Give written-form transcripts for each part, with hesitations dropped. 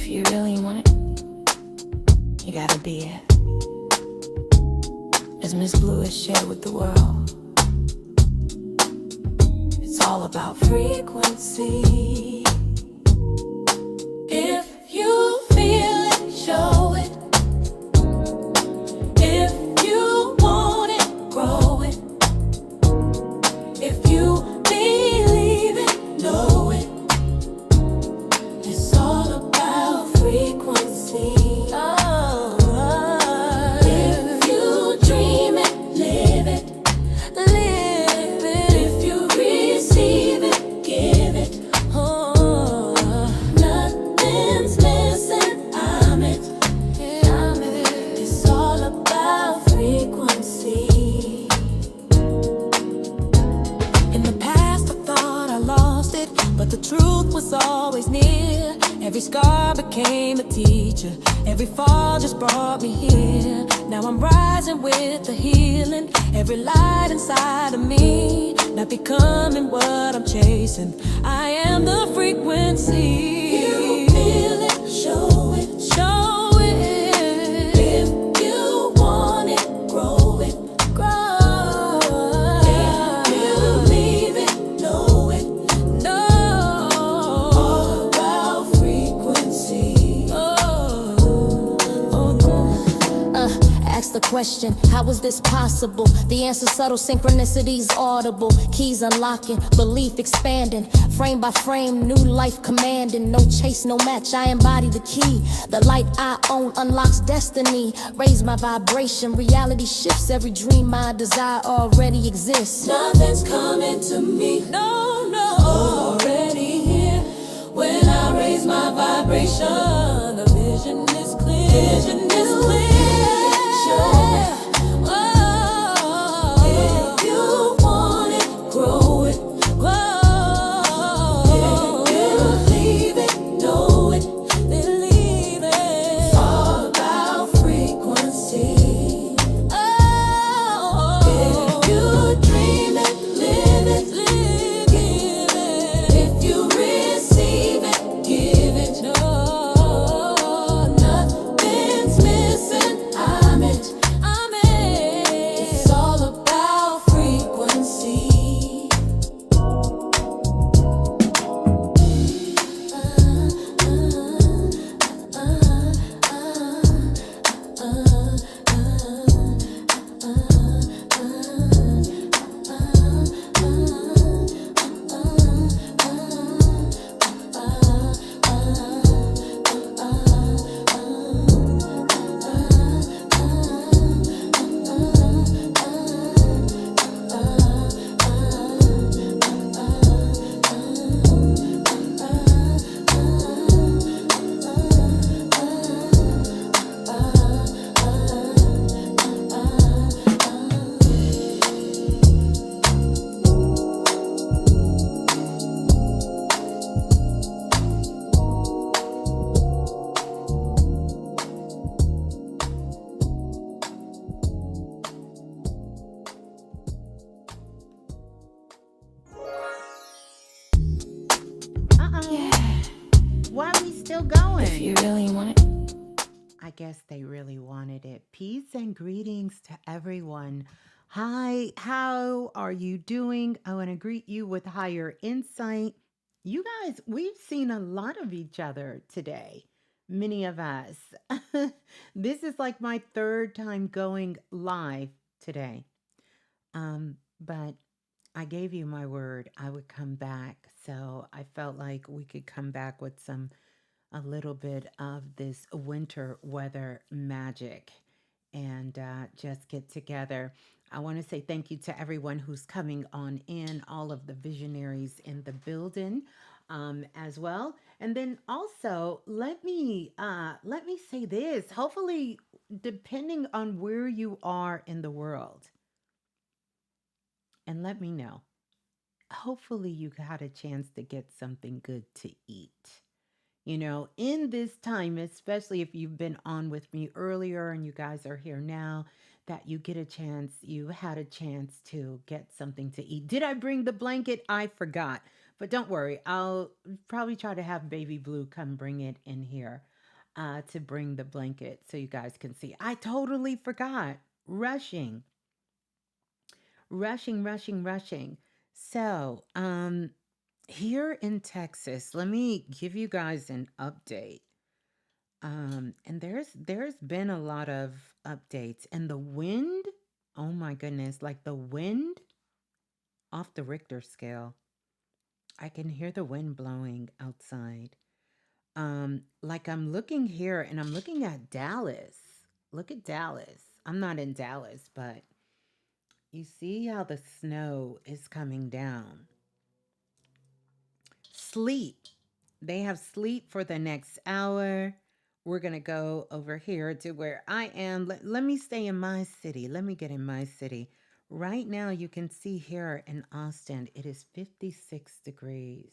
If you really want it, you gotta be it. As Ms.Blue has shared with the world, it's all about frequency. If you feel it, show it. If you want it, grow it. If you believe it, know it. It's all about frequency. If you dream it, live it. Live it. If you receive it, give it. Nothing's missing, I'm it. It's all about frequency. In the past I thought I lost it, but the truth was always near. Every scar became a teacher, every fall just brought me here. Now I'm rising with the healing, every light inside of me, not becoming what I'm chasing. I am the frequency. You feel it, show it. Show it. If you want it, grow it. Grow. If you leave it, know it. Know. All about frequency. Ask the question, how is this possible? The answer subtle, synchronicities audible. Keys unlocking, belief expanding. Frame by frame, new life commanding. No chase, no match, I embody the key. The light I own unlocks destiny. Raise my vibration, reality shifts. Every dream I desire already exists. Nothing's coming to me, no, no. Already here. When I raise my vibration, the vision is clear. Vision is clear. If you want it, grow it. If you leave it, know it. Believe it. It's all about frequency. If you dream it, live it. Give it. If you receive it, give it. No, nothing's missing. I'm it. It's all about frequency. Why are we still If going? you really want it, I guess they really wanted it. Peace and greetings to everyone. Hi, how are you doing? I want to greet you with higher insight. You guys, we've seen a lot of each other today, many of us. This is like my third time going live today. But I gave you my word I would come back. So I felt like we could come back with a little bit of this winter weather magic and just get together. I want to say thank you to everyone who's coming on in, all of the visionaries in the building as well. And then also let me say this. Hopefully, depending on where you are in the world, and let me know. Hopefully, you had a chance to get something good to eat. In this time, especially if you've been on with me earlier and you guys are here now, that you had a chance to get something to eat. Did I bring the blanket? I forgot. But don't worry, I'll probably try to have Baby Blue come bring it in here to bring the blanket so you guys can see. I totally forgot. Rushing, rushing. So, here in Texas, let me give you guys an update. And there's been a lot of updates, and the wind, oh my goodness, like the wind off the Richter scale. I can hear the wind blowing outside. Like I'm looking here and I'm looking at Dallas. Look at Dallas. I'm not in Dallas, but you see how the snow is coming down. Sleep. They have sleep for the next hour. We're going to go over here to where I am. Let me stay in my city. Let me get in my city. Right now, you can see here in Austin, it is 56 degrees.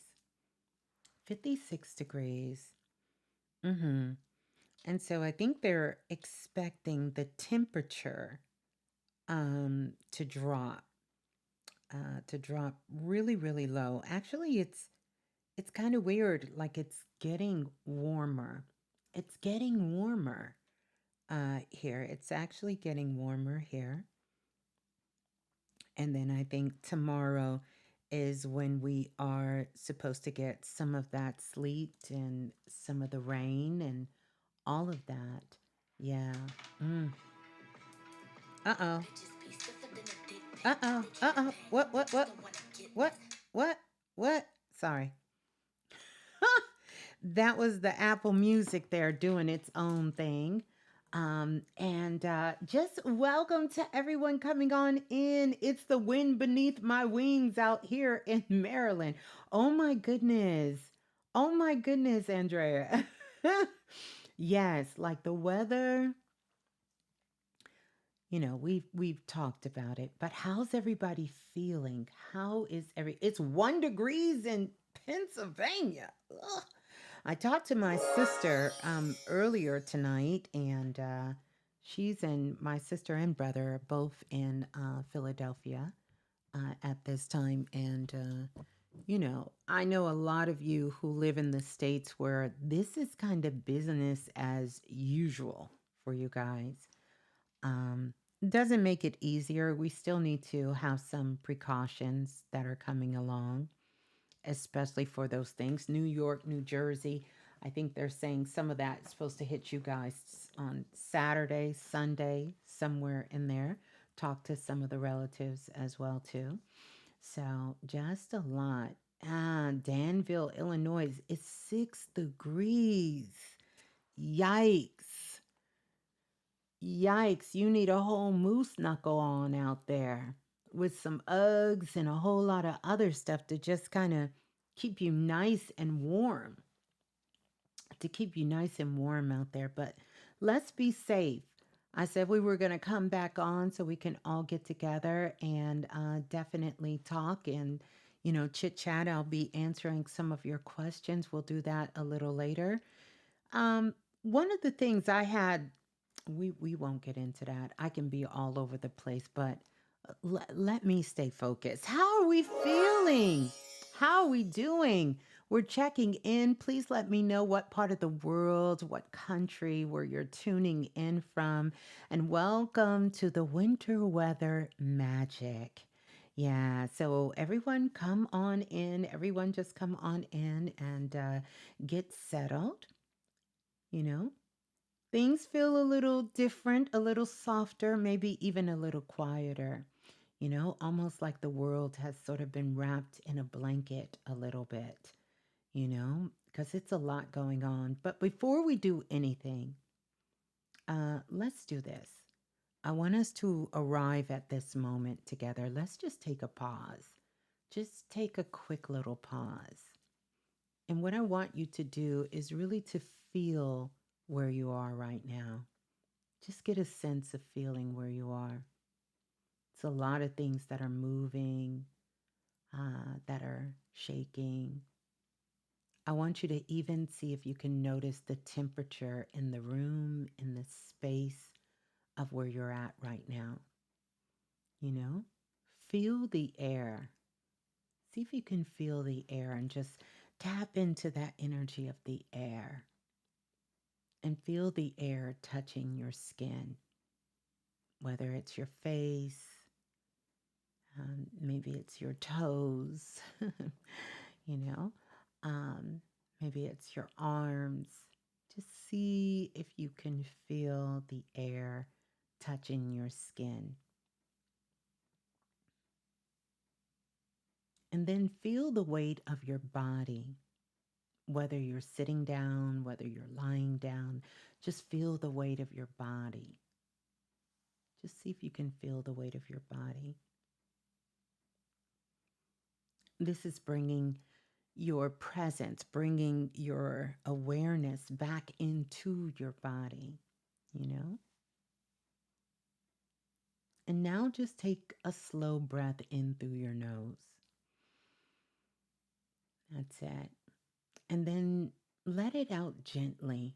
56 degrees. Mm-hmm. And so I think they're expecting the temperature to drop really, really low. Actually, it's kind of weird. Like it's getting warmer. It's getting warmer here. It's actually getting warmer here. And then I think tomorrow is when we are supposed to get some of that sleet and some of the rain and all of that. Yeah. Mm. Uh-oh. Uh-oh. Uh-oh. What? What? What? What? Sorry. That was the Apple Music there doing its own thing. And just welcome to everyone coming on in. It's the wind beneath my wings out here in Maryland. Oh my goodness. Oh my goodness, Andrea. Yes, like the weather, we've talked about it, but how's everybody feeling? How is it's 1 degrees in Pennsylvania. Ugh. I talked to my sister earlier tonight, and my sister and brother are both in Philadelphia at this time. And, I know a lot of you who live in the States where this is kind of business as usual for you guys. Um, doesn't make it easier. We still need to have some precautions that are coming along, especially for those things. New York, New Jersey, I think they're saying some of that's supposed to hit you guys on Saturday, Sunday, somewhere in there. Talk to some of the relatives as well too. So just a lot. Danville, Illinois, it's 6 degrees. Yikes. Yikes, you need a whole moose knuckle on out there with some Uggs and a whole lot of other stuff to just kind of keep you nice and warm. To keep you nice and warm out there. But let's be safe. I said we were going to come back on so we can all get together and definitely talk and, chit chat. I'll be answering some of your questions. We'll do that a little later. One of the things I had, we won't get into that. I can be all over the place, but let me stay focused. How are we feeling? How are we doing? We're checking in. Please let me know what part of the world, what country where you're tuning in from. And welcome to the winter weather magic. Yeah, so everyone come on in. Everyone just come on in and get settled. You know, things feel a little different, a little softer, maybe even a little quieter. Almost like the world has sort of been wrapped in a blanket a little bit, because it's a lot going on. But before we do anything, let's do this. I want us to arrive at this moment together. Let's just take a pause. Just take a quick little pause. And what I want you to do is really to feel where you are right now. Just get a sense of feeling where you are. It's a lot of things that are moving, that are shaking. I want you to even see if you can notice the temperature in the room, in the space of where you're at right now. You know, feel the air. See if you can feel the air and just tap into that energy of the air and feel the air touching your skin, whether it's your face, maybe it's your toes, you know, um, maybe it's your arms. Just see if you can feel the air touching your skin. And then feel the weight of your body, whether you're sitting down, whether you're lying down. Just feel the weight of your body. Just see if you can feel the weight of your body. This is bringing your presence, bringing your awareness back into your body, you know? And now just take a slow breath in through your nose. That's it. And then let it out gently,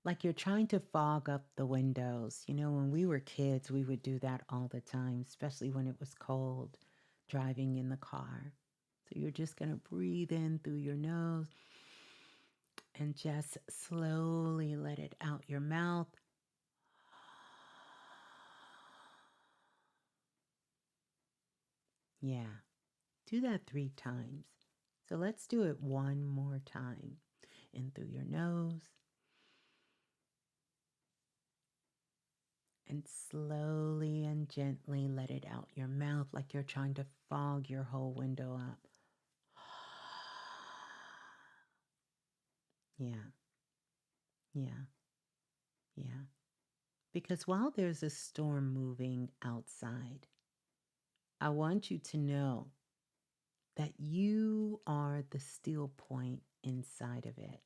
like you're trying to fog up the windows. You know, when we were kids, we would do that all the time, especially when it was cold, driving in the car. So you're just going to breathe in through your nose and just slowly let it out your mouth. Yeah, do that 3 times. So let's do it one more time. In through your nose and slowly and gently let it out your mouth like you're trying to fog your whole window up. Yeah, yeah, yeah. Because while there's a storm moving outside, I want you to know that you are the still point inside of it.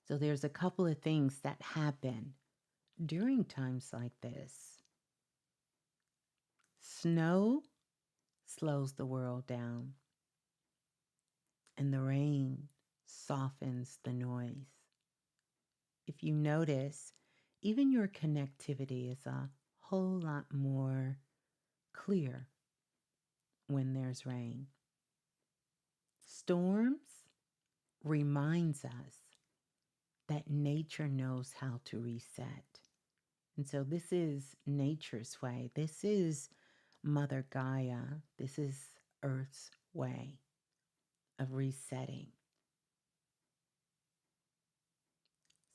So there's a couple of things that happen during times like this. Snow slows the world down, and the rain softens the noise. If you notice, even your connectivity is a whole lot more clear when there's rain. Storms reminds us that nature knows how to reset. And so this is nature's way. This is Mother Gaia. This is Earth's way of resetting.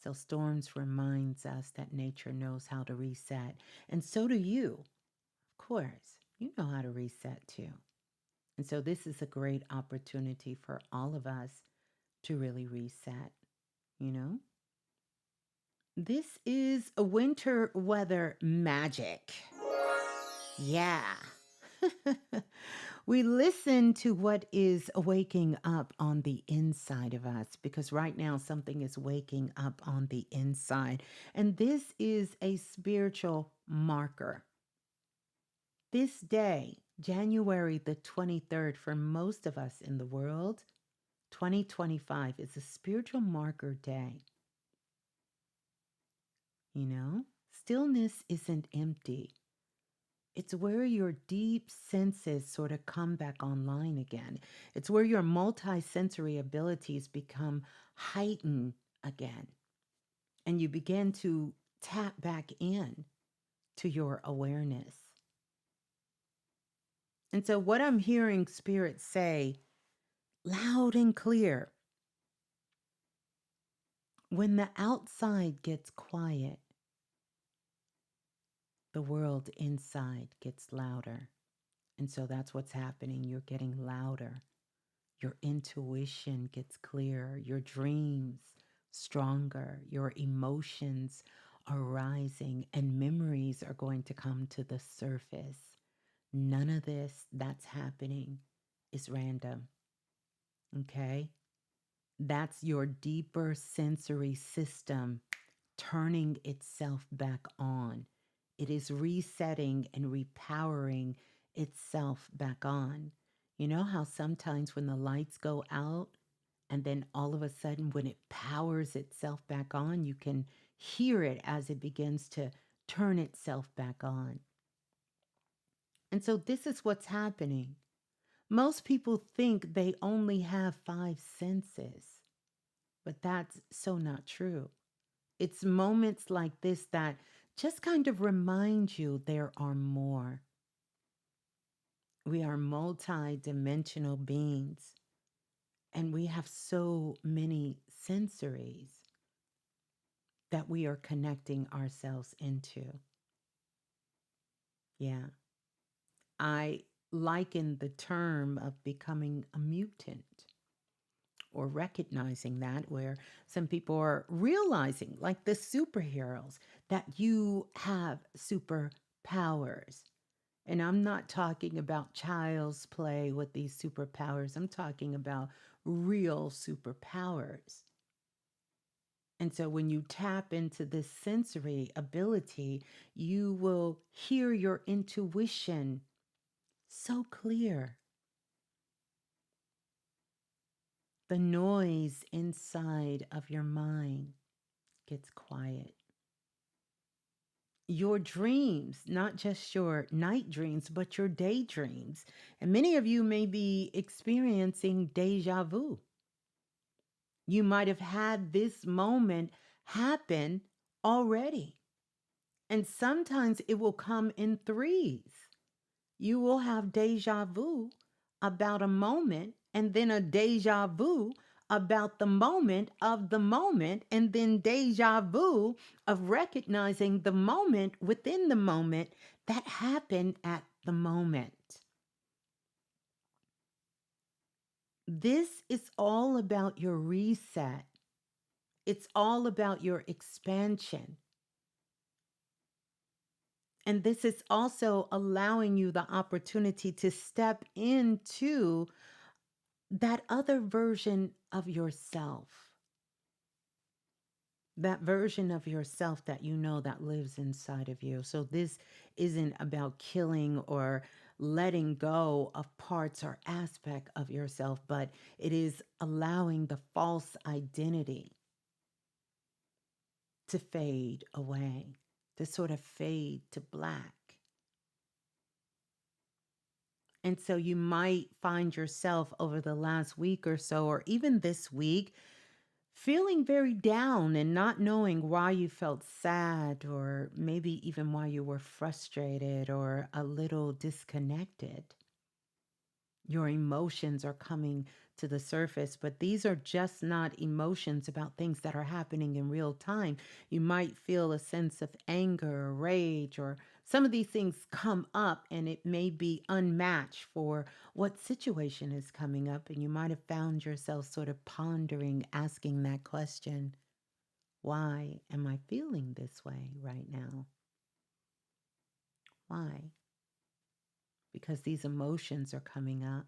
So storms reminds us that nature knows how to reset. And so do you. Of course, you know how to reset too. And so this is a great opportunity for all of us to really reset, you know? This is a winter weather magic. Yeah. We listen to what is waking up on the inside of us because right now something is waking up on the inside. And this is a spiritual marker. This day, January the 23rd, for most of us in the world, 2025 is a spiritual marker day. You know, stillness isn't empty. It's where your deep senses sort of come back online again. It's where your multi-sensory abilities become heightened again. And you begin to tap back in to your awareness. And so what I'm hearing Spirit say loud and clear, when the outside gets quiet, the world inside gets louder. And so that's what's happening. You're getting louder. Your intuition gets clearer. Your dreams stronger. Your emotions are rising and memories are going to come to the surface. None of this that's happening is random. Okay? That's your deeper sensory system turning itself back on. It is resetting and repowering itself back on. You know how sometimes when the lights go out and then all of a sudden when it powers itself back on, you can hear it as it begins to turn itself back on. And so this is what's happening. Most people think they only have five senses, but that's so not true. It's moments like this that just kind of remind you there are more. We are multi-dimensional beings, and we have so many sensories that we are connecting ourselves into. Yeah. I liken the term of becoming a mutant or recognizing that, where some people are realizing, like the superheroes, that you have superpowers. And I'm not talking about child's play with these superpowers, I'm talking about real superpowers. And so when you tap into this sensory ability, you will hear your intuition so clear. The noise inside of your mind gets quiet. Your dreams, not just your night dreams, but your daydreams. And many of you may be experiencing deja vu. You might have had this moment happen already. And sometimes it will come in threes. You will have deja vu about a moment, and then a deja vu about the moment of the moment, and then deja vu of recognizing the moment within the moment that happened at the moment. This is all about your reset. It's all about your expansion. And this is also allowing you the opportunity to step into that other version of yourself, that version of yourself that you know that lives inside of you. So this isn't about killing or letting go of parts or aspect of yourself, but it is allowing the false identity to fade away, to sort of fade to black. And so you might find yourself over the last week or so, or even this week, feeling very down and not knowing why you felt sad, or maybe even why you were frustrated or a little disconnected. Your emotions are coming to the surface, but these are just not emotions about things that are happening in real time. You might feel a sense of anger or rage, or some of these things come up and it may be unmatched for what situation is coming up. And you might have found yourself sort of pondering, asking that question, why am I feeling this way right now? Why? Because these emotions are coming up.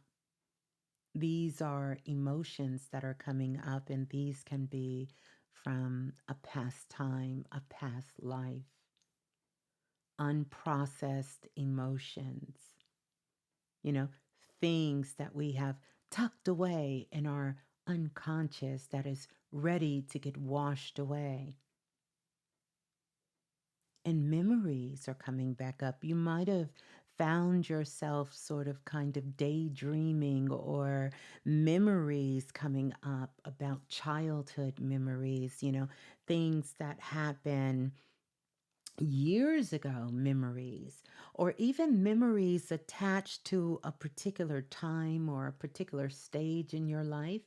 These are emotions that are coming up, and these can be from a past time, a past life, unprocessed emotions, you know, things that we have tucked away in our unconscious that is ready to get washed away. And memories are coming back up. You might have found yourself sort of kind of daydreaming, or memories coming up about childhood memories, things that happen years ago, memories, or even memories attached to a particular time or a particular stage in your life.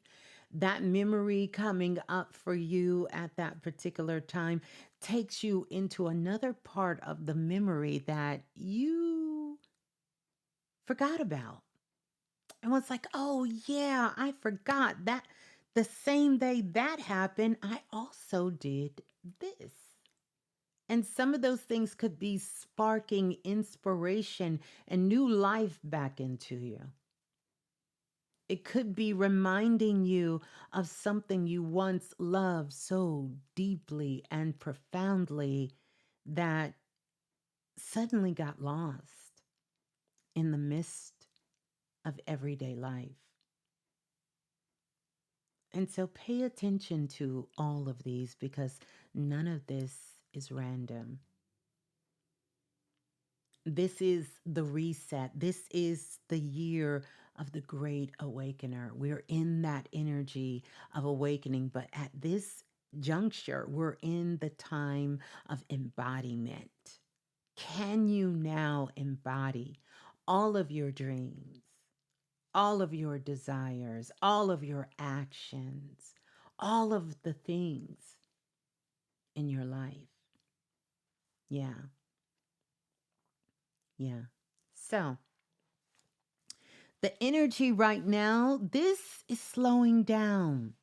That memory coming up for you at that particular time takes you into another part of the memory that you forgot about. And was like, oh, yeah, I forgot that the same day that happened, I also did this. And some of those things could be sparking inspiration and new life back into you. It could be reminding you of something you once loved so deeply and profoundly that suddenly got lost in the midst of everyday life. And so pay attention to all of these, because none of this is random. This is the reset. This is the year of the great awakener. We're in that energy of awakening, but at this juncture, we're in the time of embodiment. Can you now embody all of your dreams, all of your desires, all of your actions, all of the things in your life? Yeah, yeah. So, the energy right now, this is slowing down.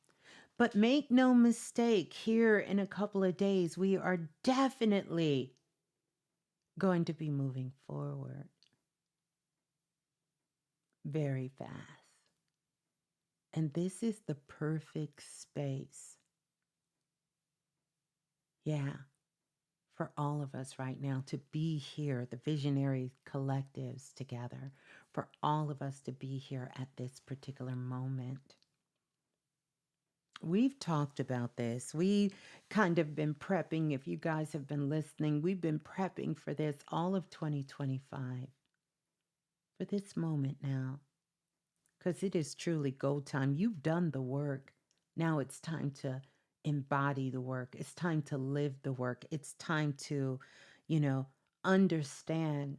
But make no mistake, here in a couple of days, we are definitely going to be moving forward very fast. And this is the perfect space, yeah, for all of us right now to be here, the visionary collectives together, for all of us to be here at this particular moment. We've talked about this. We kind of been prepping. If you guys have been listening, we've been prepping for this all of 2025, for this moment now, because it is truly go time. You've done the work. Now it's time to embody the work. It's time to live the work. It's time to, you know, understand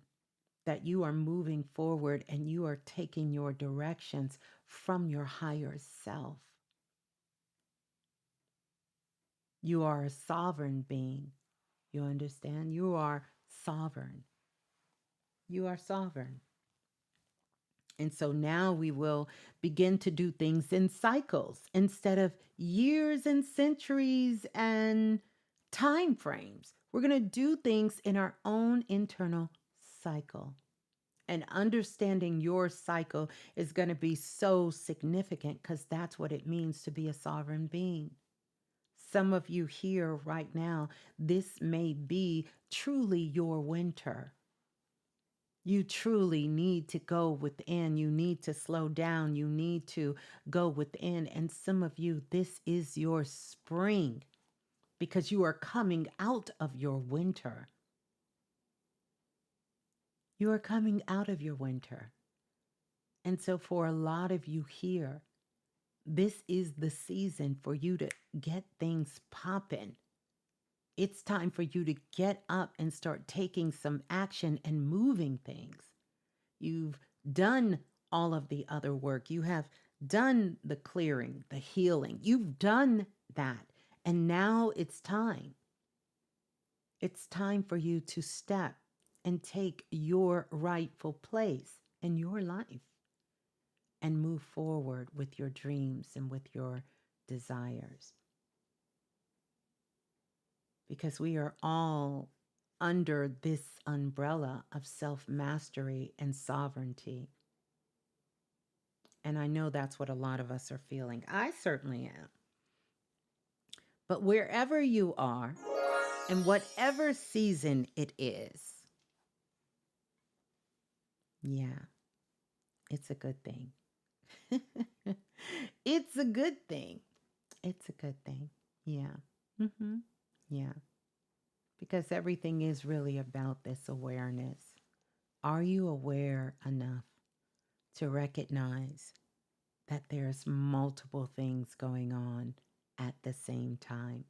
that you are moving forward and you are taking your directions from your higher self. You are a sovereign being. You understand? You are sovereign. You are sovereign. And so now we will begin to do things in cycles instead of years and centuries and time frames. We're going to do things in our own internal cycle. And understanding your cycle is going to be so significant because that's what it means to be a sovereign being. Some of you here right now, this may be truly your winter. You truly need to go within. You need to slow down. You need to go within. And some of you, this is your spring because you are coming out of your winter. You are coming out of your winter. And so, for a lot of you here, this is the season for you to get things popping. It's time for you to get up and start taking some action and moving things. You've done all of the other work. You have done the clearing, the healing. You've done that. And now it's time. It's time for you to step and take your rightful place in your life and move forward with your dreams and with your desires. Because we are all under this umbrella of self-mastery and sovereignty. And I know that's what a lot of us are feeling. I certainly am. But wherever you are, and whatever season it is, yeah, it's a good thing. It's a good thing. It's a good thing. Yeah. Yeah. Because everything is really about this awareness. Are you aware enough to recognize that there's multiple things going on at the same time?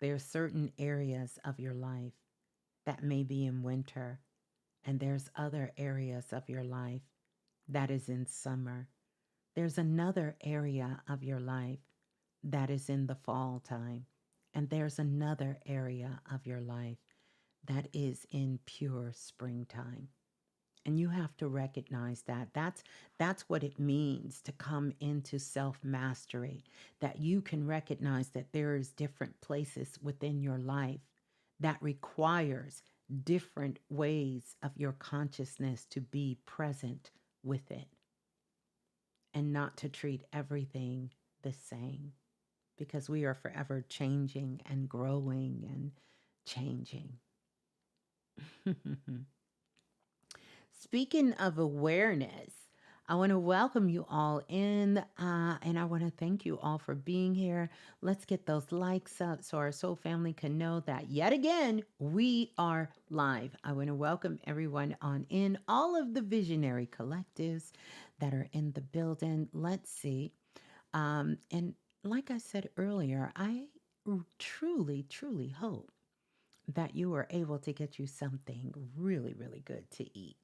There are certain areas of your life that may be in winter, and there's other areas of your life that is in summer. There's another area of your life that is in the fall time, and there's another area of your life that is in pure springtime. And you have to recognize that. That's what it means to come into self-mastery, that you can recognize that there is different places within your life that requires different ways of your consciousness to be present with it and not to treat everything the same, because we are forever changing and growing and changing. Speaking of awareness, I want to welcome you all in, and I want to thank you all for being here. Let's get those likes up so our soul family can know that yet again we are live. I want to welcome everyone on in, all of the visionary collectives that are in the building. Let's see. And like I said earlier, I truly, truly hope that you were able to get you something really, really good to eat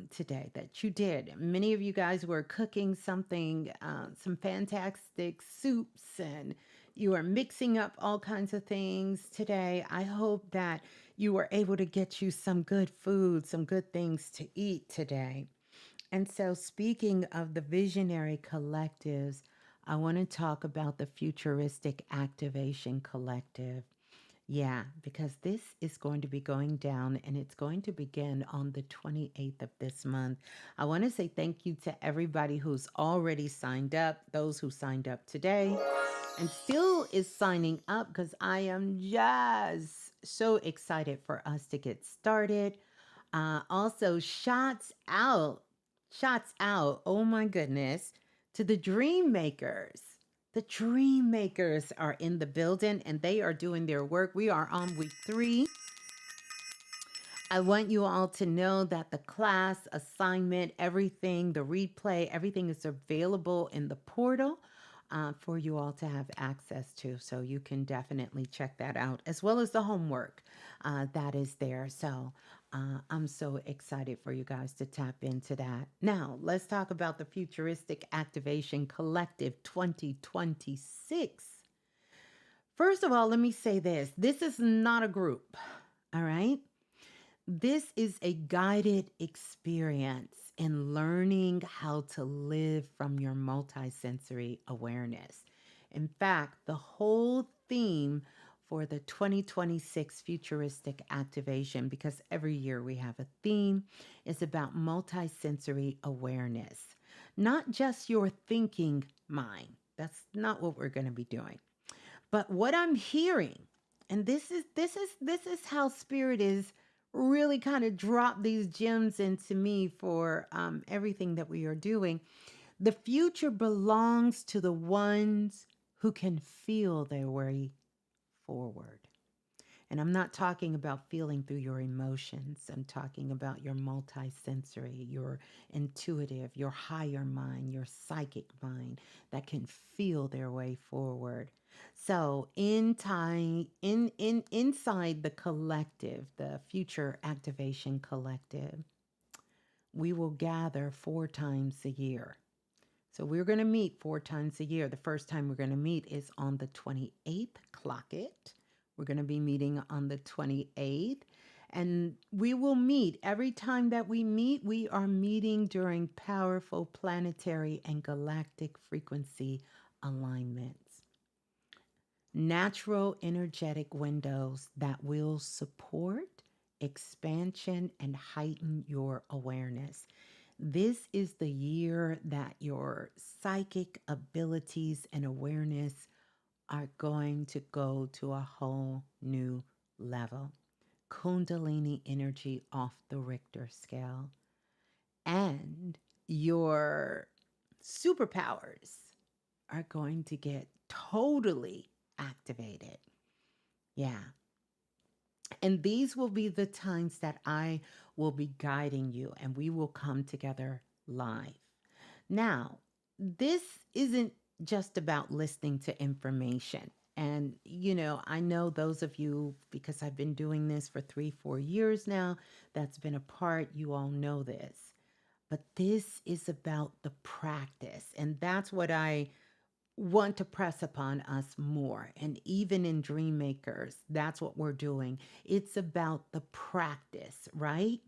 today, that you did. Many of you guys were cooking something, some fantastic soups, and you are mixing up all kinds of things today. I hope that you were able to get you some good food, some good things to eat today. And so, speaking of the visionary collectives, I want to talk about the Futuristic Activation Collective. Yeah, because this is going to be going down and it's going to begin on the 28th of this month. I want to say thank you to everybody who's already signed up, those who signed up today, and still is signing up because I am just so excited for us to get started. Also, shots out, oh my goodness, to the dream makers. The dream makers are in the building and they are doing their work. We are on week 3. I want you all to know that the class assignment, everything, the replay, everything is available in the portal for you all to have access to. So you can definitely check that out, as well as the homework that is there. So I'm so excited for you guys to tap into that. Now, let's talk about the Futuristic Activation Collective 2026. First of all, let me say this is not a group, all right? This is a guided experience in learning how to live from your multisensory awareness. In fact, the whole theme for the 2026 Futuristic Activation, because every year we have a theme, is about multisensory awareness. Not just your thinking mind. That's not what we're going to be doing. But what I'm hearing, and this is how spirit is really kind of drop these gems into me for everything that we are doing. The future belongs to the ones who can feel their way forward. And I'm not talking about feeling through your emotions. I'm talking about your multisensory, your intuitive, your higher mind, your psychic mind that can feel their way forward. So inside the collective, the Future Activation Collective, we will gather 4 times a year. So we're going to meet 4 times a year. The first time we're going to meet is on the 28th. Clock it. We're going to be meeting on the 28th. And we will meet. Every time that we meet, we are meeting during powerful planetary and galactic frequency alignments. Natural energetic windows that will support expansion and heighten your awareness. This is the year that your psychic abilities and awareness are going to go to a whole new level. Kundalini energy off the Richter scale. And your superpowers are going to get totally activated. Yeah. And these will be the times that I will be guiding you and we will come together live. Now, this isn't just about listening to information. And, I know those of you, because I've been doing this for 3-4 years now, that's been a part, you all know this. But this is about the practice. And that's what I want to press upon us more. And even in Dream Makers, that's what we're doing. It's about the practice, right?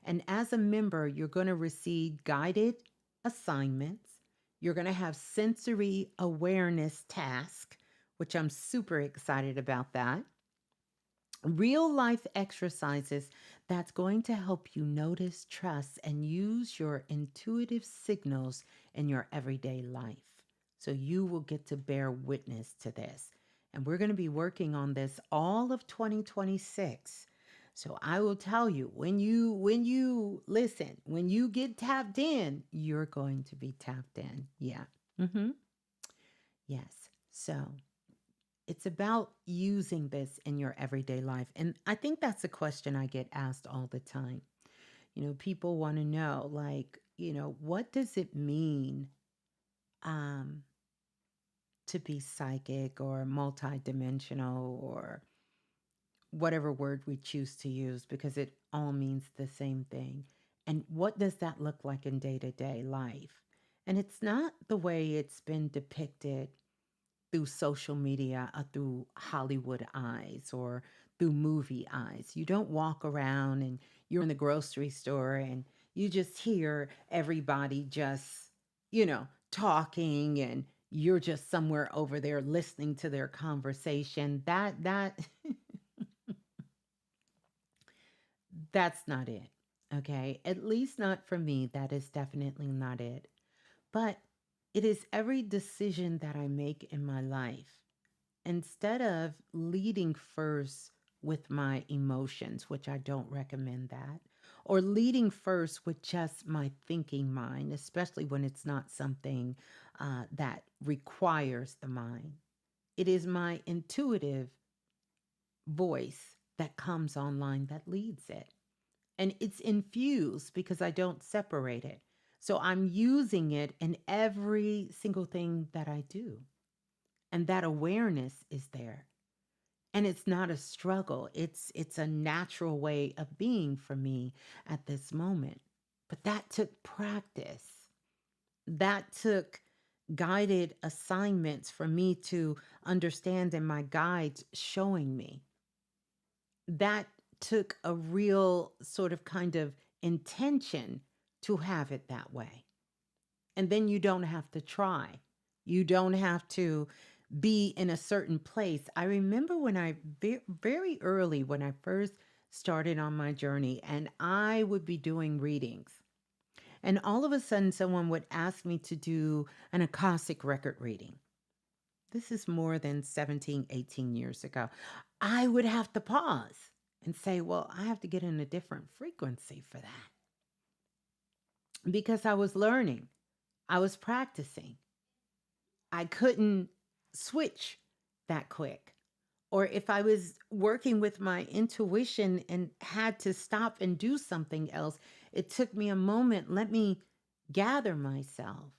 And as a member, you're going to receive guided assignments. You're going to have sensory awareness tasks, which I'm super excited about that. Real life exercises that's going to help you notice, trust, and use your intuitive signals in your everyday life. So you will get to bear witness to this. And we're going to be working on this all of 2026. So I will tell you, when you listen, when you get tapped in, you're going to be tapped in. Yeah. Mhm. Yes. So, it's about using this in your everyday life. And I think that's a question I get asked all the time. People want to know, like, what does it mean um, to be psychic or multidimensional or whatever word we choose to use, because it all means the same thing. And what does that look like in day to day life? And it's not the way it's been depicted through social media or through Hollywood eyes or through movie eyes. You don't walk around and you're in the grocery store and you just hear everybody just, talking, and you're just somewhere over there listening to their conversation. That that's not it. Okay? At least not for me. That is definitely not it. But it is every decision that I make in my life. Instead of leading first with my emotions, which I don't recommend that, or leading first with just my thinking mind, especially when it's not something that requires the mind, it is my intuitive voice that comes online that leads it. And it's infused because I don't separate it. So I'm using it in every single thing that I do. And that awareness is there. And it's not a struggle. It's a natural way of being for me at this moment. But that took practice. That took guided assignments for me to understand, and my guides showing me. That took a real sort of kind of intention to have it that way. And then you don't have to try. You don't have to be in a certain place. I remember when very early, when I first started on my journey, and I would be doing readings. And all of a sudden, someone would ask me to do an Akashic record reading. This is more than 17, 18 years ago. I would have to pause and say, well, I have to get in a different frequency for that, because I was learning, I was practicing. I couldn't switch that quick. Or if I was working with my intuition and had to stop and do something else, it took me a moment. Let me gather myself.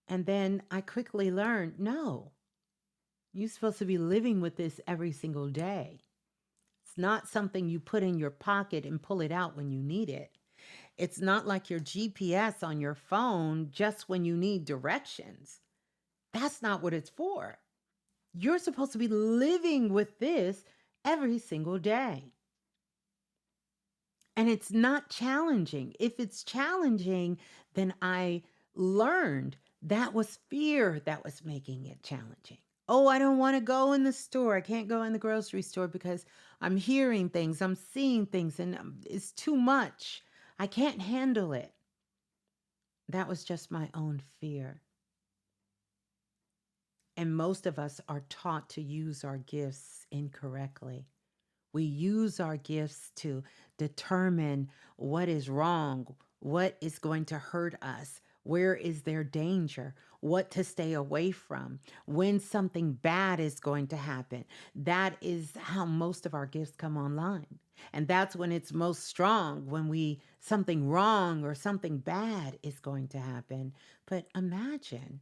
And then I quickly learned, no, you're supposed to be living with this every single day. It's not something you put in your pocket and pull it out when you need it. It's not like your GPS on your phone just when you need directions. That's not what it's for. You're supposed to be living with this every single day. And it's not challenging. If it's challenging, then I learned that was fear that was making it challenging. Oh, I don't want to go in the store. I can't go in the grocery store because I'm hearing things, I'm seeing things, and it's too much. I can't handle it. That was just my own fear. And most of us are taught to use our gifts incorrectly. We use our gifts to determine what is wrong, what is going to hurt us, where is there danger, what to stay away from, when something bad is going to happen. That is how most of our gifts come online. And that's when it's most strong, when something wrong or something bad is going to happen. But imagine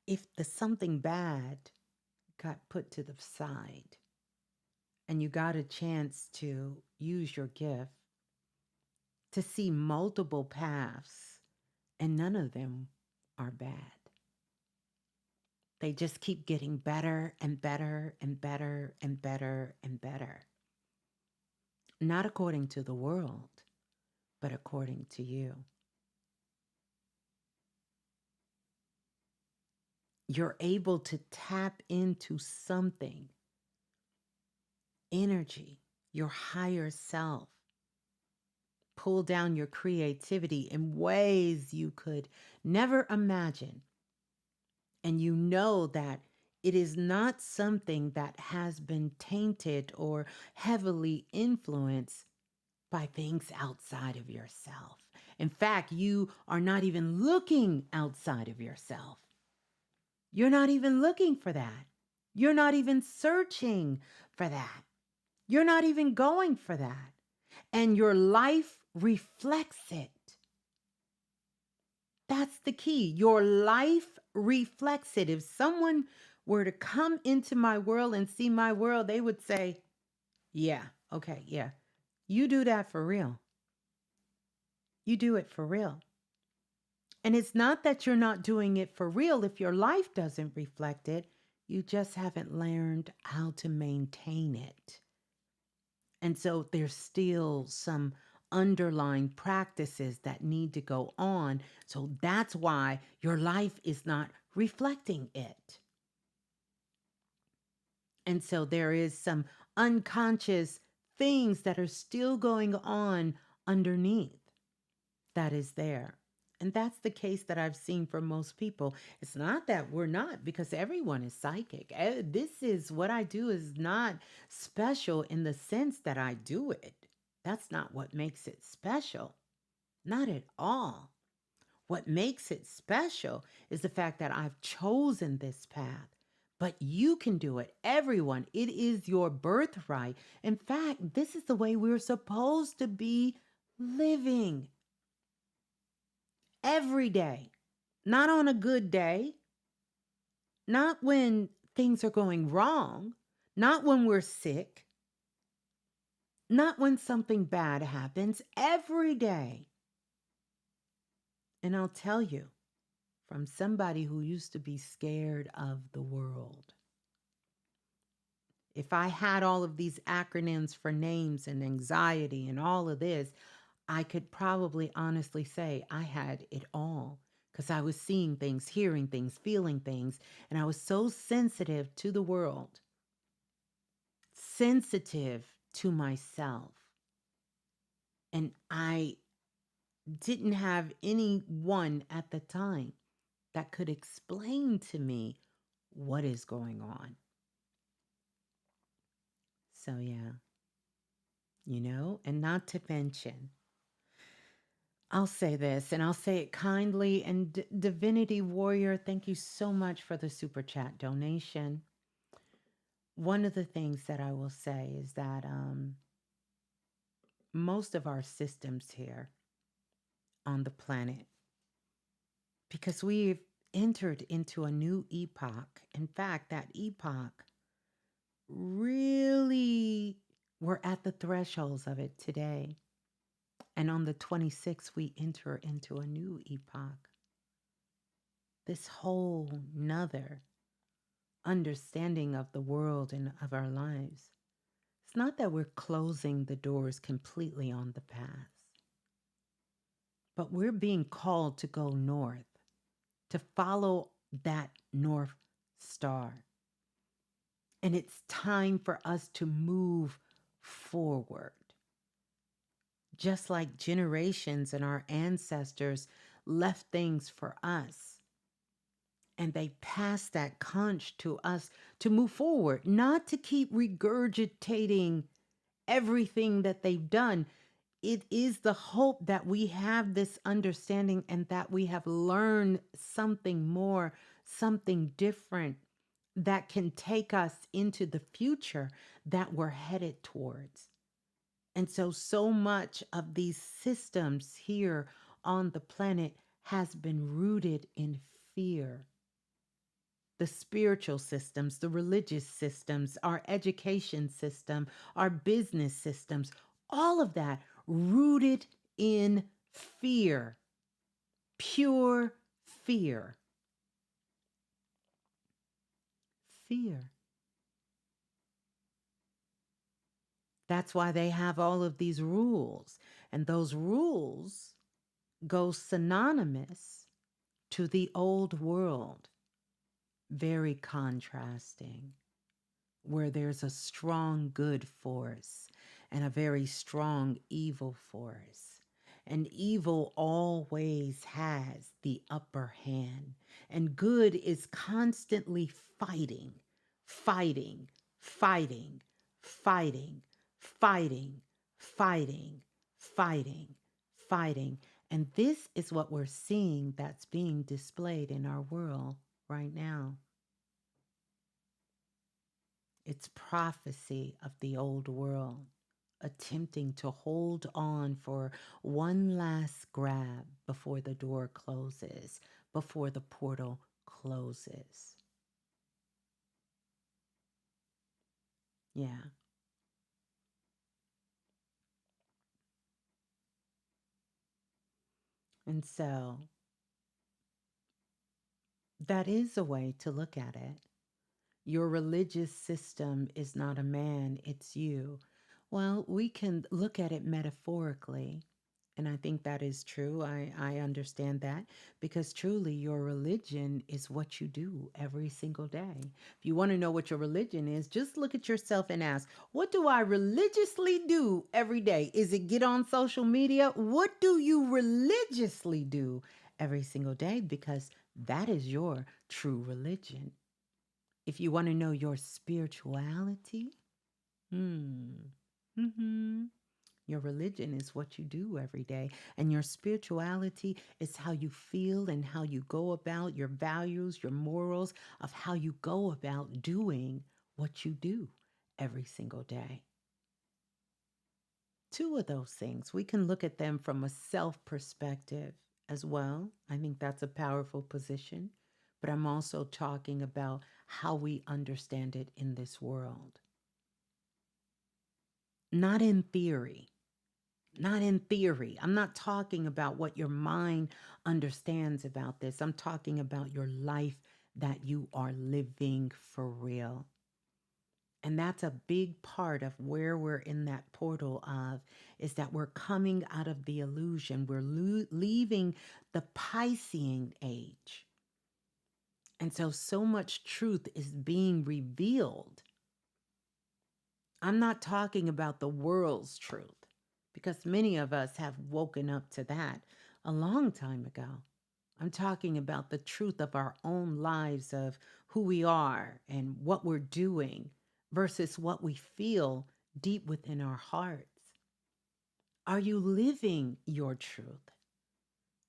if the something bad got put to the side and you got a chance to use your gift to see multiple paths, and none of them are bad. They just keep getting better and better and better and better and better. Not according to the world, but according to you. You're able to tap into something, energy, your higher self. Pull down your creativity in ways you could never imagine. And you know that It is not something that has been tainted or heavily influenced by things outside of yourself. In fact, you are not even looking outside of yourself. You're not even looking for that. You're not even searching for that. You're not even going for that. And your life reflects it. That's the key. Your life reflects it. If someone were to come into my world and see my world, they would say, yeah, okay, yeah. You do that for real. You do it for real. And it's not that you're not doing it for real. If your life doesn't reflect it, you just haven't learned how to maintain it. And so there's still some underlying practices that need to go on. So that's why your life is not reflecting it. And so there is some unconscious things that are still going on underneath that is there. And that's the case that I've seen for most people. It's not that we're not, because everyone is psychic. This is what I do is not special in the sense that I do it. That's not what makes it special. Not at all. What makes it special is the fact that I've chosen this path. But you can do it. Everyone. It is your birthright. In fact, this is the way we're supposed to be living every day. Not on a good day, not when things are going wrong, not when we're sick, not when something bad happens, every day. And I'll tell you, from somebody who used to be scared of the world, if I had all of these acronyms for names and anxiety and all of this, I could probably honestly say I had it all, because I was seeing things, hearing things, feeling things, and I was so sensitive to the world, sensitive to myself. And I didn't have anyone at the time that could explain to me what is going on. So, yeah, and not to mention, I'll say this, and I'll say it kindly. And Divinity Warrior, thank you so much for the super chat donation. One of the things that I will say is that most of our systems here on the planet, because we've entered into a new epoch. In fact, that epoch really, we're at the thresholds of it today. And on the 26th, we enter into a new epoch. This whole nother understanding of the world and of our lives. It's not that we're closing the doors completely on the path, but we're being called to go north, to follow that North Star. And it's time for us to move forward. Just like generations and our ancestors left things for us, and they passed that conch to us to move forward, not to keep regurgitating everything that they've done. It is the hope that we have this understanding and that we have learned something more, something different that can take us into the future that we're headed towards. And so much of these systems here on the planet has been rooted in fear. The spiritual systems, the religious systems, our education system, our business systems, all of that rooted in fear, pure fear. Fear. That's why they have all of these rules. And those rules go synonymous to the old world. Very contrasting, where there's a strong good force and a very strong evil force. And evil always has the upper hand. And good is constantly fighting, fighting, fighting, fighting, fighting, fighting, fighting, fighting. And this is what we're seeing that's being displayed in our world right now. It's prophecy of the old world, attempting to hold on for one last grab before the door closes, before the portal closes. Yeah. And so that is a way to look at it. Your religious system is not a man, it's you. Well, we can look at it metaphorically. And I think that is true. I understand that because truly your religion is what you do every single day. If you want to know what your religion is, just look at yourself and ask, what do I religiously do every day? Is it get on social media? What do you religiously do every single day? Because that is your true religion. If you want to know your spirituality, hmm, mm-hmm. Your religion is what you do every day. And your spirituality is how you feel and how you go about your values, your morals, of how you go about doing what you do every single day. Two of those things, we can look at them from a self perspective as well. I think that's a powerful position. But I'm also talking about how we understand it in this world. Not in theory. Not in theory. I'm not talking about what your mind understands about this. I'm talking about your life that you are living for real. And that's a big part of where we're in that portal of is that we're coming out of the illusion. We're leaving the Piscean age. And so much truth is being revealed. I'm not talking about the world's truth because many of us have woken up to that a long time ago. I'm talking about the truth of our own lives, of who we are and what we're doing versus what we feel deep within our hearts. Are you living your truth?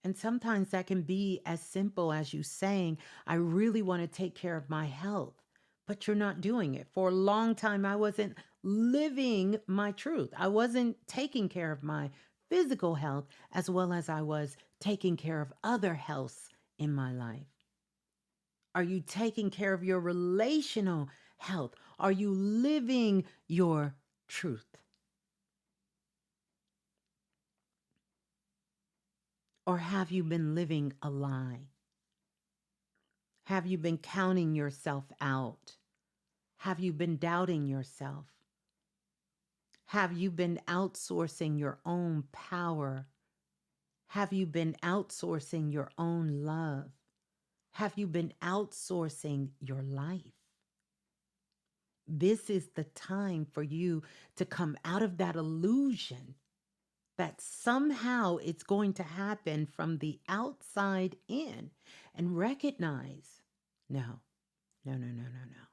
And sometimes that can be as simple as you saying, I really want to take care of my health, but you're not doing it. For a long time, I wasn't living my truth. I wasn't taking care of my physical health as well as I was taking care of other healths in my life. Are you taking care of your relational health? Are you living your truth? Or have you been living a lie? Have you been counting yourself out? Have you been doubting yourself? Have you been outsourcing your own power? Have you been outsourcing your own love? Have you been outsourcing your life? This is the time for you to come out of that illusion that somehow it's going to happen from the outside in and recognize, no, no, no, no, no, no.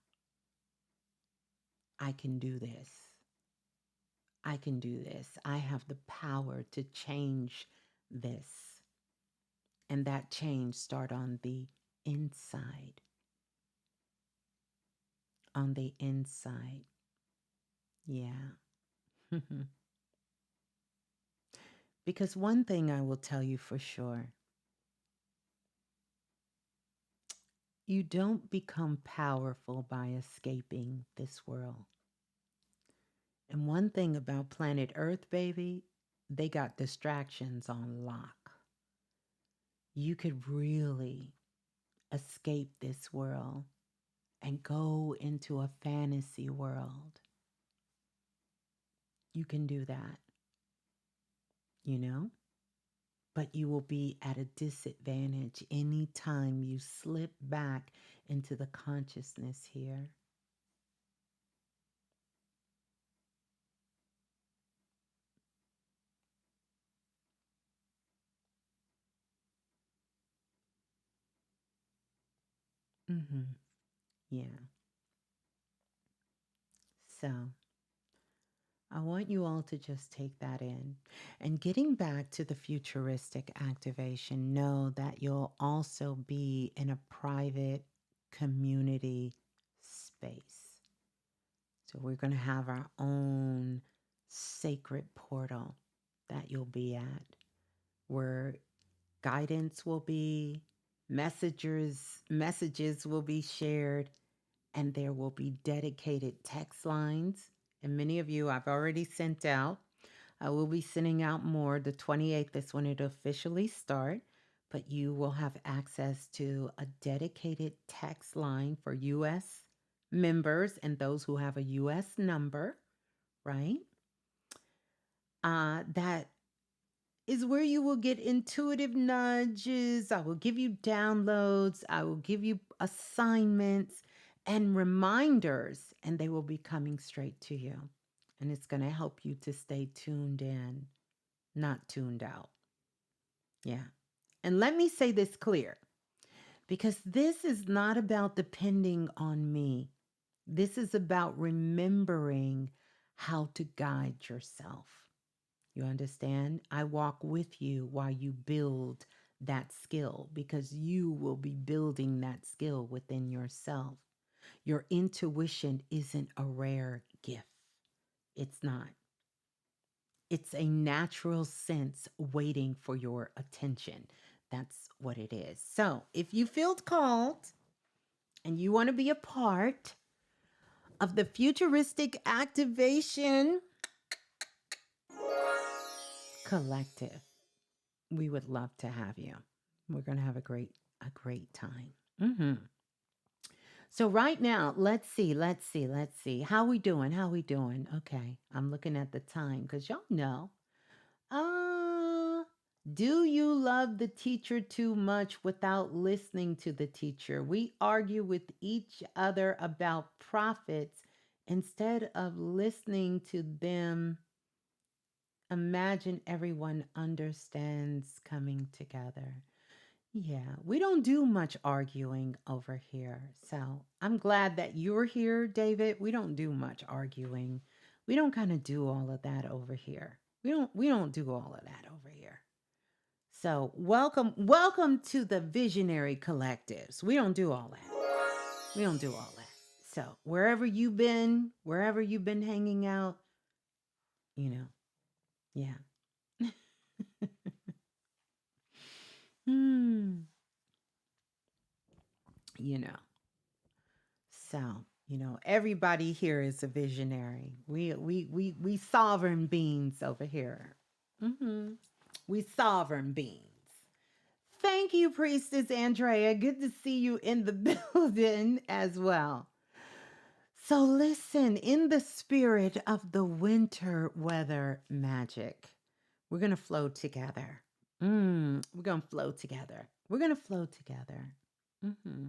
I can do this. I can do this. I have the power to change this. And that change start on the inside. On the inside. Yeah. Because one thing I will tell you for sure, you don't become powerful by escaping this world. And one thing about planet Earth, baby, they got distractions on lock. You could really escape this world and go into a fantasy world. You can do that, you know? But you will be at a disadvantage anytime you slip back into the consciousness here. Mm-hmm. Yeah. So I want you all to just take that in. And getting back to the futuristic activation, know that you'll also be in a private community space. So we're going to have our own sacred portal that you'll be at where guidance will be, messages will be shared, and there will be dedicated text lines. And many of you I've already sent out. I will be sending out more. The 28th is when it officially start, but you will have access to a dedicated text line for US members and those who have a US number, right? That is where you will get intuitive nudges. I will give you downloads. I will give you assignments and reminders, and they will be coming straight to you. And it's going to help you to stay tuned in, not tuned out. Yeah. And let me say this clear because this is not about depending on me. This is about remembering how to guide yourself. You understand? I walk with you while you build that skill because you will be building that skill within yourself. Your intuition isn't a rare gift. It's not. It's a natural sense waiting for your attention. That's what it is. So, if you feel called and you want to be a part of the Futuristic Activation Collective, we would love to have you. We're going to have a great time. Hmm. So right now, let's see. How we doing? How we doing? Okay, I'm looking at the time because y'all know. Uh, do you love the teacher too much without listening to the teacher? We argue with each other about profits instead of listening to them. Imagine everyone understands coming together. Yeah, we don't do much arguing over here. So I'm glad that you're here, David. We don't do much arguing. We don't kind of do all of that over here. We don't do all of that over here. So welcome to the Visionary Collectives. We don't do all that. We don't do all that. So wherever you've been hanging out, you know, yeah. Hmm. You know. So, everybody here is a visionary. We sovereign beings over here. Hmm. We sovereign beings. Thank you, Priestess Andrea. Good to see you in the building as well. So, listen, in the spirit of the winter weather magic, we're going to flow together. We're going to flow together. We're going to flow together. Hmm.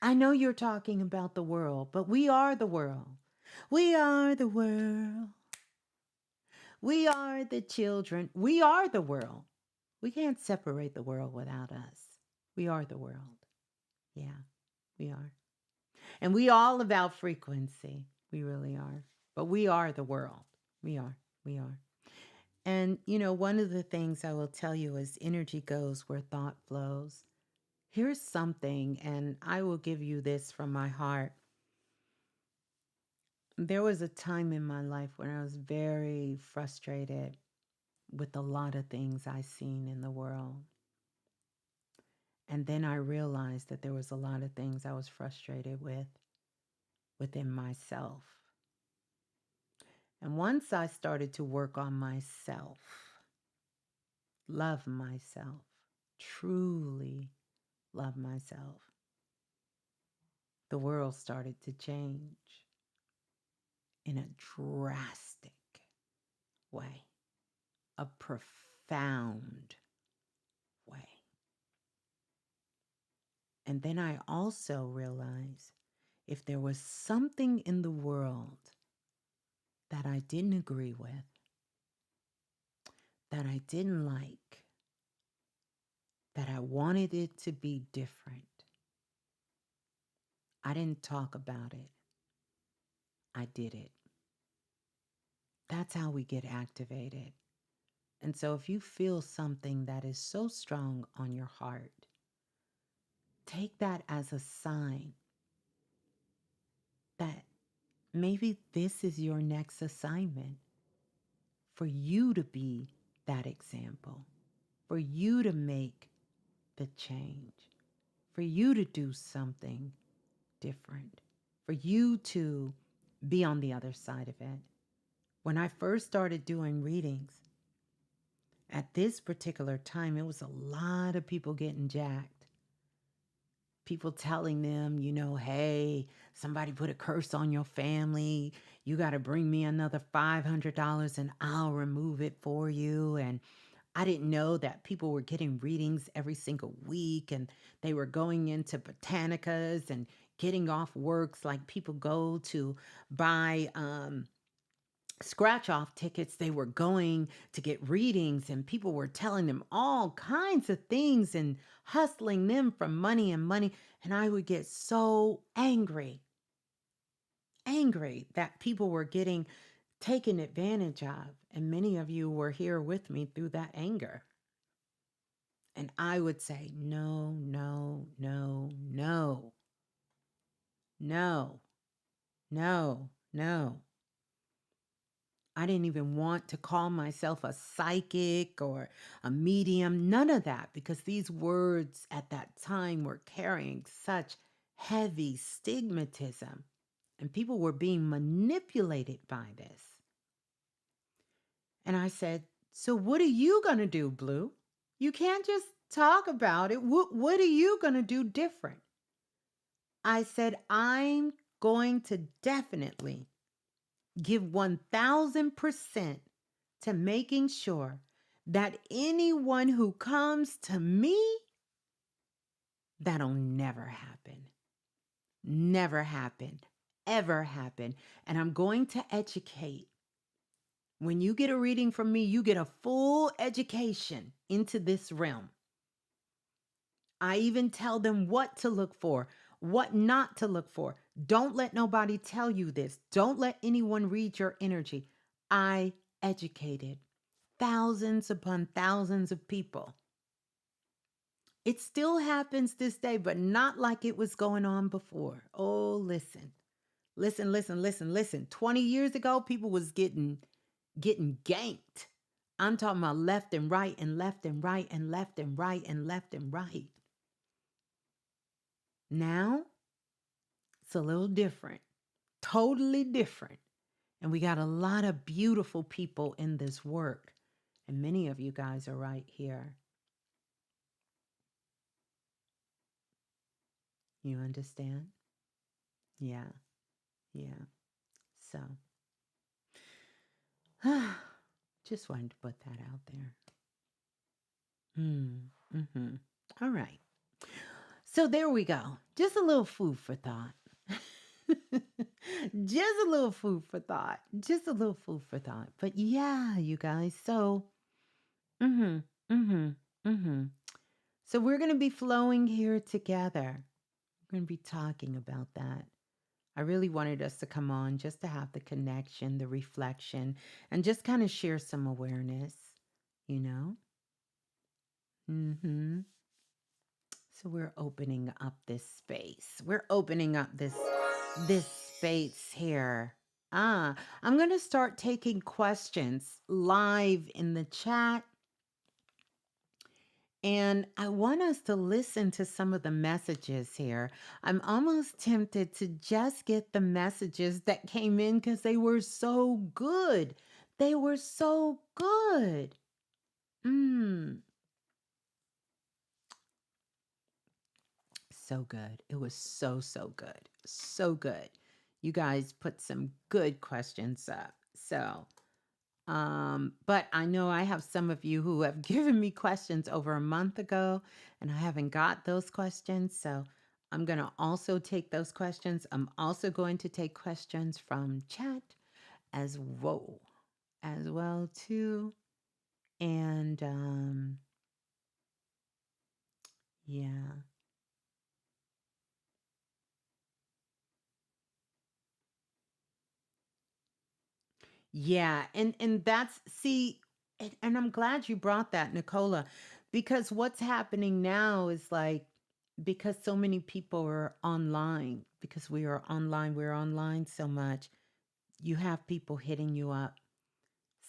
I know you're talking about the world, but we are the world. We are the world. We are the children. We are the world. We can't separate the world without us. We are the world. Yeah, we are. And we all about frequency. We really are. But we are the world. We are. We are. And, one of the things I will tell you is energy goes where thought flows. Here's something, and I will give you this from my heart. There was a time in my life when I was very frustrated with a lot of things I seen in the world. And then I realized that there was a lot of things I was frustrated with within myself. And once I started to work on myself, love myself, truly love myself, the world started to change in a drastic way, a profound way. And then I also realized if there was something in the world that I didn't agree with, that I didn't like, that I wanted it to be different, I didn't talk about it. I did it. That's how we get activated. And so if you feel something that is so strong on your heart, take that as a sign that maybe this is your next assignment, for you to be that example, for you to make the change, for you to do something different, for you to be on the other side of it. When I first started doing readings, at this particular time, it was a lot of people getting jacked. People telling them, hey, somebody put a curse on your family. You got to bring me another $500 and I'll remove it for you. And I didn't know that people were getting readings every single week and they were going into botanicas and getting off works like people go to buy scratch off tickets. They were going to get readings and people were telling them all kinds of things and hustling them for money and money. And I would get so angry that people were getting taken advantage of. And many of you were here with me through that anger. And I would say, no, no, no, no, no, no, no. I didn't even want to call myself a psychic or a medium, none of that, because these words at that time were carrying such heavy stigmatism and people were being manipulated by this. And I said, so what are you going to do, Blue? You can't just talk about it. What are you going to do different? I said, I'm going to definitely give 1000% to making sure that anyone who comes to me, that'll never happen. Never happen. Ever happen. And I'm going to educate. When you get a reading from me, you get a full education into this realm. I even tell them what to look for, what not to look for. Don't let nobody tell you this. Don't let anyone read your energy. I educated thousands upon thousands of people. It still happens this day, but not like it was going on before. Oh, listen. Listen, listen, listen, listen. 20 years ago, people was getting ganked. I'm talking about left and right and left and right and left and right and left and right. Now, it's a little different, totally different. And we got a lot of beautiful people in this work. And many of you guys are right here. You understand? Yeah, yeah. So, just wanted to put that out there. Mm-hmm. All right. So there we go. Just a little food for thought. Just a little food for thought. Just a little food for thought. But yeah, you guys. So, mm-hmm, mm-hmm, mm-hmm. So we're going to be flowing here together. We're going to be talking about that. I really wanted us to come on just to have the connection, the reflection, and just kind of share some awareness, you know? Mm-hmm. So we're opening up this space. We're opening up this space here. I'm going to start taking questions live in the chat. And I want us to listen to some of the messages here. I'm almost tempted to just get the messages that came in because they were so good. They were so good. So good. It was so, so good. So good. You guys put some good questions up. So, but I know I have some of you who have given me questions over a month ago, and I haven't got those questions. So I'm going to also take those questions. I'm also going to take questions from chat as well too. And yeah. Yeah, and that's see, and I'm glad you brought that, Nicola, because what's happening now is like because so many people are online, because we're online so much, you have people hitting you up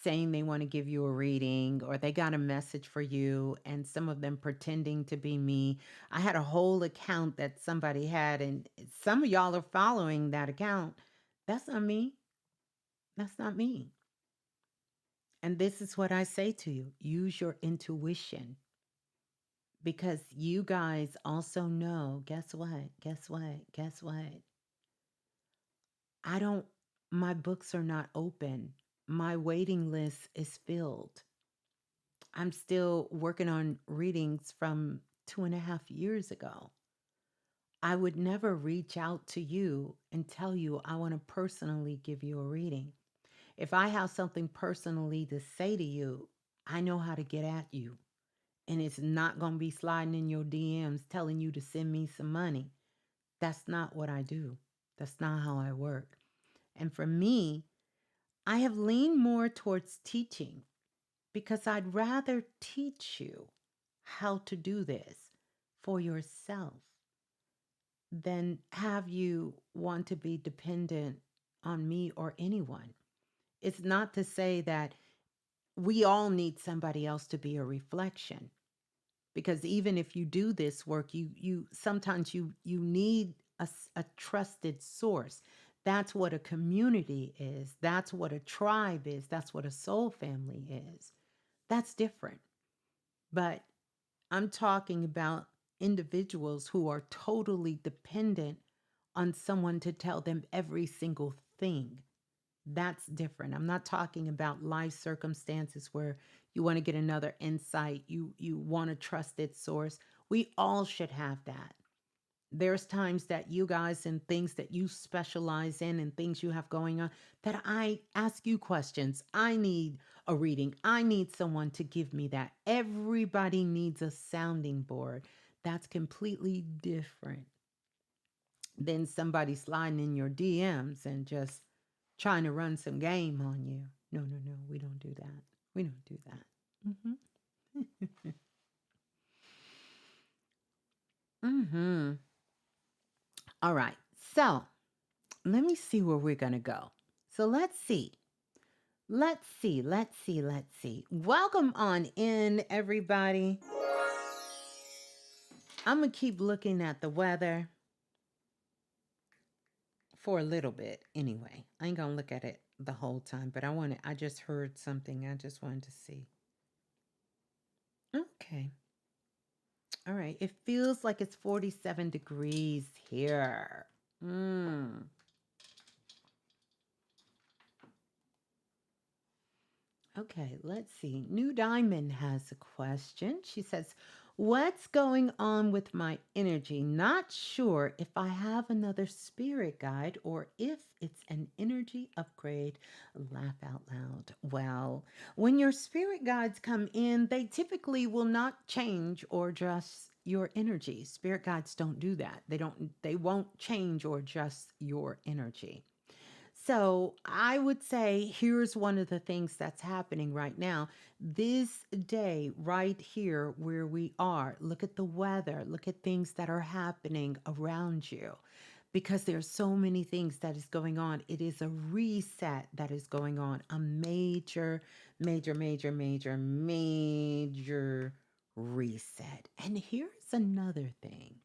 saying they want to give you a reading or they got a message for you, and some of them pretending to be me. I had a whole account that somebody had, and some of y'all are following that account. That's not me. That's not me. And this is what I say to you: use your intuition, because you guys also know, guess what? Guess what? Guess what? I don't, my books are not open. My waiting list is filled. I'm still working on readings from 2.5 years ago. I would never reach out to you and tell you I want to personally give you a reading. If I have something personally to say to you, I know how to get at you. And it's not going to be sliding in your DMs telling you to send me some money. That's not what I do. That's not how I work. And for me, I have leaned more towards teaching because I'd rather teach you how to do this for yourself than have you want to be dependent on me or anyone. It's not to say that we all need somebody else to be a reflection, because even if you do this work, you sometimes you need a trusted source. That's what a community is. That's what a tribe is. That's what a soul family is. That's different. But I'm talking about individuals who are totally dependent on someone to tell them every single thing. That's different. I'm not talking about life circumstances where you want to get another insight, you want a trusted source. We all should have that. There's times that you guys and things that you specialize in and things you have going on that I ask you questions. I need a reading. I need someone to give me that. Everybody needs a sounding board. That's completely different than somebody sliding in your DMs and just trying to run some game on you. No, no, no, we don't do that. We don't do that. Mm-hmm. All right. So let me see where we're going to go. So let's see. Let's see. Let's see. Let's see. Welcome on in, everybody. I'm going to keep looking at the weather for a little bit anyway. I ain't going to look at it the whole time, but I just heard something. I just wanted to see. Okay. All right. It feels like it's 47 degrees here. Mm. Okay, let's see. New Diamond has a question. She says, what's going on with my energy? Not sure if I have another spirit guide or if it's an energy upgrade. Laugh out loud. Well, when your spirit guides come in, they typically will not change or adjust your energy. Spirit guides don't do that. They won't change or adjust your energy. So I would say here's one of the things that's happening right now. This day, right here where we are, look at the weather, look at things that are happening around you. Because there's so many things that is going on. It is a reset that is going on. A major, major, major, major, major reset. And here's another thing.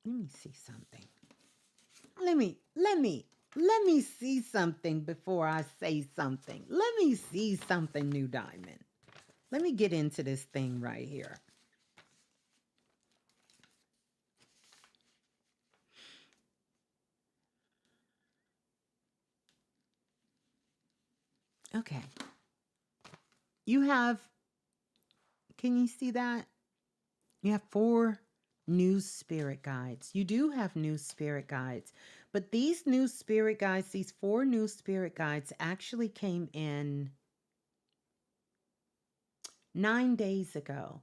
Let me see something. Let me see something before I say something. Let me see something, New Diamond. Let me get into this thing right here. Okay. You have, can you see that? You have 4 new spirit guides. You do have new spirit guides, but these new spirit guides, these 4 new spirit guides actually came in 9 days ago.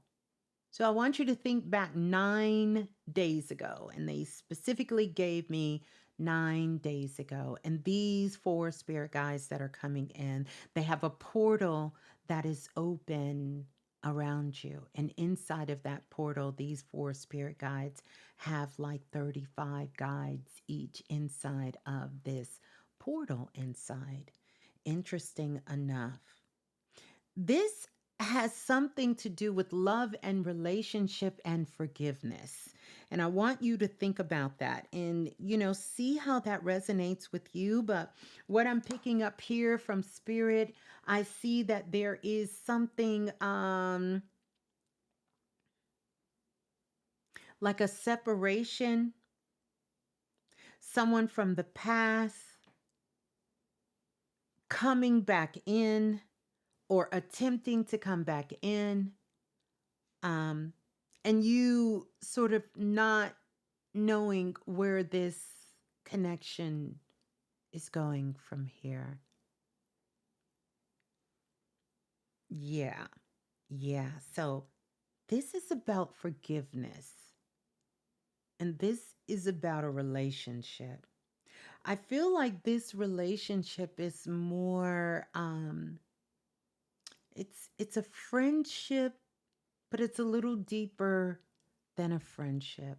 So I want you to think back 9 days ago, and they specifically gave me 9 days ago. And these four spirit guides that are coming in, they have a portal that is open around you. And inside of that portal, these four spirit guides have like 35 guides each inside of this portal inside. Interesting enough. This has something to do with love and relationship and forgiveness. And I want you to think about that and, see how that resonates with you. But what I'm picking up here from spirit, I see that there is something like a separation, someone from the past coming back in or attempting to come back in. Um, and you sort of not knowing where this connection is going from here. Yeah, yeah. So this is about forgiveness, and this is about a relationship. I feel like this relationship is more it's a friendship, but it's a little deeper than a friendship.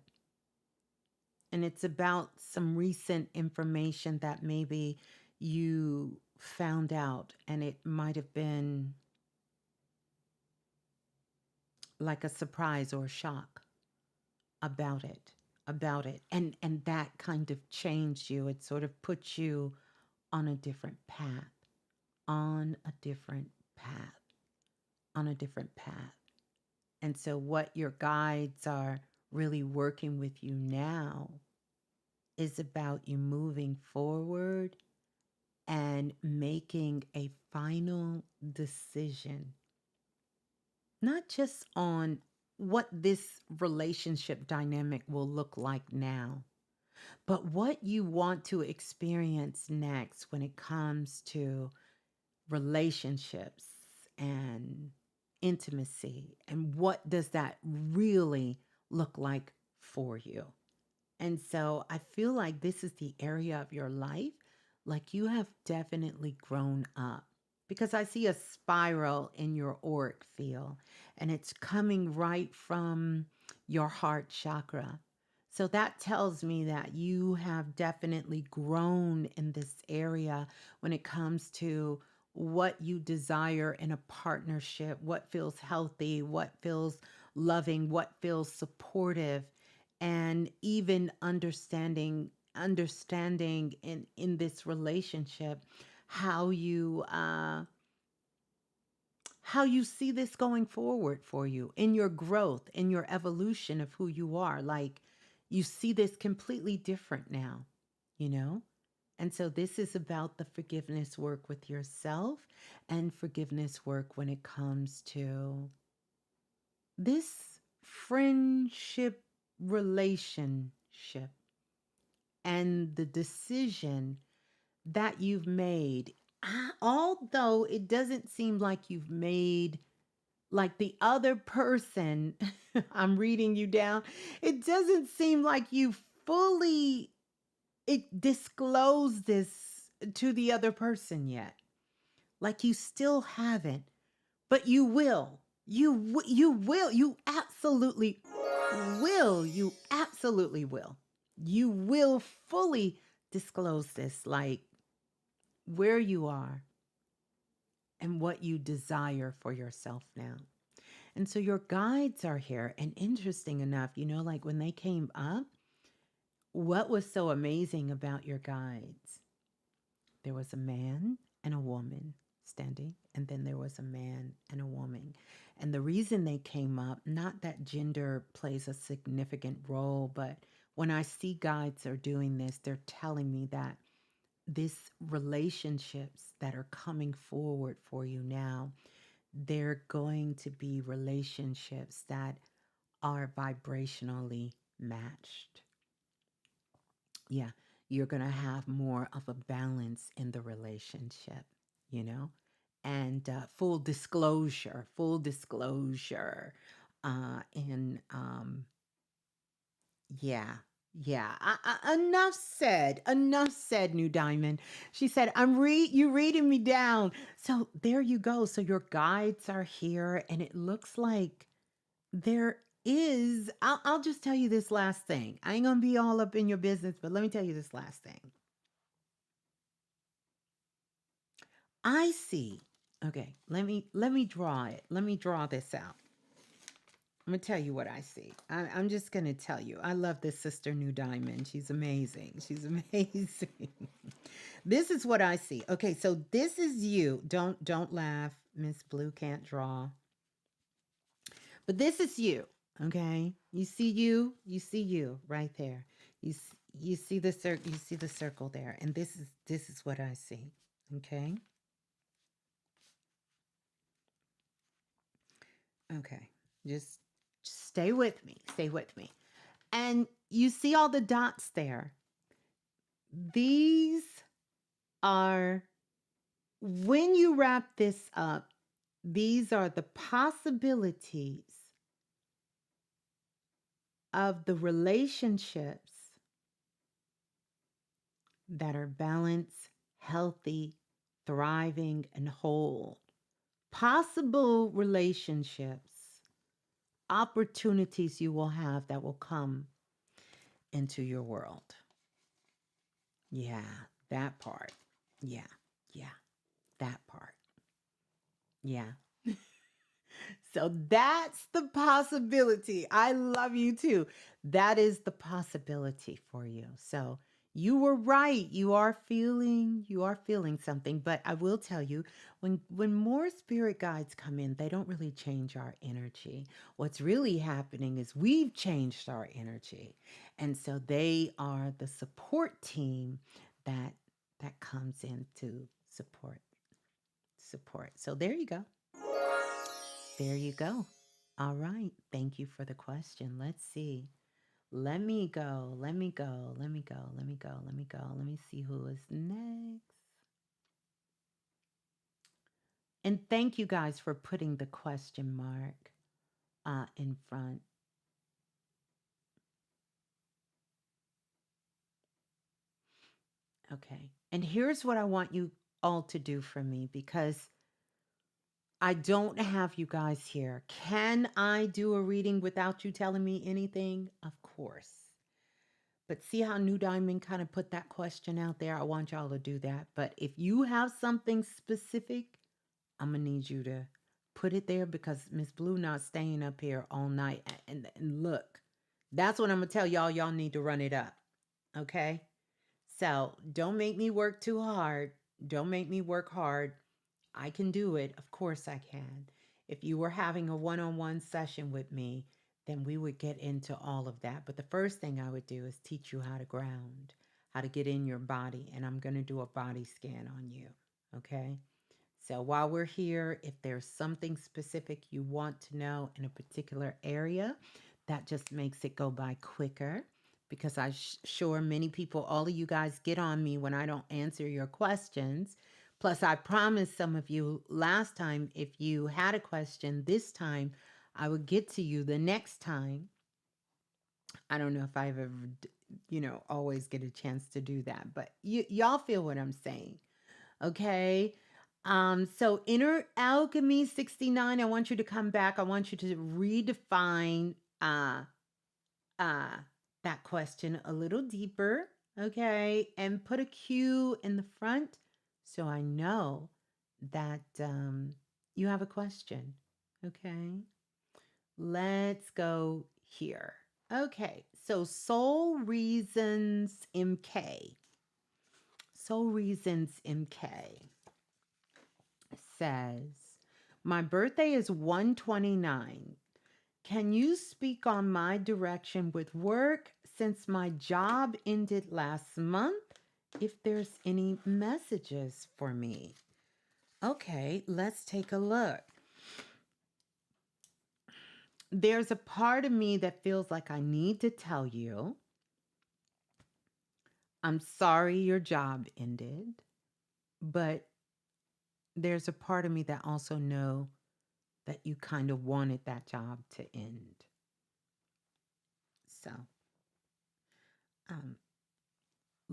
And it's about some recent information that maybe you found out, and it might have been like a surprise or a shock about it, and that kind of changed you. It sort of puts you on a different path, on a different path, on a different path. And so what your guides are really working with you now is about you moving forward and making a final decision, not just on what this relationship dynamic will look like now, but what you want to experience next when it comes to relationships and intimacy. And what does that really look like for you? And so I feel like this is the area of your life, like you have definitely grown up, because I see a spiral in your auric field and it's coming right from your heart chakra. So that tells me that you have definitely grown in this area when it comes to what you desire in a partnership, what feels healthy, what feels loving, what feels supportive, and even understanding in this relationship how you see this going forward for you in your growth, in your evolution of who you are. Like you see this completely different now, you know? And so this is about the forgiveness work with yourself and forgiveness work when it comes to this friendship relationship and the decision that you've made. Although it doesn't seem like you've made like the other person, I'm reading you down, it doesn't seem like you fully disclosed this to the other person yet. Like you still haven't, but you will. You will. You absolutely will. You absolutely will. You will fully disclose this, like where you are and what you desire for yourself now. And so your guides are here. And interesting enough, like when they came up, what was so amazing about your guides? There was a man and a woman standing, and then there was a man and a woman. And the reason they came up, not that gender plays a significant role, but when I see guides are doing this, they're telling me that these relationships that are coming forward for you now, they're going to be relationships that are vibrationally matched. Yeah, you're going to have more of a balance in the relationship, you know? And full disclosure. And yeah, Yeah, enough said. Enough said, New Diamond. She said, you reading me down. So there you go. So your guides are here, and it looks like there is. I'll just tell you this last thing. I ain't gonna be all up in your business, but let me tell you this last thing. I see. Okay, let me draw it. Let me draw this out. I'm gonna tell you what I see. I'm just gonna tell you. I love this sister New Diamond. She's amazing. She's amazing. This is what I see. Okay, so this is you. Don't laugh. Miss Blue can't draw. But this is you. Okay? You see you? You see you right there. You see the circle there. And this is what I see. Okay? Okay. Just stay with me. Stay with me. And you see all the dots there. These are, when you wrap this up, these are the possibilities of the relationships that are balanced, healthy, thriving, and whole. Possible relationships, opportunities you will have that will come into your world. Yeah, that part. Yeah, yeah, that part. Yeah. So that's the possibility. I love you too. That is the possibility for you. So you were right. You are feeling something, but I will tell you, when more spirit guides come in, they don't really change our energy. What's really happening is we've changed our energy. And so they are the support team that comes in to support. So there you go. There you go. All right. Thank you for the question. Let's see. Let me go. Let me go. Let me go. Let me go. Let me go. Let me see who is next. And thank you guys for putting the question mark in front. Okay. And here's what I want you all to do for me, because I don't have you guys here. Can I do a reading without you telling me anything? Of course. But see how New Diamond kind of put that question out there? I want y'all to do that. But if you have something specific, I'm going to need you to put it there, because Miss Blue not staying up here all night. And look, that's what I'm going to tell y'all. Y'all need to run it up. Okay? So don't make me work too hard. Don't make me work hard. I can do it. Of course I can. If you were having a one-on-one session with me, then we would get into all of that. But the first thing I would do is teach you how to ground, how to get in your body. And I'm going to do a body scan on you. Okay? So while we're here, if there's something specific you want to know in a particular area, that just makes it go by quicker, because I'm sure many people, all of you guys get on me when I don't answer your questions. Plus, I promised some of you last time, if you had a question this time, I would get to you the next time. I don't know if I've ever, always get a chance to do that, but y'all feel what I'm saying. Okay. So Inner Alchemy 69, I want you to come back. I want you to redefine uh that question a little deeper, okay? And put a Q in the front so I know that you have a question. Okay. Let's go here. Okay. So Soul Reasons MK. Soul Reasons MK says, my birthday is 129. Can you speak on my direction with work since my job ended last month? If there's any messages for me. Okay, let's take a look. There's a part of me that feels like I need to tell you, I'm sorry your job ended, but there's a part of me that also know that you kind of wanted that job to end. So Um,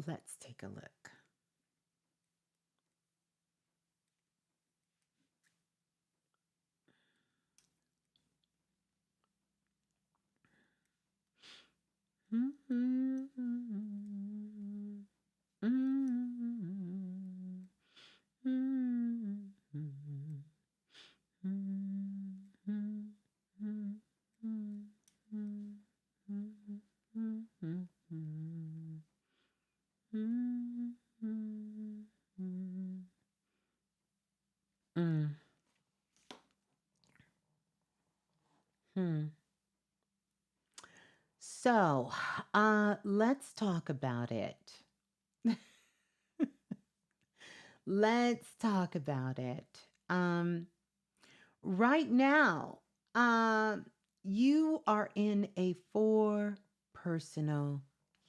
let's take a look. So, let's talk about it. Let's talk about it. Um, right now, um, you are in a four personal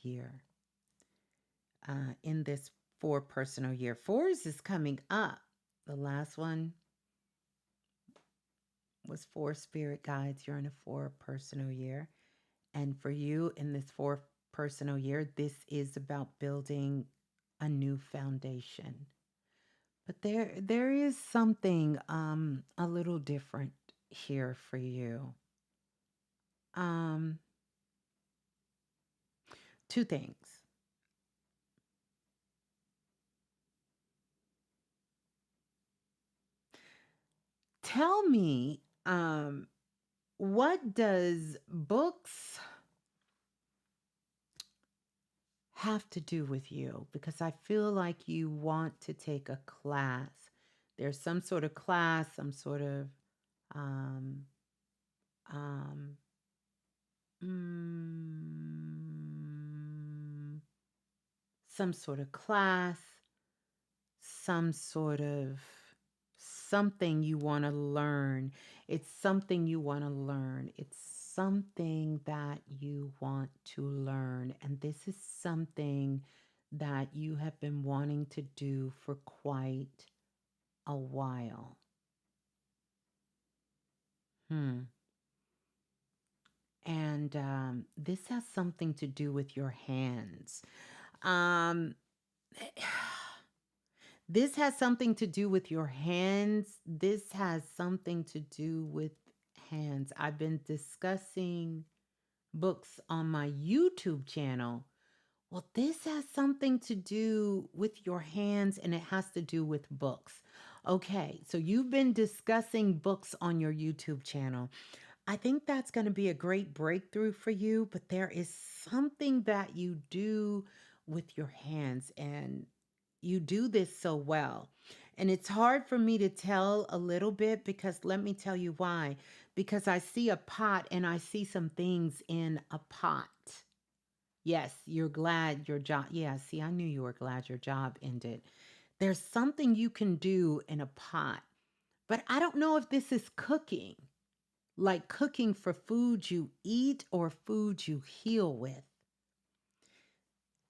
year. In this four personal year, fours is coming up. The last one was four spirit guides. You're in a four personal year. And for you in this four personal year, this is about building a new foundation. But there is something a little different here for you. Um Two things. Tell me, what does books have to do with you? Because I feel like you want to take a class. There's some sort of class, some sort of um, um, mm, some sort of class, some sort of something you want to learn. It's something you want to learn. It's something that you want to learn. And this is something that you have been wanting to do for quite a while. Hmm. And this has something to do with your hands. Um, This has something to do with your hands. This has something to do with hands. I've been discussing books on my YouTube channel. Well, this has something to do with your hands and it has to do with books. Okay, so you've been discussing books on your YouTube channel. I think that's going to be a great breakthrough for you, but there is something that you do with your hands and you do this so well. And it's hard for me to tell a little bit because let me tell you why. Because I see a pot and I see some things in a pot. Yes, you're glad your job. Yeah, see, I knew you were glad your job ended. There's something you can do in a pot, but I don't know if this is cooking, like cooking for food you eat or food you heal with.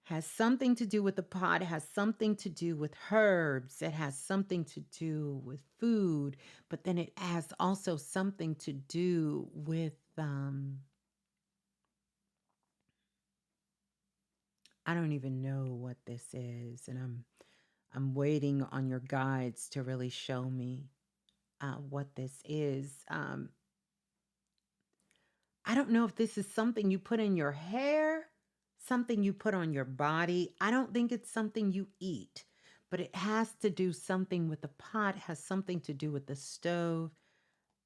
Has something to do with the pot, it has something to do with herbs, it has something to do with food, but then it has also something to do with I don't even know what this is, and I'm waiting on your guides to really show me what this is. I don't know if this is something you put in your hair, something you put on your body. I don't think it's something you eat, but it has to do something with the pot, has something to do with the stove,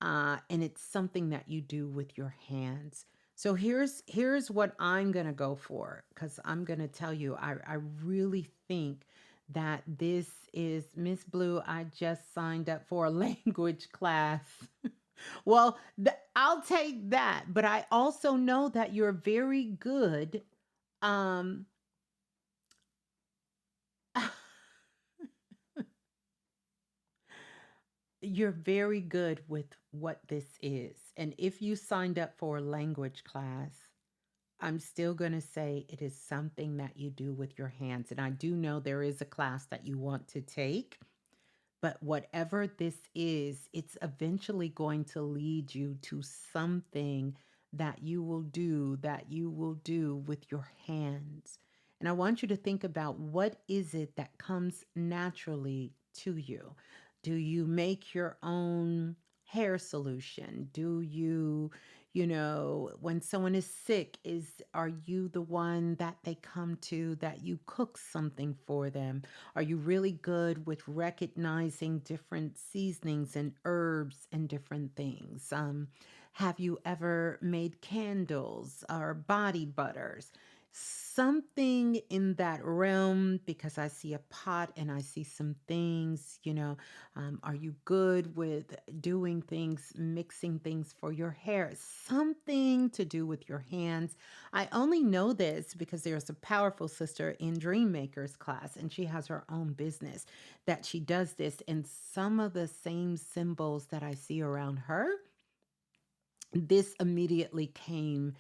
and it's something that you do with your hands. So here's what I'm gonna go for because I'm gonna tell you I really think that this is Miss Blue. I just signed up for a language class. Well, I'll take that, but I also know that you're very good. Um, you're very good with what this is. And if you signed up for a language class, I'm still going to say it is something that you do with your hands. And I do know there is a class that you want to take, but whatever this is, it's eventually going to lead you to something that you will do with your hands. And I want you to think about, what is it that comes naturally to you? Do you make your own hair solution? Do you, when someone is sick, are you the one that they come to, that you cook something for them? Are you really good with recognizing different seasonings and herbs and different things? Have you ever made candles or body butters? Something in that realm, because I see a pot and I see some things, are you good with doing things, mixing things for your hair? Something to do with your hands. I only know this because there's a powerful sister in Dream Makers class, and she has her own business that she does this. And some of the same symbols that I see around her, this immediately came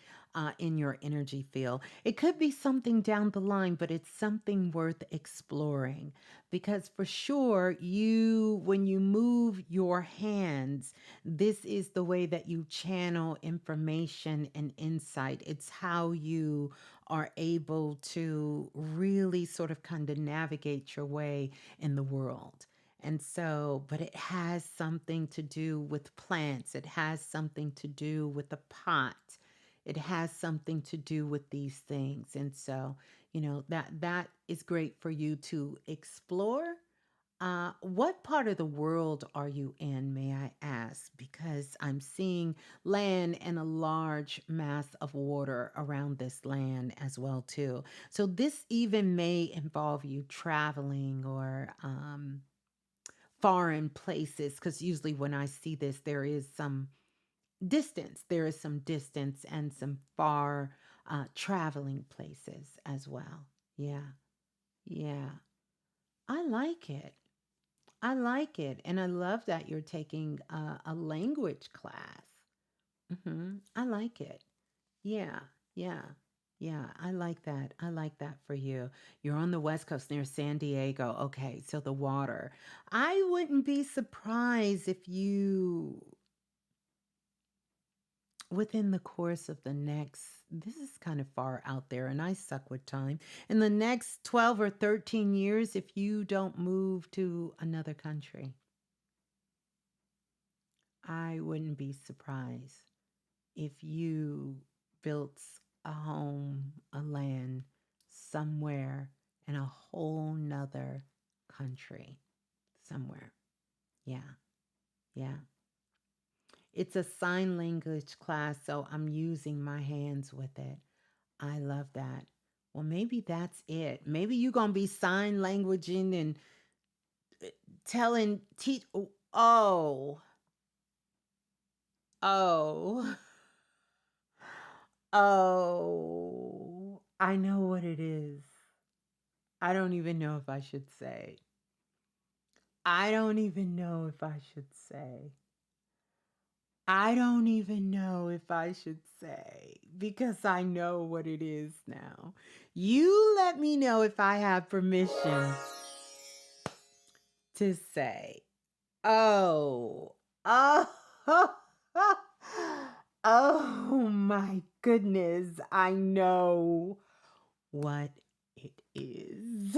in your energy field. It could be something down the line, but it's something worth exploring, because for sure, when you move your hands, this is the way that you channel information and insight. It's how you are able to really sort of kind of navigate your way in the world. And so, but it has something to do with plants. It has something to do with the pot. It has something to do with these things. And so, that is great for you to explore. What part of the world are you in, may I ask? Because I'm seeing land and a large mass of water around this land as well too. So this even may involve you traveling, or foreign places, because usually when I see this, there is some distance. There is some distance and some far traveling places as well. Yeah, yeah. I like it. I like it. And I love that you're taking a language class. I like it. Yeah, yeah, yeah. I like that. I like that for you. You're on the West Coast near San Diego. Okay, so the water. I wouldn't be surprised if you, within the course of the next, this is kind of far out there and I suck with time, in the next 12 or 13 years, if you don't move to another country, I wouldn't be surprised if you built a home, a land somewhere in a whole nother country, somewhere. Yeah, yeah. It's a sign language class, so I'm using my hands with it. I love that. Well, maybe that's it. Maybe you're going to be sign languaging and telling, teach. Oh, oh. Oh, I know what it is. I don't even know if I should say. I don't even know if I should say. I don't even know if I should say, because I know what it is now. You let me know if I have permission to say. Oh, oh, oh my goodness. I know what it is.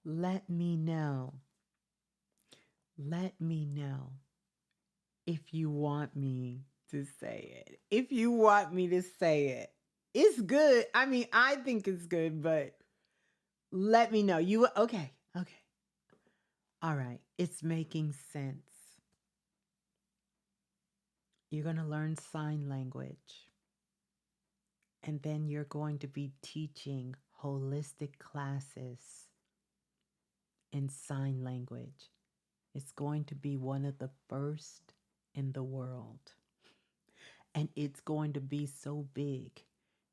Let me know. Let me know if you want me to say it. If you want me to say it. It's good. I mean, I think it's good, but let me know. Okay. Okay. All right. It's making sense. You're going to learn sign language. And then you're going to be teaching holistic classes in sign language. It's going to be one of the first in the world. And it's going to be so big.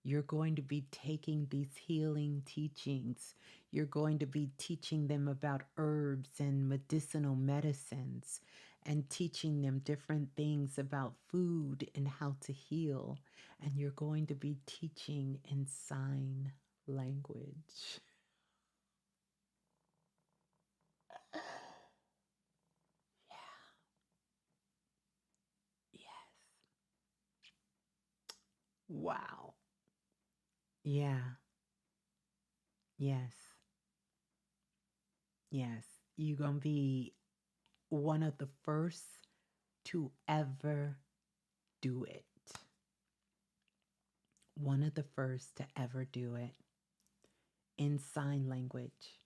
You're going to be taking these healing teachings. You're going to be teaching them about herbs and medicinal medicines, and teaching them different things about food and how to heal. And you're going to be teaching in sign language. Wow. Yeah. Yes. Yes. You're going to be one of the first to ever do it. One of the first to ever do it in sign language.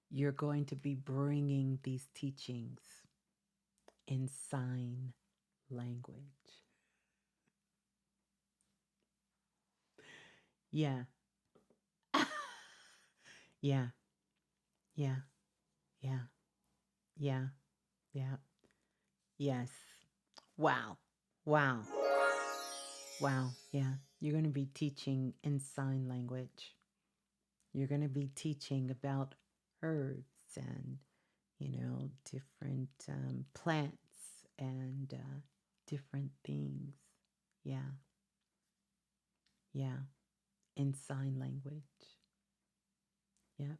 You're going to be bringing these teachings in sign language. Yeah. Yeah. Yeah. Yeah. Yeah. Yeah. Yes. Wow. Wow. Wow. Yeah. You're going to be teaching in sign language. You're going to be teaching about herbs and, different plants and different things. Yeah. Yeah. In sign language. Yep.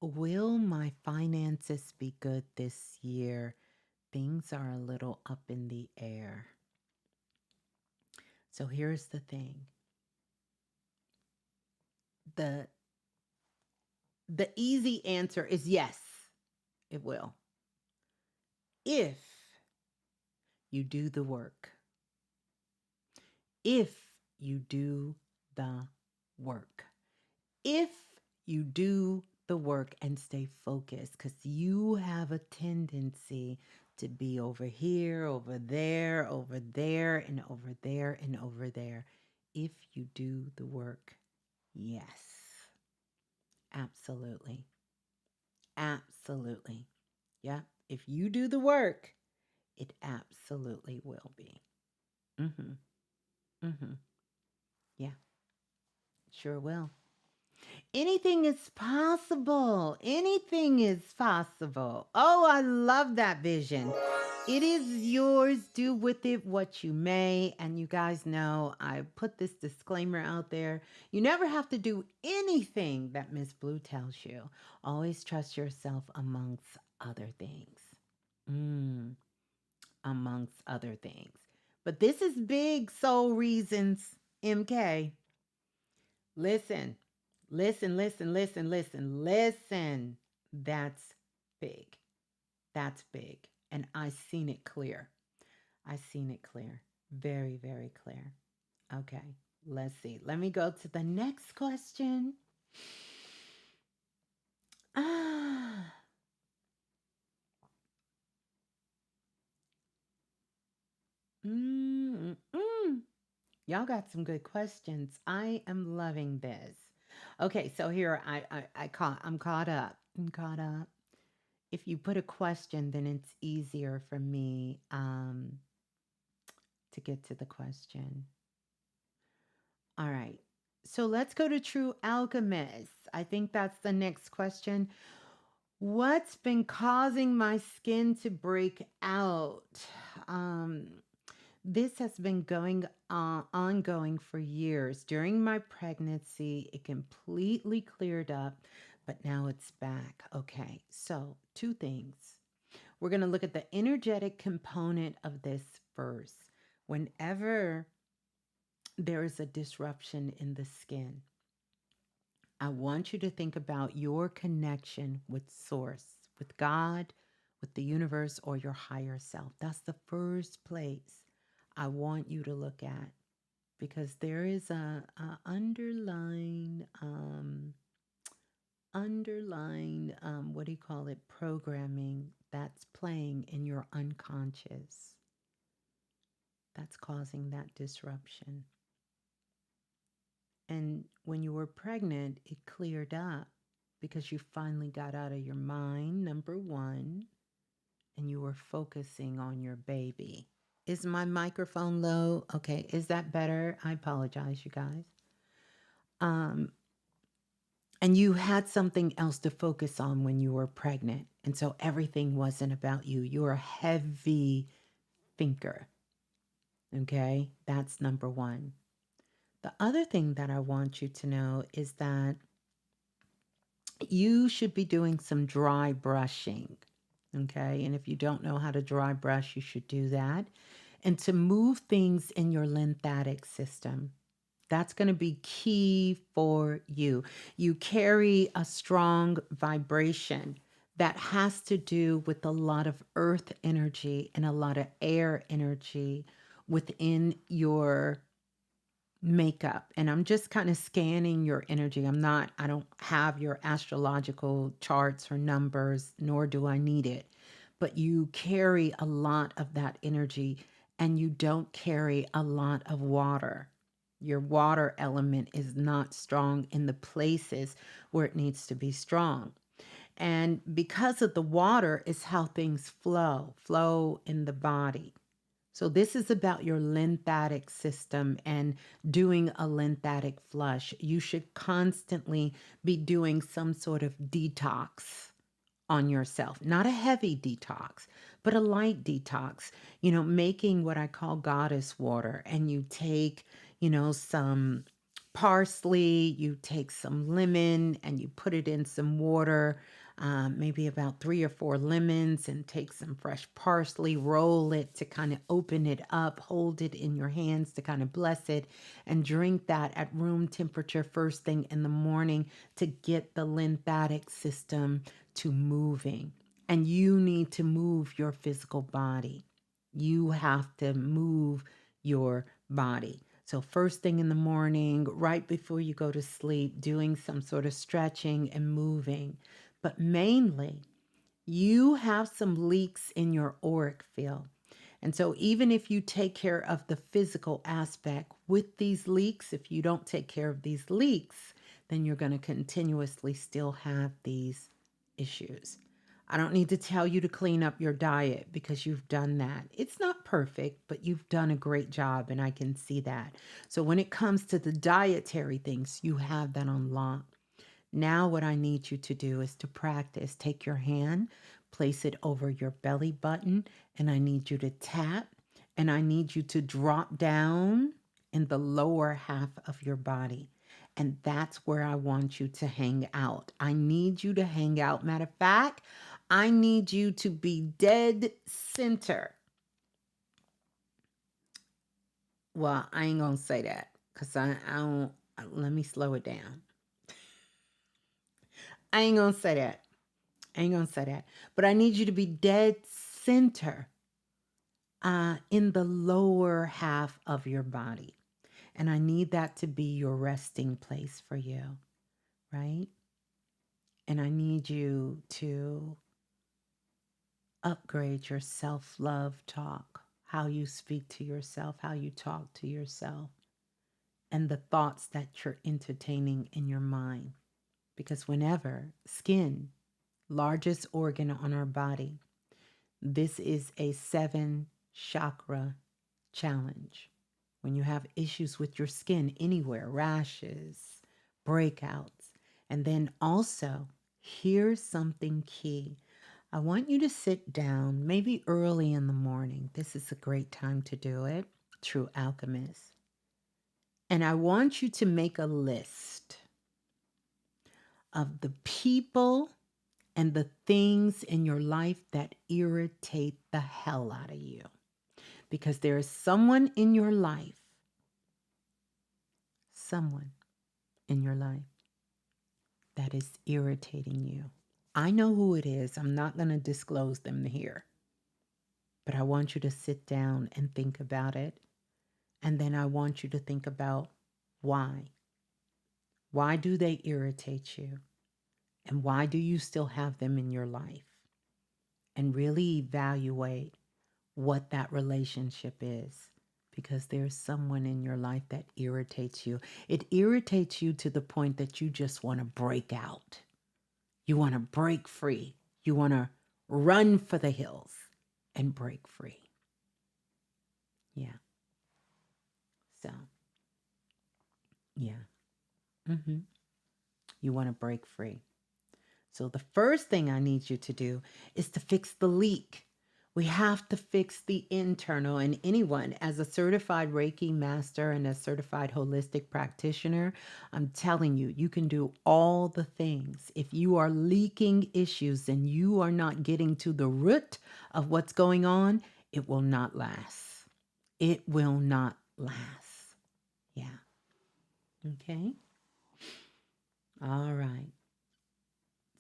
Will my finances be good this year? Things are a little up in the air. So here's the thing. The the easy answer is yes, it will. If you do the work. If you do the work. If you do the work and stay focused, because you have a tendency to be over here, over there, over there, and over there, and over there. If you do the work, yes, absolutely. Absolutely. Yeah. If you do the work, it absolutely will be. Mm-hmm. Mm-hmm. Yeah, sure will. Anything is possible. Anything is possible. Oh, I love that vision. It is yours. Do with it what you may. And you guys know I put this disclaimer out there. You never have to do anything that Miss Blue tells you. Always trust yourself amongst other things. Mm, amongst other things. But this is big soul reasons, MK. Listen, listen. That's big. That's big. And I seen it clear. I seen it clear. Very, very clear. Okay, let's see. Let me go to the next question. Ah, mm, mm. Y'all got some good questions. I am loving this. Okay, so here I'm caught up. I'm caught up. If you put a question, then it's easier for me to get to the question. All right. So let's go to True Alchemist. I think that's the next question. What's been causing my skin to break out? Um, this has been ongoing for years. During my pregnancy, it completely cleared up, but now it's back. Okay, so two things. We're going to look at the energetic component of this first. Whenever there is a disruption in the skin, I want you to think about your connection with Source, with God, with the universe, or your higher self. That's the first place I want you to look at because there is a underlying what do you call it, programming that's playing in your unconscious that's causing that disruption. And when you were pregnant, it cleared up because you finally got out of your mind, number one, and you were focusing on your baby. Is my microphone low? Okay, is that better? I apologize, you guys. Um, and you had something else to focus on when you were pregnant. And so everything wasn't about you. You're a heavy thinker. Okay, that's number one. The other thing that I want you to know is that you should be doing some dry brushing. Okay, and if you don't know how to dry brush, you should do that. and to move things in your lymphatic system. That's going to be key for you. You carry a strong vibration that has to do with a lot of earth energy and a lot of air energy within your makeup. And I'm just kind of scanning your energy. I don't have your astrological charts or numbers, nor do I need it. But you carry a lot of that energy and you don't carry a lot of water. Your water element is not strong in the places where it needs to be strong. And because of the water is how things flow in the body. So this is about your lymphatic system and doing a lymphatic flush. You should constantly be doing some sort of detox on yourself, not a heavy detox, but a light detox, making what I call goddess water. And you take, some parsley, you take some lemon and you put it in some water, maybe about 3 or 4 lemons, and take some fresh parsley, roll it to kind of open it up, hold it in your hands to kind of bless it, and drink that at room temperature first thing in the morning to get the lymphatic system to moving. And you need to move your physical body. You have to move your body. So, first thing in the morning, right before you go to sleep, doing some sort of stretching and moving. But mainly, you have some leaks in your auric field. And so, even if you take care of the physical aspect with these leaks, if you don't take care of these leaks, then you're going to continuously still have these issues. I don't need to tell you to clean up your diet because you've done that. It's not perfect, but you've done a great job, and I can see that. So, when it comes to the dietary things, you have that on lock. Now, what I need you to do is to practice. Take your hand, place it over your belly button, and I need you to tap, and I need you to drop down in the lower half of your body. And that's where I want you to hang out. I need you to hang out. Matter of fact, I need you to be dead center. Well, I ain't going to say that because I don't. Let me slow it down. I ain't going to say that. I ain't gonna say that, but I need you to be dead center in the lower half of your body. And I need that to be your resting place for you, right? And I need you to upgrade your self love talk, how you speak to yourself, how you talk to yourself, and the thoughts that you're entertaining in your mind. Because whenever skin, largest organ on our body, this is a 7 chakra challenge. When you have issues with your skin anywhere, rashes, breakouts, and then also, here's something key. I want you to sit down, maybe early in the morning. This is a great time to do it, True Alchemist. And I want you to make a list of the people and the things in your life that irritate the hell out of you. Because there is someone in your life, that is irritating you. I know who it is. I'm not going to disclose them here. But I want you to sit down and think about it. And then I want you to think about why. Why do they irritate you? And why do you still have them in your life? And really evaluate what that relationship is, because there's someone in your life that irritates you. It irritates you to the point that you just want to break out. You want to break free. You want to run for the hills and break free. Yeah. So, yeah. You want to break free. So the first thing I need you to do is to fix the leak. We have to fix the internal. And anyone, as a certified Reiki master and a certified holistic practitioner, I'm telling you, you can do all the things. If you are leaking issues and you are not getting to the root of what's going on, it will not last. it will not last. Yeah. Okay. All right.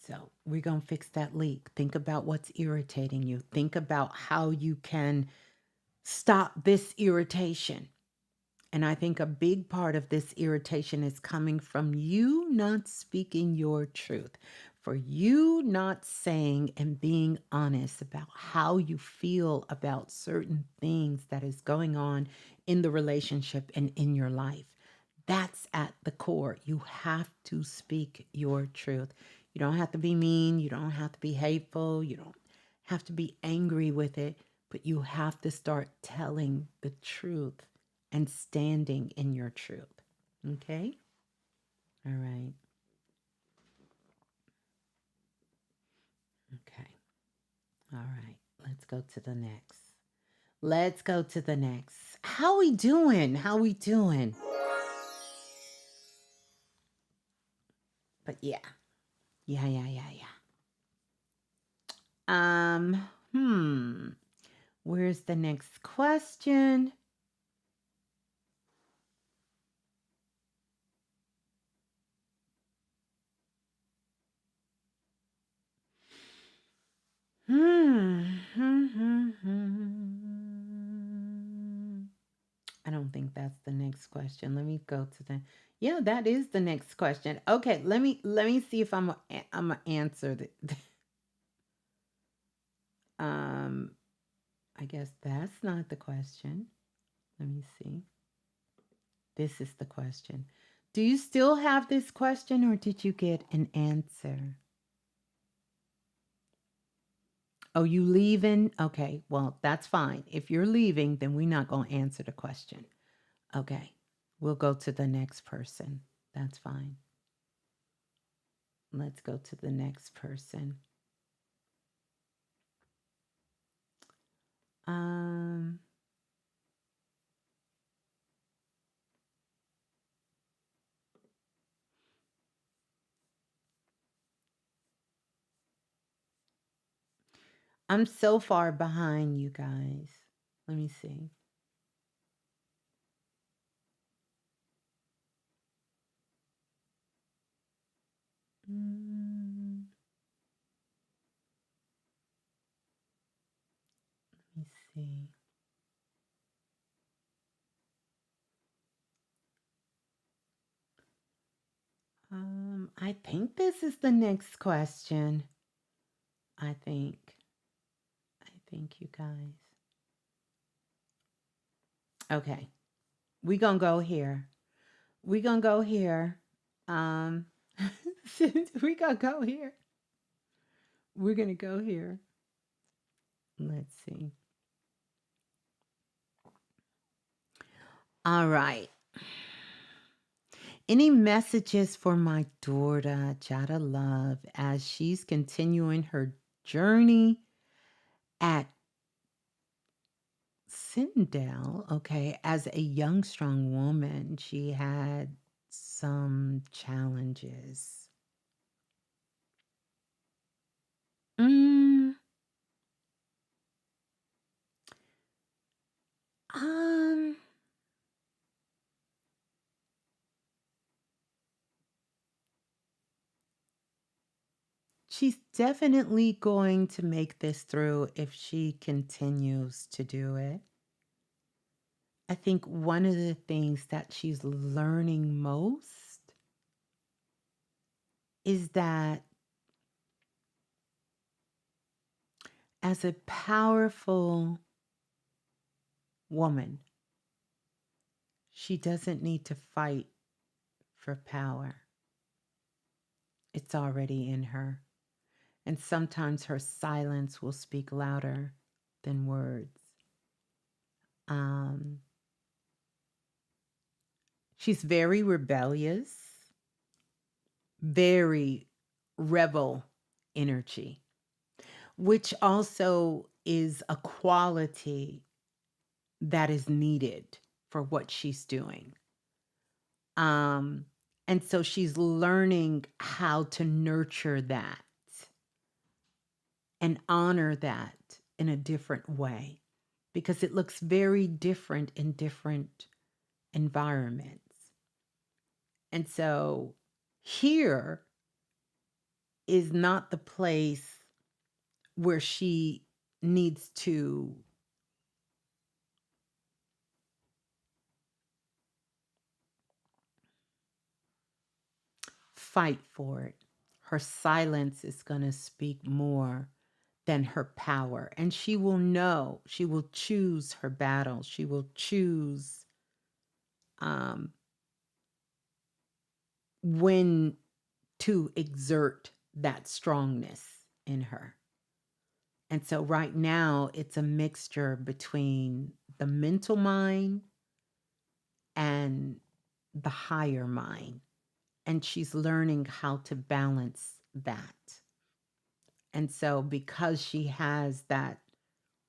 So we're going to fix that leak. Think about what's irritating you. Think about how you can stop this irritation. And I think a big part of this irritation is coming from you not speaking your truth, for you not saying and being honest about how you feel about certain things that is going on in the relationship and in your life. That's at the core. You have to speak your truth. You don't have to be mean. You don't have to be hateful. You don't have to be angry with it, but you have to start telling the truth and standing in your truth. Okay? All right. Okay. All right. Let's go to the next. Let's go to the next. How we doing? How we doing? But yeah. Yeah, yeah, yeah, yeah. Where's the next question? I don't think that's the next question. Let me go to the. Yeah, that is the next question. Okay, let me see if I'm gonna answer the. I guess that's not the question. Let me see. This is the question. Do you still have this question or did you get an answer? Oh, you leaving? Okay, well, that's fine. If you're leaving, then we're not going to answer the question. Okay, we'll go to the next person. That's fine. Let's go to the next person. I'm so far behind you guys. Let me see. Let me see. I think this is the next question. I think you guys. Okay. We're going to go here. We're going to go here. We're going to go here. We're going to go here. Let's see. All right. Any messages for my daughter, Jada Love, as she's continuing her journey at Sindel? Okay, as a young, strong woman, she had some challenges. Mm, um, she's definitely going to make this through if she continues to do it. I think one of the things that she's learning most is that as a powerful woman, she doesn't need to fight for power. It's already in her. And sometimes her silence will speak louder than words. She's very rebellious, very rebel energy, which also is a quality that is needed for what she's doing. And so she's learning how to nurture that and honor that in a different way. because it looks very different in different environments. And so here is not the place where she needs to fight for it. Her silence is going to speak more than her power. And she will know, she will choose her battles. She will choose um, when to exert that strongness in her. And so right now, it's a mixture between the mental mind and the higher mind. And she's learning how to balance that. And so, because she has that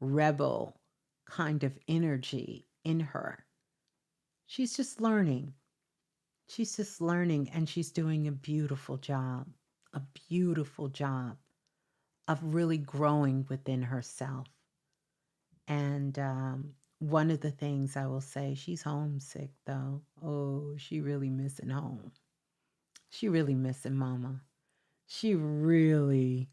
rebel kind of energy in her, she's just learning. She's just learning, and she's doing a beautiful job of really growing within herself. And one of the things I will say, she's homesick though. Oh, she really missing home. She really missing mama. She really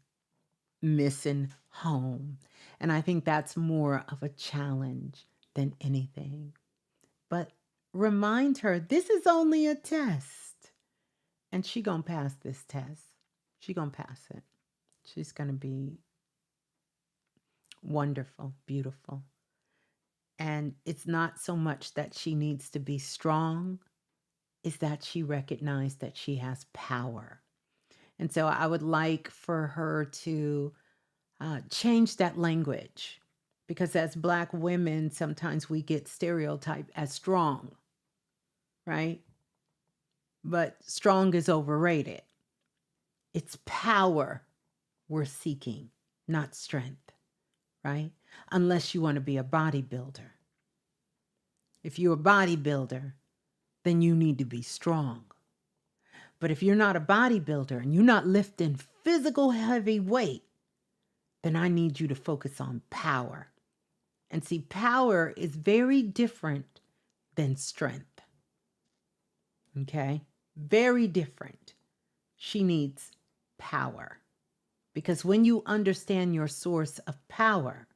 missing home. And I think that's more of a challenge than anything. But remind her this is only a test. And she gonna pass this test. She gonna pass it. She's gonna be wonderful, beautiful. And it's not so much that she needs to be strong, is that she recognized that she has power. And so I would like for her to change that language, because as Black women, sometimes we get stereotyped as strong, right? But strong is overrated. It's power we're seeking, not strength, right? Unless you want to be a bodybuilder. If you're a bodybuilder, then you need to be strong. But if you're not a bodybuilder and you're not lifting physical heavy weight, then I need you to focus on power. And see, power is very different than strength. Okay? Very different. She needs power. Because when you understand your source of power,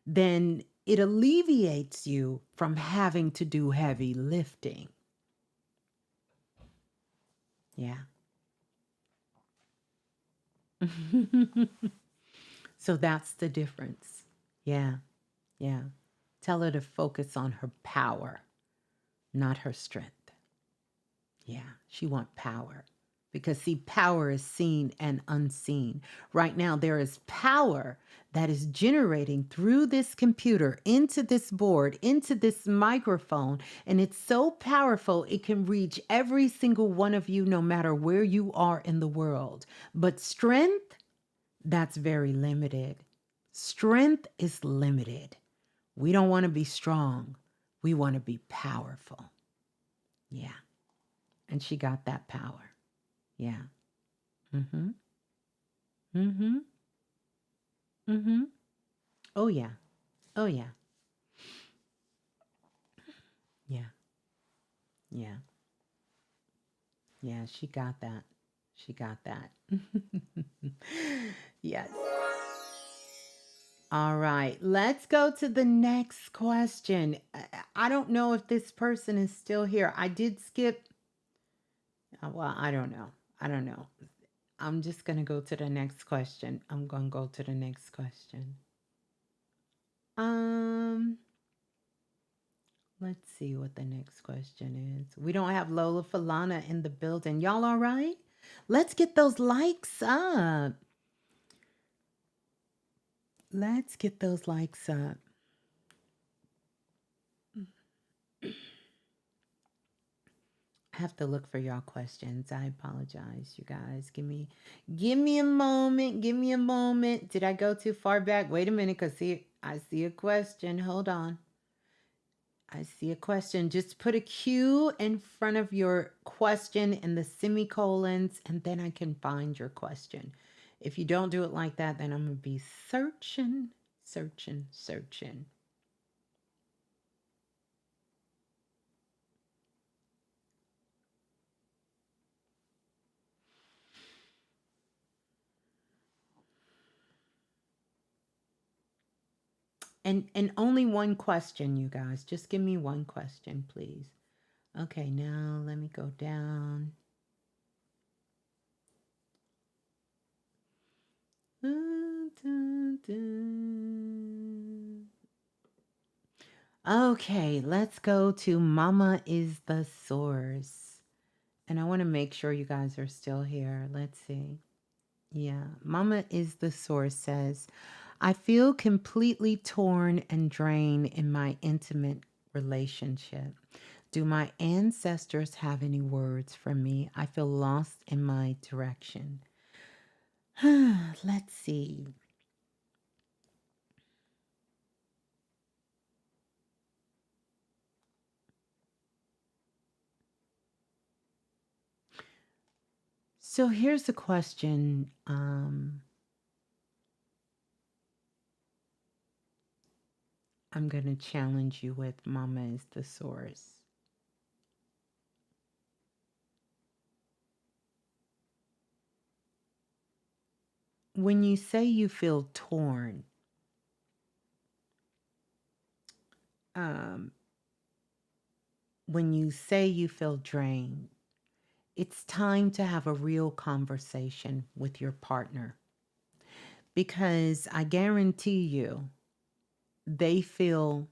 then it alleviates you from having to do heavy lifting. Yeah. So that's the difference. Yeah. Yeah. Tell her to focus on her power, not her strength. Yeah, she wants power. Because see, power is seen and unseen. Right now, there is power that is generating through this computer, into this board, into this microphone. And it's so powerful, it can reach every single one of you, no matter where you are in the world. But strength, that's very limited. Strength is limited. We don't want to be strong. We want to be powerful. Yeah. And she got that power. Yeah. Mm-hmm. Mm-hmm. Mm-hmm. Oh yeah. Oh yeah. Yeah. Yeah. Yeah. She got that. She got that. Yes. All right. Let's go to the next question. I don't know if this person is still here. I did skip. Well, I don't know. I don't know. I'm just going to go to the next question. I'm going to go to the next question. Let's see what the next question is. We don't have Lola Falana in the building. Y'all all right? Let's get those likes up. Let's get those likes up. I have to look for y'all questions. I apologize, you guys. Give me a moment. Give me a moment. Did I go too far back? Wait a minute, cause I see a question. Hold on. I see a question. Just put a Q in front of your question and the semicolons, and then I can find your question. If you don't do it like that, then I'm going to be searching. And only one question, you guys. Just give me one question, please. Okay, now let me go down. Okay, let's go to Mama is the Source. And I want to make sure you guys are still here. Let's see. Yeah, Mama is the Source says, I feel completely torn and drained in my intimate relationship. Do my ancestors have any words for me? I feel lost in my direction. Let's see. So here's the question. I'm going to challenge you with Mama is the Source. When you say you feel torn, when you say you feel drained, it's time to have a real conversation with your partner, because I guarantee you they feel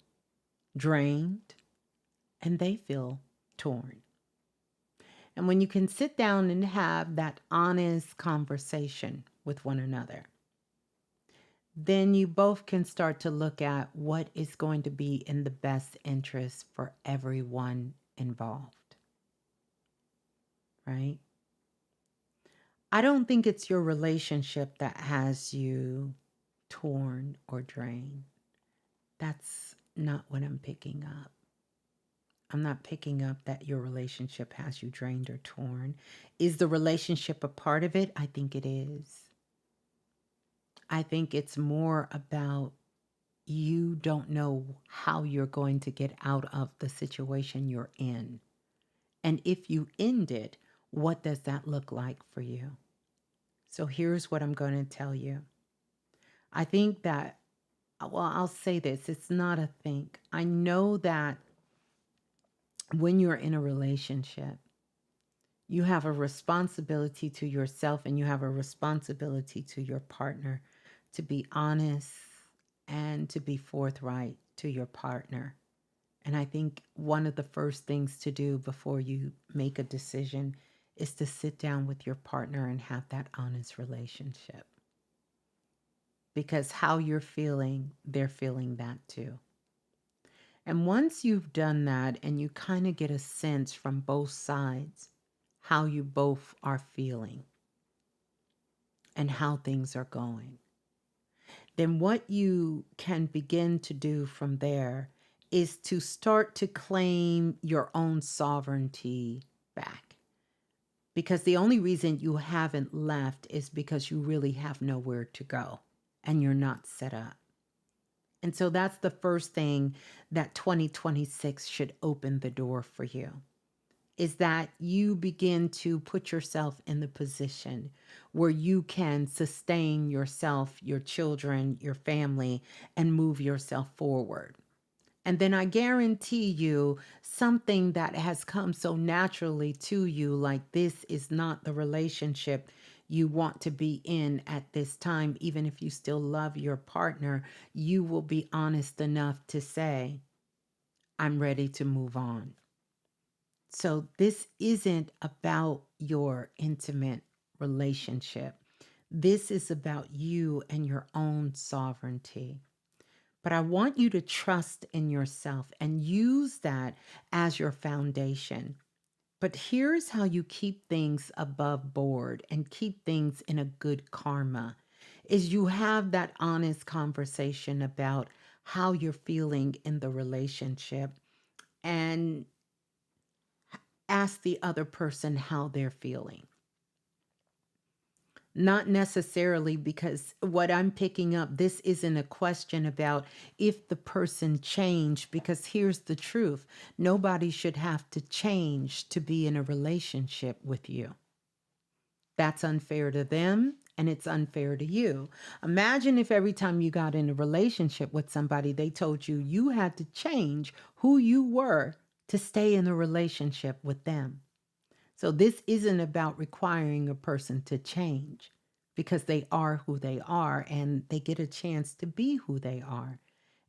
drained and they feel torn. And when you can sit down and have that honest conversation with one another, then you both can start to look at what is going to be in the best interest for everyone involved, right? I don't think it's your relationship that has you torn or drained. That's not what I'm picking up. I'm not picking up that your relationship has you drained or torn. Is the relationship a part of it? I think it is. I think it's more about you don't know how you're going to get out of the situation you're in. And if you end it, what does that look like for you? So here's what I'm going to tell you. I think that, well, I'll say this, it's not a think. I know that when you're in a relationship, you have a responsibility to yourself and you have a responsibility to your partner to be honest and to be forthright to your partner. And I think one of the first things to do before you make a decision is to sit down with your partner and have that honest relationship. Because how you're feeling, they're feeling that too. And once you've done that and you kind of get a sense from both sides how you both are feeling and how things are going, then what you can begin to do from there is to start to claim your own sovereignty back. Because the only reason you haven't left is because you really have nowhere to go and you're not set up. And so that's the first thing that 2026 should open the door for you, is that you begin to put yourself in the position where you can sustain yourself, your children, your family, and move yourself forward. And then I guarantee you something that has come so naturally to you, like this is not the relationship you want to be in at this time, even if you still love your partner, you will be honest enough to say, I'm ready to move on. So this isn't about your intimate relationship. This is about you and your own sovereignty. But I want you to trust in yourself and use that as your foundation. But here's how you keep things above board and keep things in a good karma is you have that honest conversation about how you're feeling in the relationship and ask the other person how they're feeling. Not necessarily, because what I'm picking up, this isn't a question about if the person changed, because here's the truth. Nobody should have to change to be in a relationship with you. That's unfair to them and it's unfair to you. Imagine if every time you got in a relationship with somebody, they told you you had to change who you were to stay in a relationship with them. So this isn't about requiring a person to change because they are who they are and they get a chance to be who they are.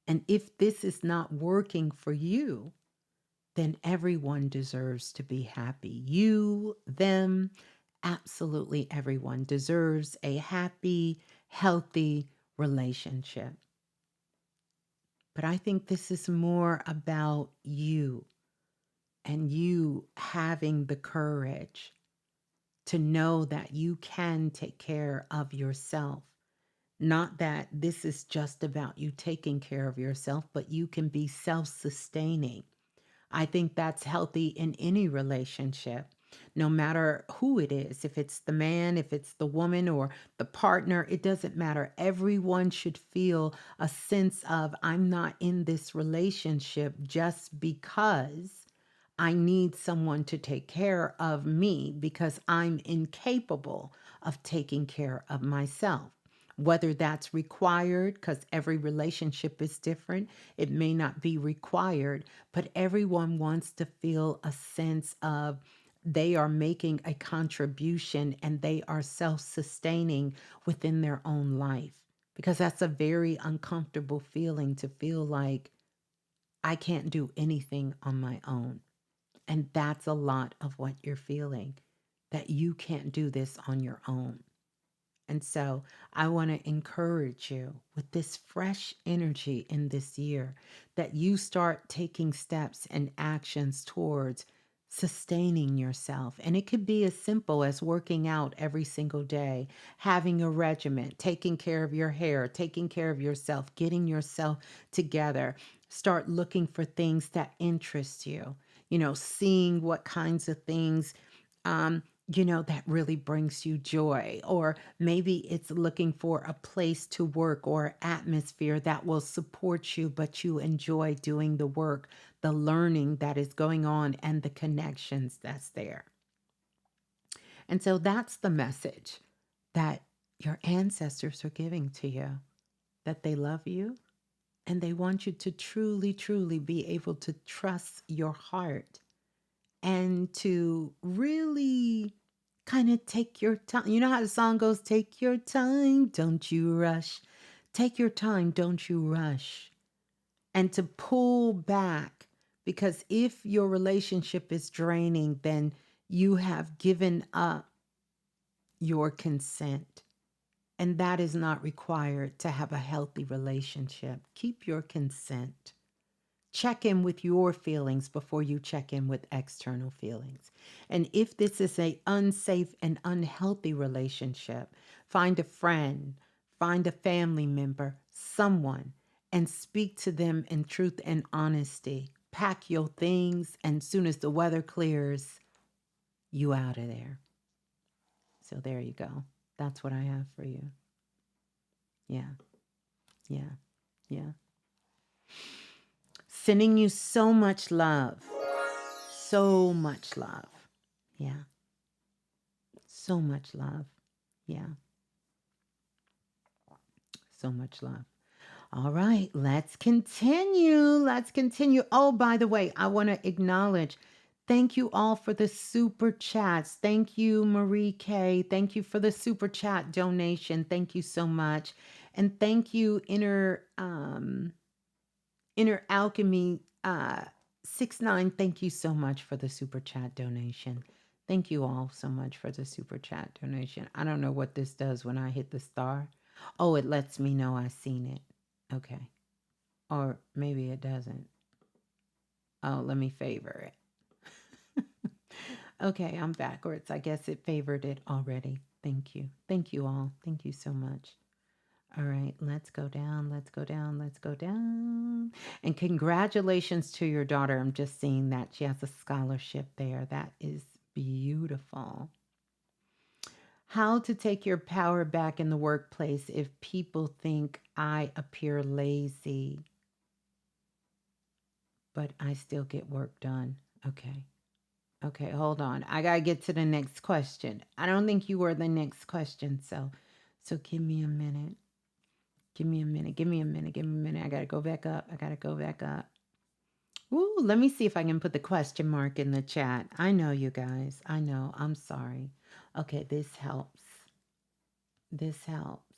And if this is not working for you, then everyone deserves to be happy. You, them, absolutely everyone deserves a happy, healthy relationship. But I think this is more about you and you having the courage to know that you can take care of yourself. Not that this is just about you taking care of yourself, but you can be self sustaining. I think that's healthy in any relationship, no matter who it is. If it's the man, if it's the woman, or the partner, it doesn't matter. Everyone should feel a sense of, I'm not in this relationship just because I need someone to take care of me because I'm incapable of taking care of myself. Whether that's required, because every relationship is different, it may not be required, but everyone wants to feel a sense of they are making a contribution and they are self sustaining within their own life. Because that's a very uncomfortable feeling to feel like I can't do anything on my own. And that's a lot of what you're feeling, that you can't do this on your own. And so I want to encourage you with this fresh energy in this year that you start taking steps and actions towards sustaining yourself. And it could be as simple as working out every single day, having a regimen, taking care of your hair, taking care of yourself, getting yourself together. Start looking for things that interest you, seeing what kinds of things um, that really brings you joy. Or maybe it's looking for a place to work or atmosphere that will support you, but you enjoy doing the work, the learning that is going on, and the connections that's there. And so that's the message that your ancestors are giving to you, that they love you and they want you to truly, truly be able to trust your heart and to really kind of take your time. You know how the song goes, take your time, don't you rush. Take your time, don't you rush. And to pull back, because if your relationship is draining, then you have given up your consent. And that is not required to have a healthy relationship. Keep your consent. Check in with your feelings before you check in with external feelings. And if this is a unsafe and unhealthy relationship, find a friend, find a family member, someone, and speak to them in truth and honesty. Pack your things, and soon as the weather clears, you out of there. So there you go. That's what I have for you. Yeah, yeah, yeah. Sending you so much love. So much love. Yeah. So much love. Yeah. So much love. All right. Let's continue. Let's continue. Oh, by the way, I want to acknowledge. Thank you all for the super chats. Thank you, Marie K. Thank you for the super chat donation. Thank you so much. And thank you, Inner Alchemy 69. Thank you so much for the super chat donation. Thank you all so much for the super chat donation. I don't know what this does when I hit the star. Oh, it lets me know I've seen it. Okay. Or maybe it doesn't. Oh, let me favor it. Okay, I'm backwards. I guess it favored it already. Thank you. Thank you all. Thank you so much. All right, let's go down, let's go down, let's go down. And congratulations to your daughter. I'm just seeing that she has a scholarship there. That is beautiful. How to take your power back in the workplace if people think I appear lazy, but I still get work done. Okay. Okay, hold on. I got to get to the next question. I don't think you were the next question, so So give me a minute. Give me a minute. Give me a minute. Give me a minute. I got to go back up. I got to go back up. Ooh, let me see if I can put the question mark in the chat. I know, you guys. I know. I'm sorry. Okay, this helps. This helps.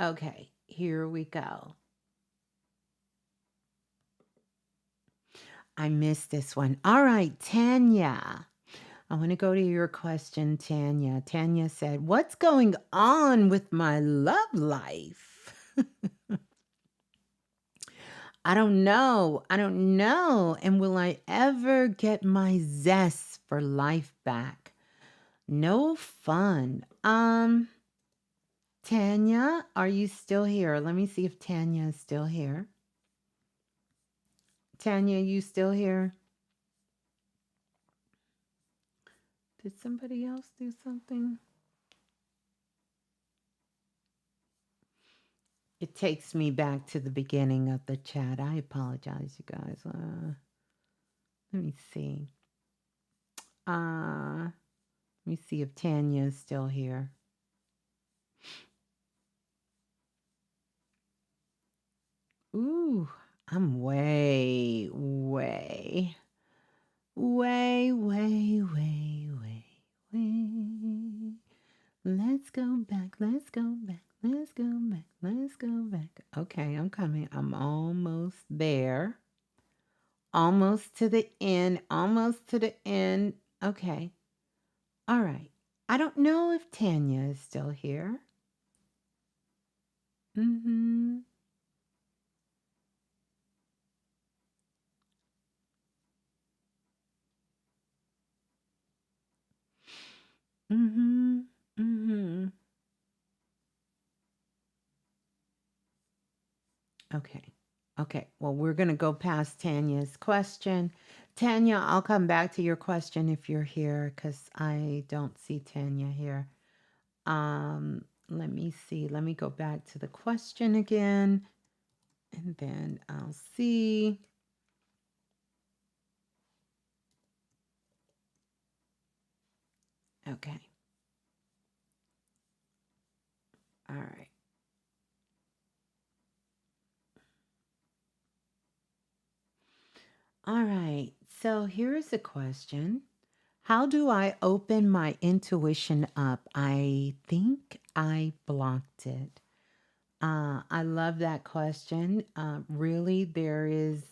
Okay, here we go. I missed this one. All right, Tanya. I want to go to your question, Tanya. Tanya said, "What's going on with my love life?" I don't know. I don't know. And will I ever get my zest for life back? No fun. Tanya, are you still here? Let me see if Tanya is still here. Tanya, you still here? Did somebody else do something? It takes me back to the beginning of the chat. I apologize, you guys. Let me see. Let me see if Tanya is still here. Ooh, I'm way. Let's go back. Let's go back. Let's go back. Let's go back. Okay, I'm coming. I'm almost there. Almost to the end. Almost to the end. Okay. All right. I don't know if Tanya is still here. Mm-hmm. Mm-hmm. Mm-hmm. Okay. Okay. Well, we're going to go past Tanya's question. Tanya, I'll come back to your question if you're here because I don't see Tanya here. Let me see. Let me go back to the question again and then I'll see. Okay. All right. All right. So here's a question. How do I open my intuition up? I think I blocked it. I love that question. Really, there is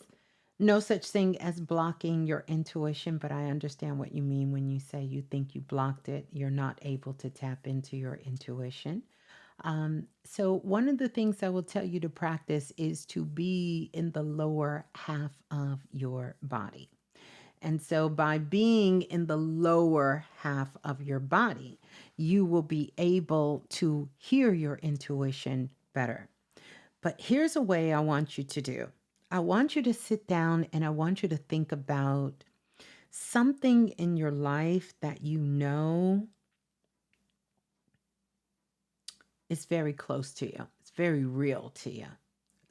no such thing as blocking your intuition, but I understand what you mean when you say you think you blocked it. You're not able to tap into your intuition. So, one of the things I will tell you to practice is to be in the lower half of your body. And so, by being in the lower half of your body, you will be able to hear your intuition better. But here's a way I want you to do. I want you to sit down and I want you to think about something in your life that you know is very close to you. It's very real to you.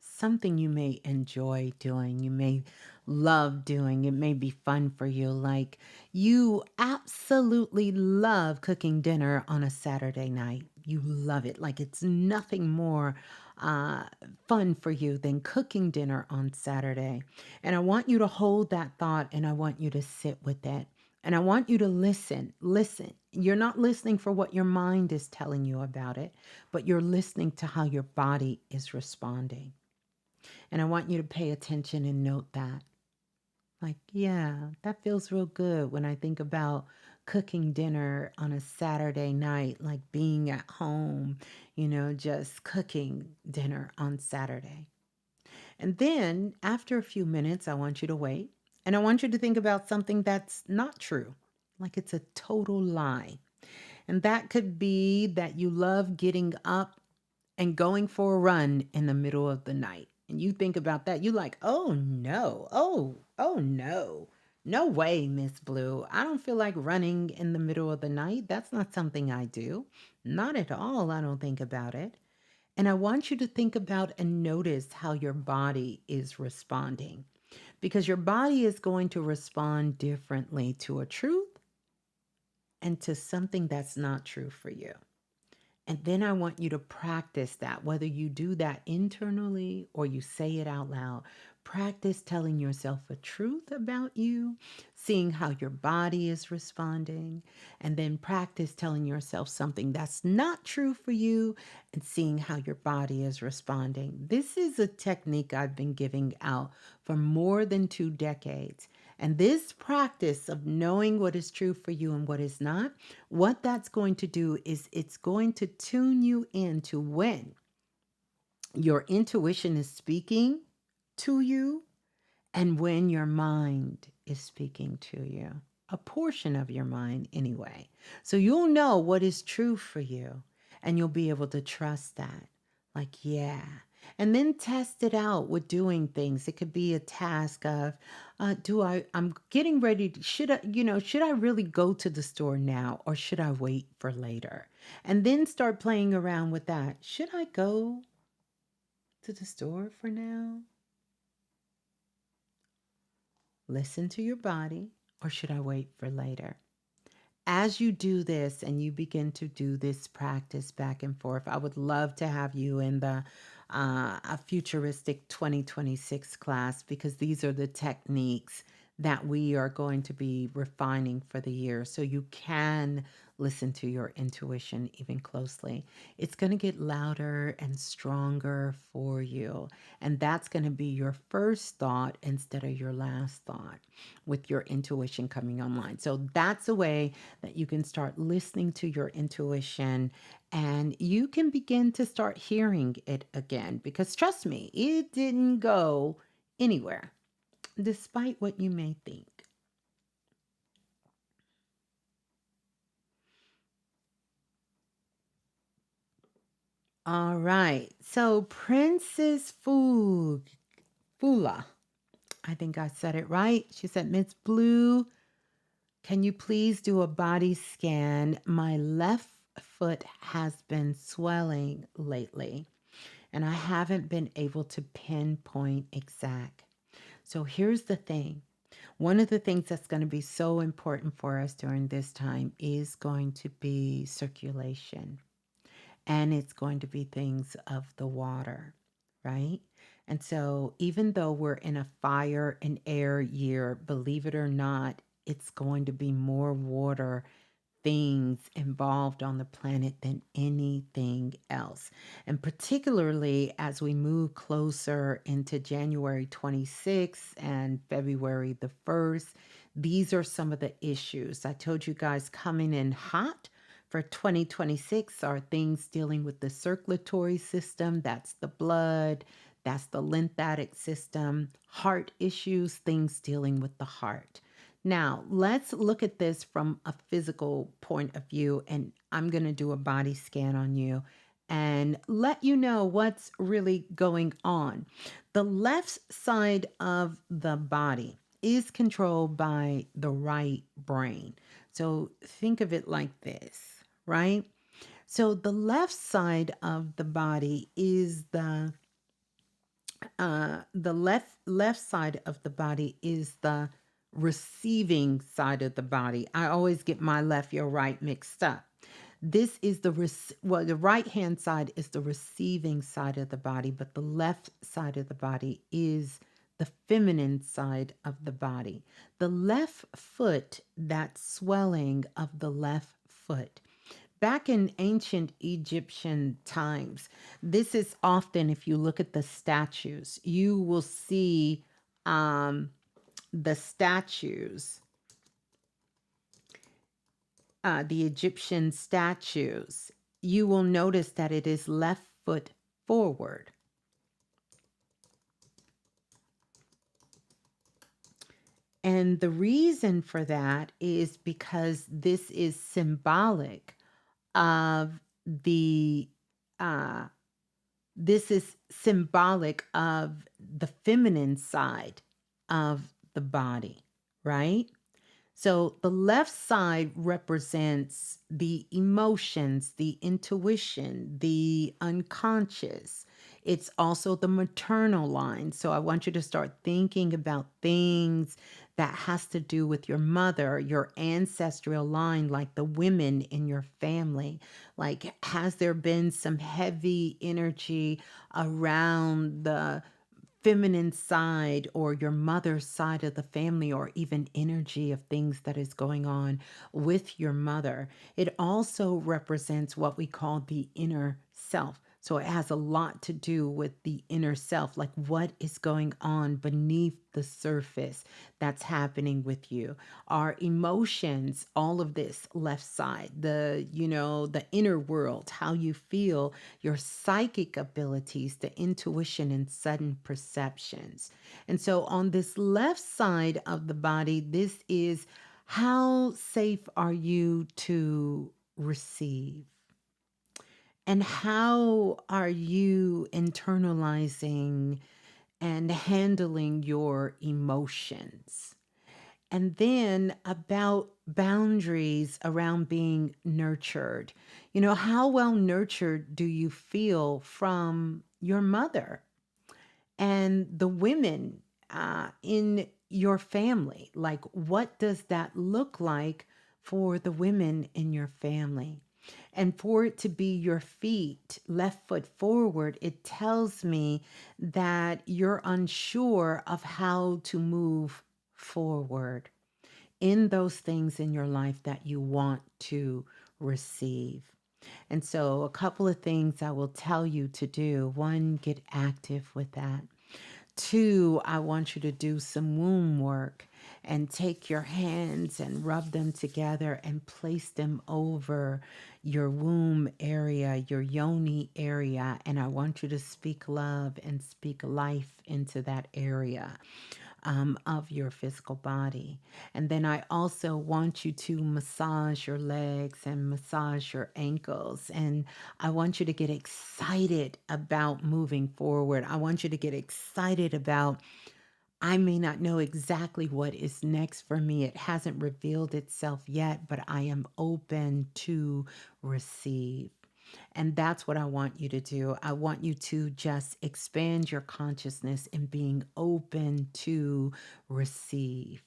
Something you may enjoy doing, you may love doing, it may be fun for you. Like you absolutely love cooking dinner on a Saturday night. You love it. Like it's nothing more uh, fun for you than cooking dinner on Saturday. And I want you to hold that thought and I want you to sit with it. And I want you to listen. Listen. You're not listening for what your mind is telling you about it, but you're listening to how your body is responding. And I want you to pay attention and note that. Like, yeah, that feels real good when I think about cooking dinner on a Saturday night, like being at home, just cooking dinner on Saturday. And then after a few minutes, I want you to wait and I want you to think about something that's not true, like it's a total lie. And that could be that you love getting up and going for a run in the middle of the night. And you think about that, you like, oh no, oh no. No way, Miss Blue. I don't feel like running in the middle of the night. That's not something I do. Not at all. I don't think about it. And I want you to think about and notice how your body is responding because your body is going to respond differently to a truth and to something that's not true for you. And then I want you to practice that, whether you do that internally or you say it out loud. Practice telling yourself a truth about you, seeing how your body is responding, and then practice telling yourself something that's not true for you and seeing how your body is responding. This is a technique I've been giving out for more than 2 decades. And this practice of knowing what is true for you and what is not, what that's going to do is it's going to tune you into when your intuition is speaking to you and when your mind is speaking to you. A portion of your mind, anyway. So you'll know what is true for you and you'll be able to trust that. Like, yeah. And then test it out with doing things. It could be a task of, I'm getting ready to, should I really go to the store now or should I wait for later? And then start playing around with that. Should I go to the store for now? Listen to your body, or should I wait for later? As you do this and you begin to do this practice back and forth, I would love to have you in the a futuristic 2026 class because these are the techniques that we are going to be refining for the year so you can listen to your intuition even closely. It's going to get louder and stronger for you. And that's going to be your first thought instead of your last thought with your intuition coming online. So that's a way that you can start listening to your intuition and you can begin to start hearing it again because trust me, it didn't go anywhere despite what you may think. All right. So Princess Fula, I think I said it right. She said, Ms.Blue, can you please do a body scan? My left foot has been swelling lately, and I haven't been able to pinpoint exact. So here's the thing. One of the things that's going to be so important for us during this time is going to be circulation, and it's going to be things of the water, right? And so, even though we're in a fire and air year, believe it or not, it's going to be more water things involved on the planet than anything else. And particularly as we move closer into January 26th and February the 1st, these are some of the issues. I told you guys coming in hot for 2026 are things dealing with the circulatory system, that's the blood, that's the lymphatic system, heart issues, things dealing with the heart. Now, let's look at this from a physical point of view, and I'm going to do a body scan on you and let you know what's really going on. The left side of the body is controlled by the right brain. So think of it like this, right? So the left side of the body is the left side of the body is the receiving side of the body. I always get my left, your right mixed up. This is the right hand side is the receiving side of the body, but the left side of the body is the feminine side of the body. The left foot, that swelling of the left foot. Back in ancient Egyptian times, this is often, if you look at the statues, you will see the statues, the Egyptian statues. You will notice that it is left foot forward. And the reason for that is because this is symbolic of the uh, this is symbolic of the feminine side of the body, right? So the left side represents the emotions, the intuition, the unconscious. It's also the maternal line. So I want you to start thinking about things that has to do with your mother, your ancestral line, like the women in your family? Like, has there been some heavy energy around the feminine side or your mother's side of the family, or even energy of things that is going on with your mother? It also represents what we call the inner self. So it has a lot to do with the inner self, like what is going on beneath the surface that's happening with you. Our emotions, all of this left side, the inner world, how you feel, your psychic abilities, the intuition and sudden perceptions. And so on this left side of the body, this is how safe are you to receive? And how are you internalizing and handling your emotions? And then about boundaries around being nurtured. How well nurtured do you feel from your mother and the women in your family? Like, what does that look like for the women in your family? And for it to be your feet, left foot forward, it tells me that you're unsure of how to move forward in those things in your life that you want to receive. And so, a couple of things I will tell you to do. One, get active with that. Two, I want you to do some womb work and take your hands and rub them together and place them over your womb area, your yoni area. And I want you to speak love and speak life into that area of your physical body. And then I also want you to massage your legs and massage your ankles. And I want you to get excited about moving forward. I want you to get excited about, I may not know exactly what is next for me. It hasn't revealed itself yet, but I am open to receive. And that's what I want you to do. I want you to just expand your consciousness in being open to receive,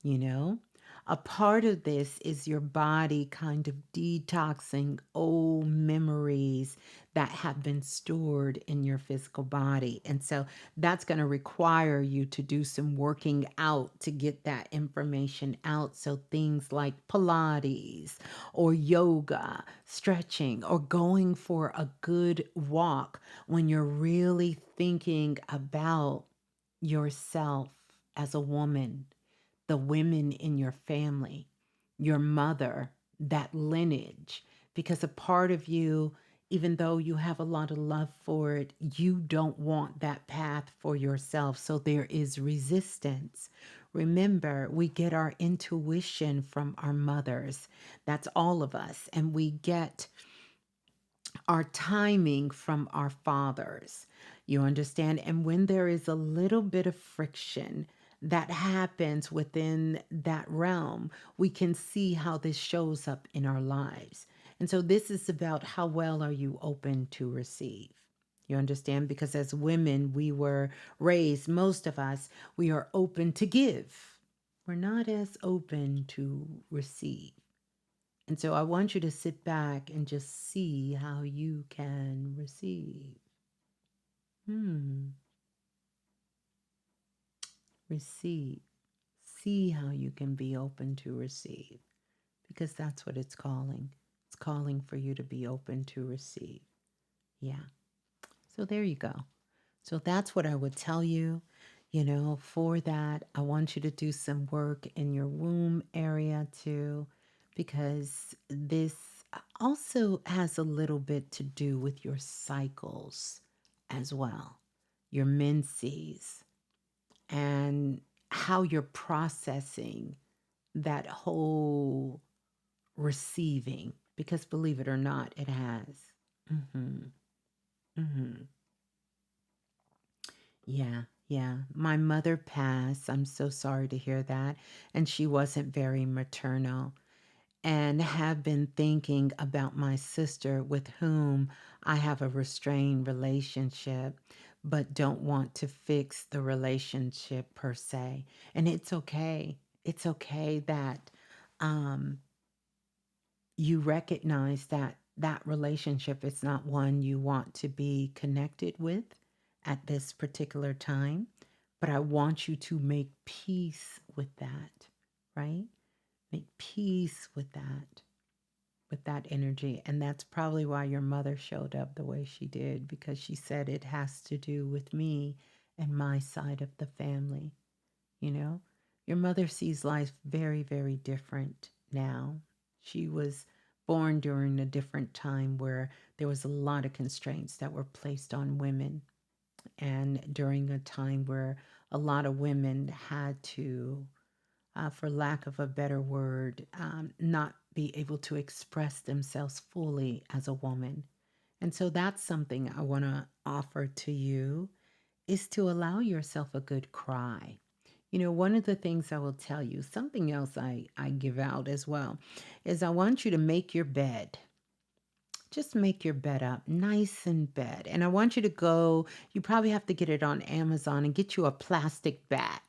you know? A part of this is your body kind of detoxing old memories that have been stored in your physical body. And so that's going to require you to do some working out to get that information out. So things like Pilates or yoga, stretching, or going for a good walk when you're really thinking about yourself as a woman, the women in your family, your mother, that lineage, because a part of you, even though you have a lot of love for it, you don't want that path for yourself. So there is resistance. Remember, we get our intuition from our mothers. That's all of us. And we get our timing from our fathers. You understand? And when there is a little bit of friction that happens within that realm, we can see how this shows up in our lives. And so this is about how well are you open to receive? You understand? Because as women, we were raised, most of us, we are open to give. We're not as open to receive. And so I want you to sit back and just see how you can receive. Hmm. Receive. See how you can be open to receive, because that's what it's calling. It's calling for you to be open to receive. Yeah. So there you go. So that's what I would tell you. For that, I want you to do some work in your womb area too, because this also has a little bit to do with your cycles as well, your menses, and how you're processing that whole receiving, because believe it or not, it has. Hmm. Hmm. Yeah, yeah. My mother passed. I'm so sorry to hear that. And she wasn't very maternal. And have been thinking about my sister with whom I have a restrained relationship. but don't want to fix the relationship per se. And it's okay. It's okay that um, you recognize that that relationship is not one you want to be connected with at this particular time. But I want you to make peace with that, right? Make peace with that energy. And that's probably why your mother showed up the way she did, because she said it has to do with me and my side of the family. You know, your mother sees life very, very different now. She was born during a different time where there was a lot of constraints that were placed on women, and during a time where a lot of women had to, for lack of a better word, not be able to express themselves fully as a woman. And so that's something I want to offer to you, is to allow yourself a good cry. You know, one of the things I will tell you, something else I give out as well, is I want you to make your bed. Just make your bed up nice in bed. And I want you to go, you probably have to get it on Amazon and get you a plastic bat.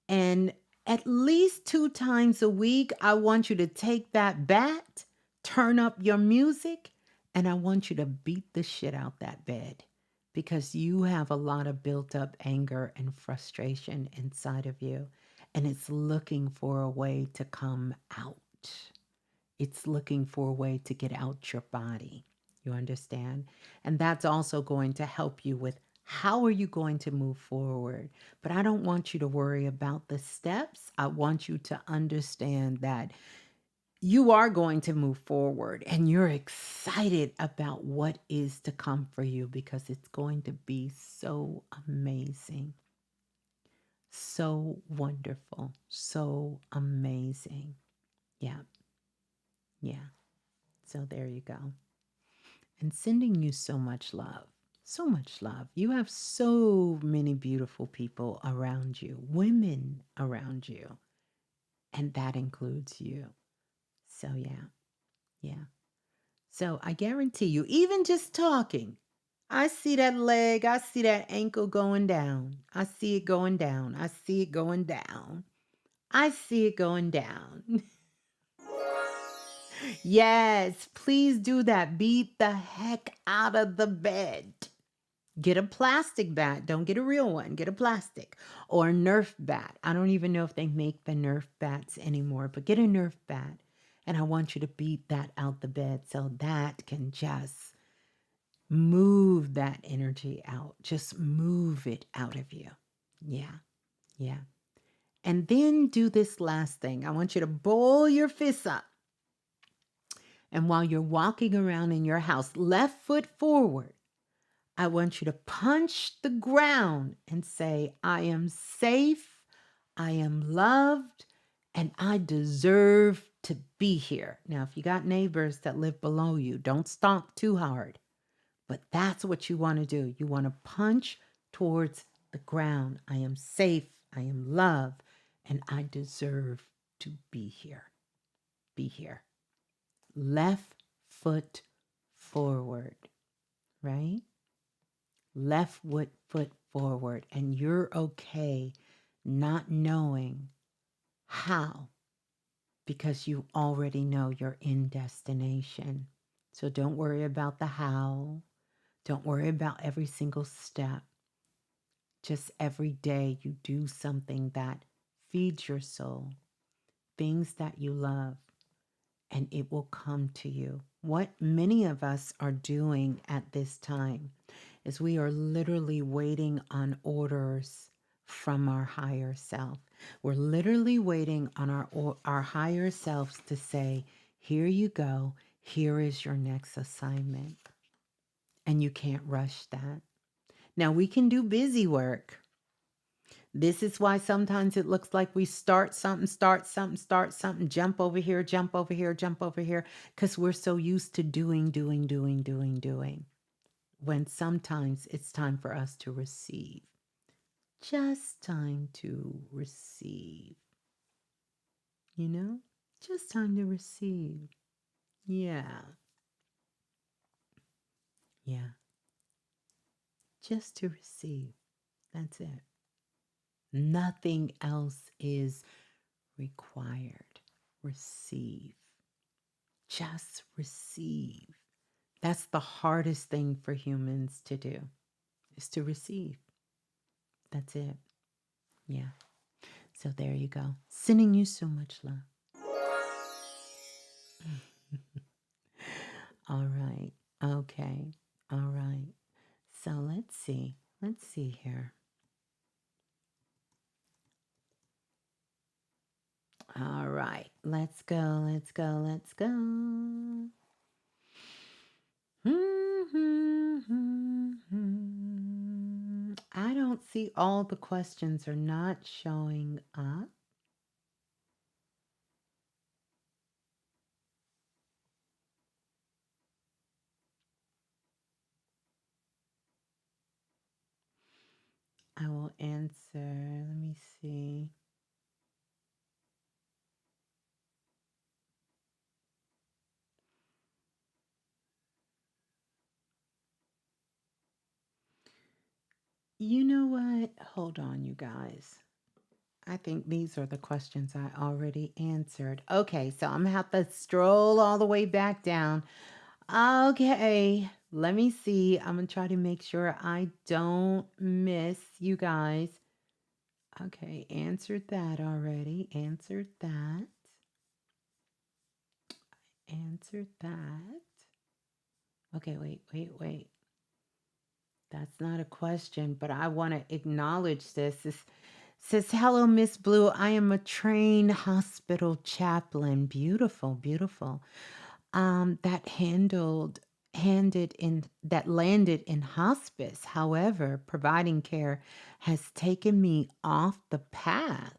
And at least 2 times a week, I want you to take that bat, turn up your music, and I want you to beat the shit out that bed, because you have a lot of built up anger and frustration inside of you, and it's looking for a way to come out. It's looking for a way to get out your body. You understand? And that's also going to help you with how are you going to move forward. But I don't want you to worry about the steps. I want you to understand that you are going to move forward and you're excited about what is to come for you, because it's going to be so amazing, so wonderful, so amazing. Yeah, yeah. So there you go. And sending you so much love. So much love. You have so many beautiful people around you, women around you, and that includes you. So, yeah, yeah. So, I guarantee you, even just talking, I see that leg, I see that ankle going down. I see it going down. I see it going down. I see it going down. Yes, please do that. Beat the heck out of the bed. Get a plastic bat. Don't get a real one. Get a plastic or a Nerf bat. I don't even know if they make the Nerf bats anymore, but get a Nerf bat. And I want you to beat that out the bed so that can just move that energy out. Just move it out of you. Yeah, yeah. And then do this last thing. I want you to bowl your fists up. And while you're walking around in your house, left foot forward, I want you to punch the ground and say, I am safe, I am loved, and I deserve to be here. Now, if you got neighbors that live below you, don't stomp too hard, but that's what you want to do. You want to punch towards the ground. I am safe, I am loved, and I deserve to be here. Be here. Left foot forward, right? Left foot forward, and you're okay not knowing how, because you already know you're in destination. So don't worry about the how. Don't worry about every single step. Just every day you do something that feeds your soul, things that you love, and it will come to you. What many of us are doing at this time is we are literally waiting on orders from our higher self. We're literally waiting on our higher selves to say, here you go, here is your next assignment. And you can't rush that. Now, we can do busy work. This is why sometimes it looks like we start something, jump over here, jump over here, jump over here, because we're so used to doing, when sometimes it's time for us to receive. Just time to receive. You know? Just time to receive. Yeah. Yeah. just to receive. That's it. Nothing else is required. Receive. Just receive. That's the hardest thing for humans to do, is to receive. That's it. Yeah. So there you go. Sending you so much love. All right. Okay. All right. So let's see. Let's see here. All right. Let's go. Let's go. Let's go. I don't see, all the questions are not showing up. I will answer. Let me see. You know what? Hold on, you guys. I think these are the questions I already answered. Okay, so I'm going to have to stroll all the way back down. Okay, let me see. I'm going to try to make sure I don't miss you guys. Okay, answered that already. Answered that. Answered that. Okay, wait. That's not a question, but I want to acknowledge this. It says, hello, Miss Blue. I am a trained hospital chaplain. Beautiful, beautiful. That landed in hospice. However, providing care has taken me off the path,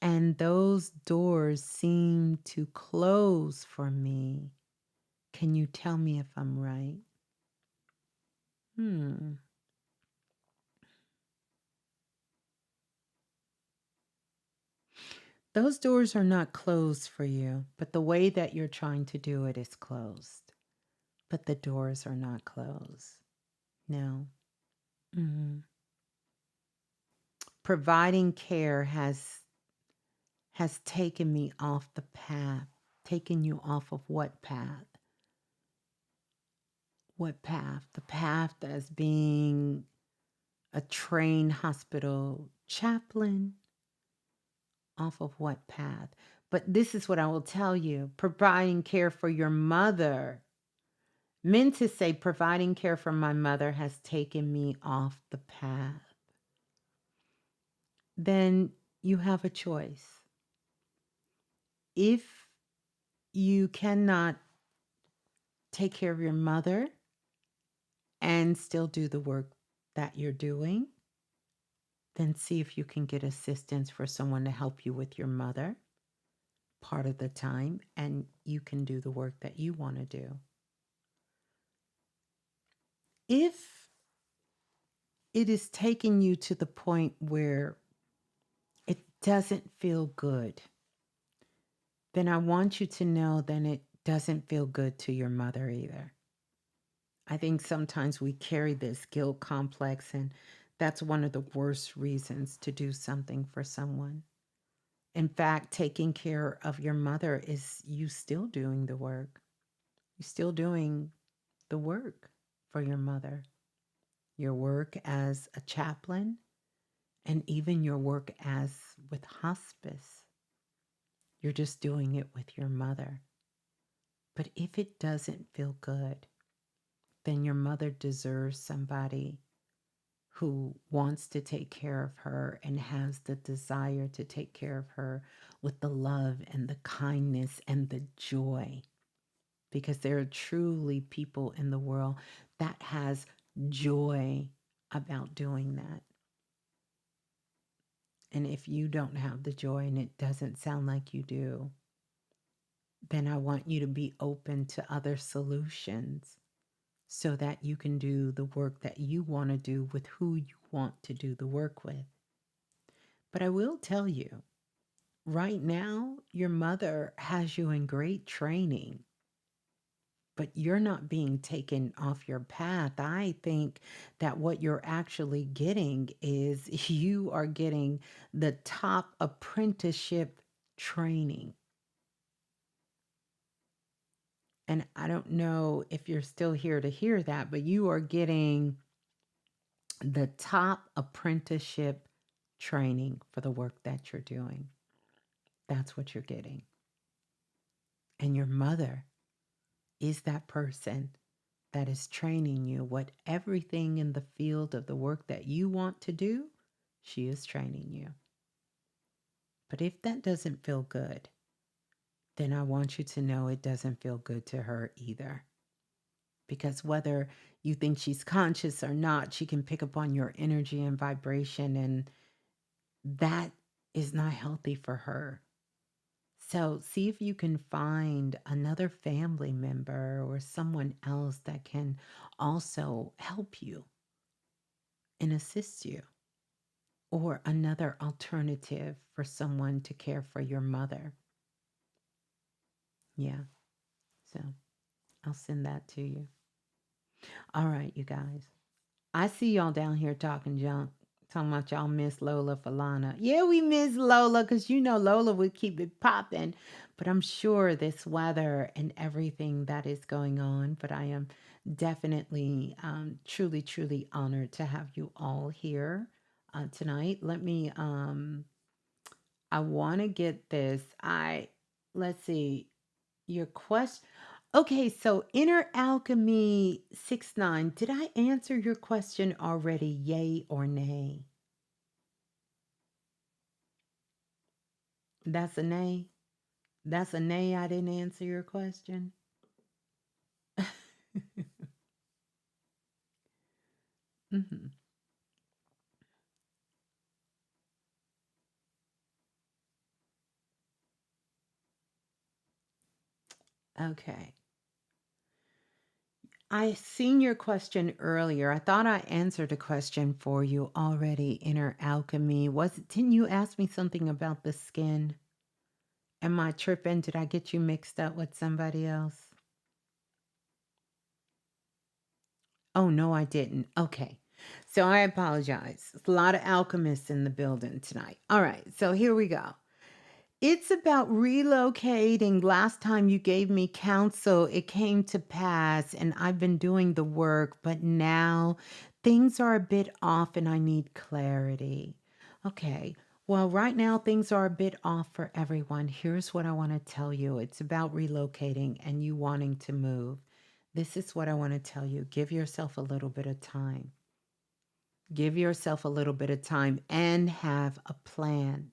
and those doors seem to close for me. Can you tell me if I'm right? Those doors are not closed for you, but the way that you're trying to do it is closed. But the doors are not closed. No. Mhm. Providing care has taken me off the path. Taken you off of what path? What path? The path as being a trained hospital chaplain. Off of what path? But this is what I will tell you. Providing care for your mother. Meant to say, providing care for my mother has taken me off the path. Then you have a choice. If you cannot take care of your mother and still do the work that you're doing, then see if you can get assistance for someone to help you with your mother part of the time, and you can do the work that you want to do. If it is taking you to the point where it doesn't feel good, then I want you to know then it doesn't feel good to your mother either. I think sometimes we carry this guilt complex, and that's one of the worst reasons to do something for someone. In fact, taking care of your mother is you still doing the work. You're still doing the work for your mother. Your work as a chaplain, and even your work as with hospice. You're just doing it with your mother. But if it doesn't feel good, then your mother deserves somebody who wants to take care of her and has the desire to take care of her with the love and the kindness and the joy. Because there are truly people in the world that has joy about doing that. And if you don't have the joy and it doesn't sound like you do, then I want you to be open to other solutions so that you can do the work that you want to do with who you want to do the work with. But I will tell you, right now, your mother has you in great training. but you're not being taken off your path. I think that what you're actually getting is you are getting the top apprenticeship training. And I don't know if you're still here to hear that, but you are getting the top apprenticeship training for the work that you're doing. That's what you're getting. And your mother is that person that is training you. What everything in the field of the work that you want to do, she is training you. But if that doesn't feel good, then I want you to know it doesn't feel good to her either. Because whether you think she's conscious or not, she can pick up on your energy and vibration, and that is not healthy for her. So see if you can find another family member or someone else that can also help you and assist you, or another alternative for someone to care for your mother. Yeah, so I'll send that to you. All right, you guys. I see y'all down here talking junk, talking about y'all miss Lola for Lana. Yeah, we miss Lola because you know Lola would keep it popping. But I'm sure this weather and everything that is going on. But I am definitely, truly, truly honored to have you all here tonight. I want to get this. Let's see, your question. Okay, so Inner Alchemy 69, did I answer your question already, yay or nay? That's a nay. That's a nay. I didn't answer your question. Mhm. Okay. I seen your question earlier. I thought I answered a question for you already, Inner Alchemy. Didn't you ask me something about the skin? Am I tripping? Did I get you mixed up with somebody else? Oh, no, I didn't. Okay. So I apologize. There's a lot of alchemists in the building tonight. All right. So here we go. It's about relocating. Last time you gave me counsel, it came to pass, and I've been doing the work, but now things are a bit off and I need clarity. Okay. Well, right now things are a bit off for everyone. Here's what I want to tell you. It's about relocating and you wanting to move. This is what I want to tell you. Give yourself a little bit of time. Give yourself a little bit of time and have a plan.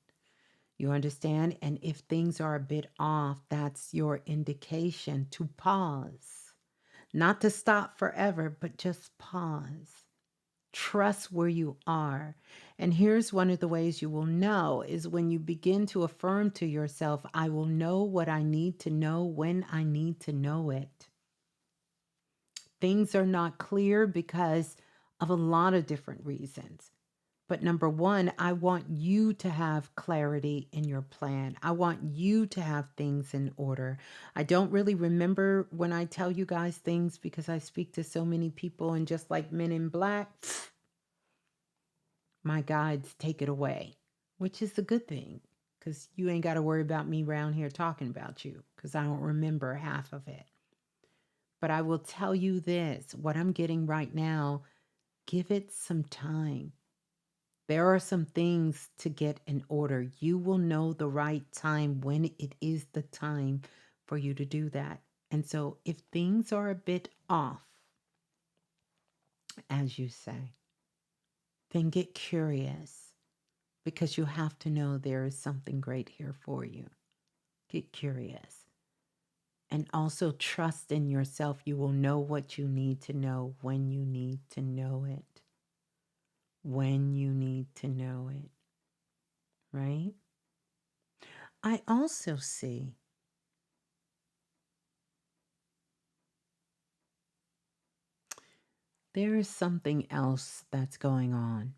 You understand? And if things are a bit off, that's your indication to pause. Not to stop forever, but just pause. Trust where you are. And here's one of the ways you will know is when you begin to affirm to yourself, I will know what I need to know when I need to know it. Things are not clear because of a lot of different reasons. But number one, I want you to have clarity in your plan. I want you to have things in order. I don't really remember when I tell you guys things because I speak to so many people, and just like Men in Black, my guides take it away, which is a good thing because you ain't got to worry about me around here talking about you because I don't remember half of it. But I will tell you this, what I'm getting right now, give it some time. There are some things to get in order. You will know the right time when it is the time for you to do that. And so if things are a bit off, as you say, then get curious because you have to know there is something great here for you. Get curious. And also trust in yourself. You will know what you need to know when you need to know it. When you need to know it. Right? I also see there is something else that's going on.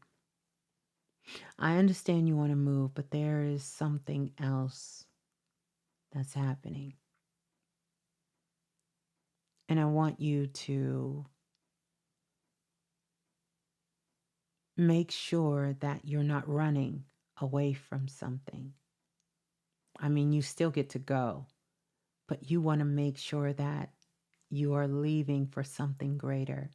I understand you want to move, but there is something else that's happening. And I want you to make sure that you're not running away from something. I mean, you still get to go, but you want to make sure that you are leaving for something greater,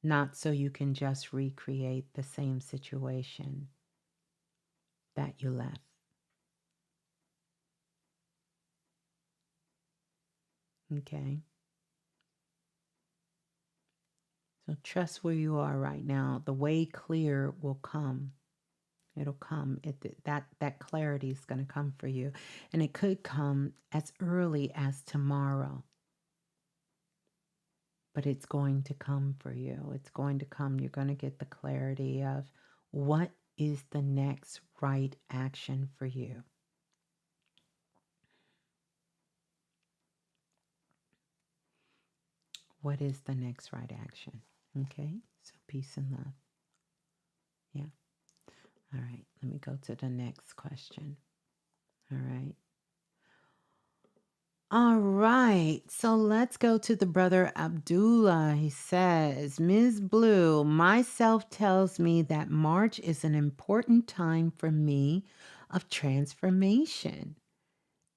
not so you can just recreate the same situation that you left. Okay? So trust where you are right now. The way clear will come. It'll come. That clarity is going to come for you. And it could come as early as tomorrow. But it's going to come for you. It's going to come. You're going to get the clarity of what is the next right action for you. What is the next right action? Okay, so peace and love. Yeah. All right, let me go to the next question. All right. All right, so let's go to the brother Abdullah. He says, Ms. Blue, myself tells me that March is an important time for me of transformation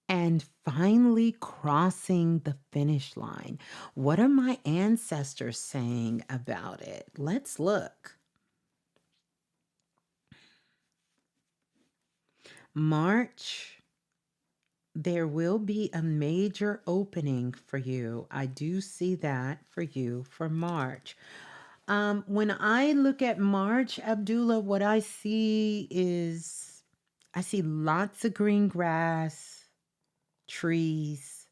and finally crossing the finish line. What are my ancestors saying about it? Let's look. March, there will be a major opening for you. I do see that for you for March. When I look at March, Abdullah, what I see is I see lots of green grass, trees,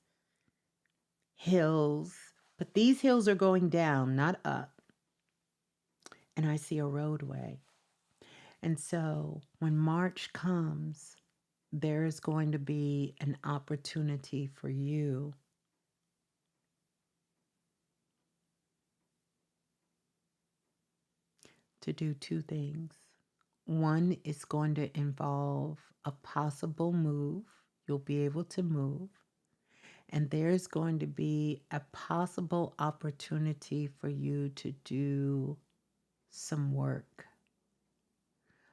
hills, but these hills are going down, not up. And I see a roadway. And so when March comes, there is going to be an opportunity for you to do two things. One is going to involve a possible move. You'll be able to move. And there's going to be a possible opportunity for you to do some work.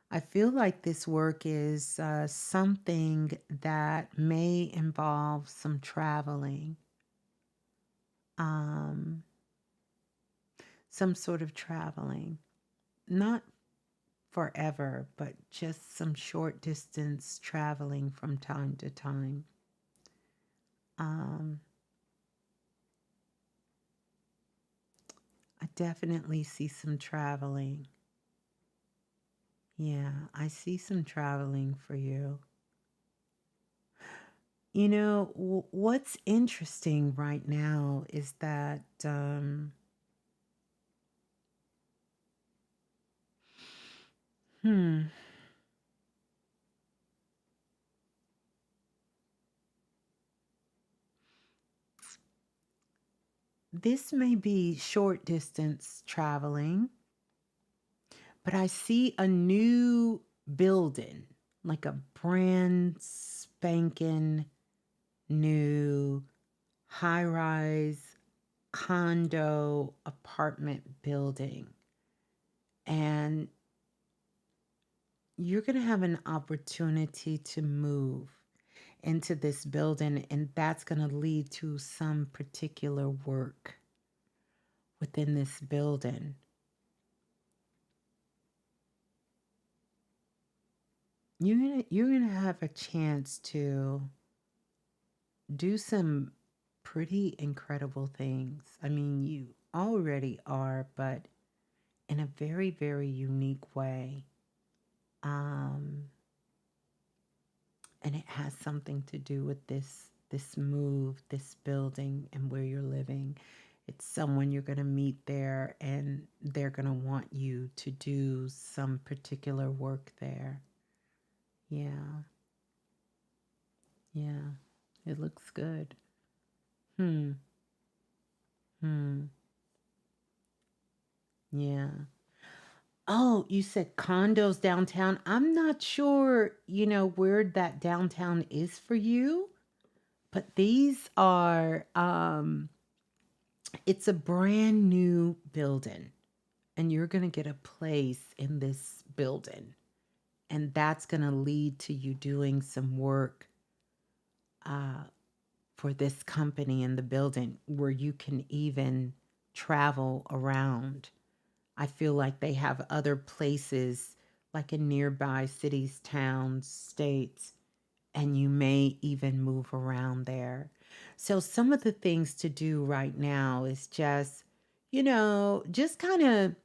I feel like this work is something that may involve some traveling, um, some sort of traveling, not forever, but just some short distance traveling from time to time. Um, I definitely see some traveling. Yeah, I see some traveling for you. You know, what's interesting right now is that hmm, this may be short distance traveling, but I see a new building, like a brand spanking new high rise condo apartment building. And you're going to have an opportunity to move into this building, and that's going to lead to some particular work within this building. You're gonna have a chance to do some pretty incredible things. I mean, you already are, but in a very, very unique way. Um, and it has something to do with this move, this building, and where you're living. It's someone you're going to meet there, and they're going to want you to do some particular work there. Yeah, yeah, it looks good. Hmm, hmm, yeah. Oh, you said condos downtown. I'm not sure, where that downtown is for you, but these are It's a brand new building, and you're going to get a place in this building. And that's going to lead to you doing some work uh, for this company in the building where you can even travel around. I feel like they have other places like in nearby cities, towns, states, and you may even move around there. So, some of the things to do right now is just, just kind of,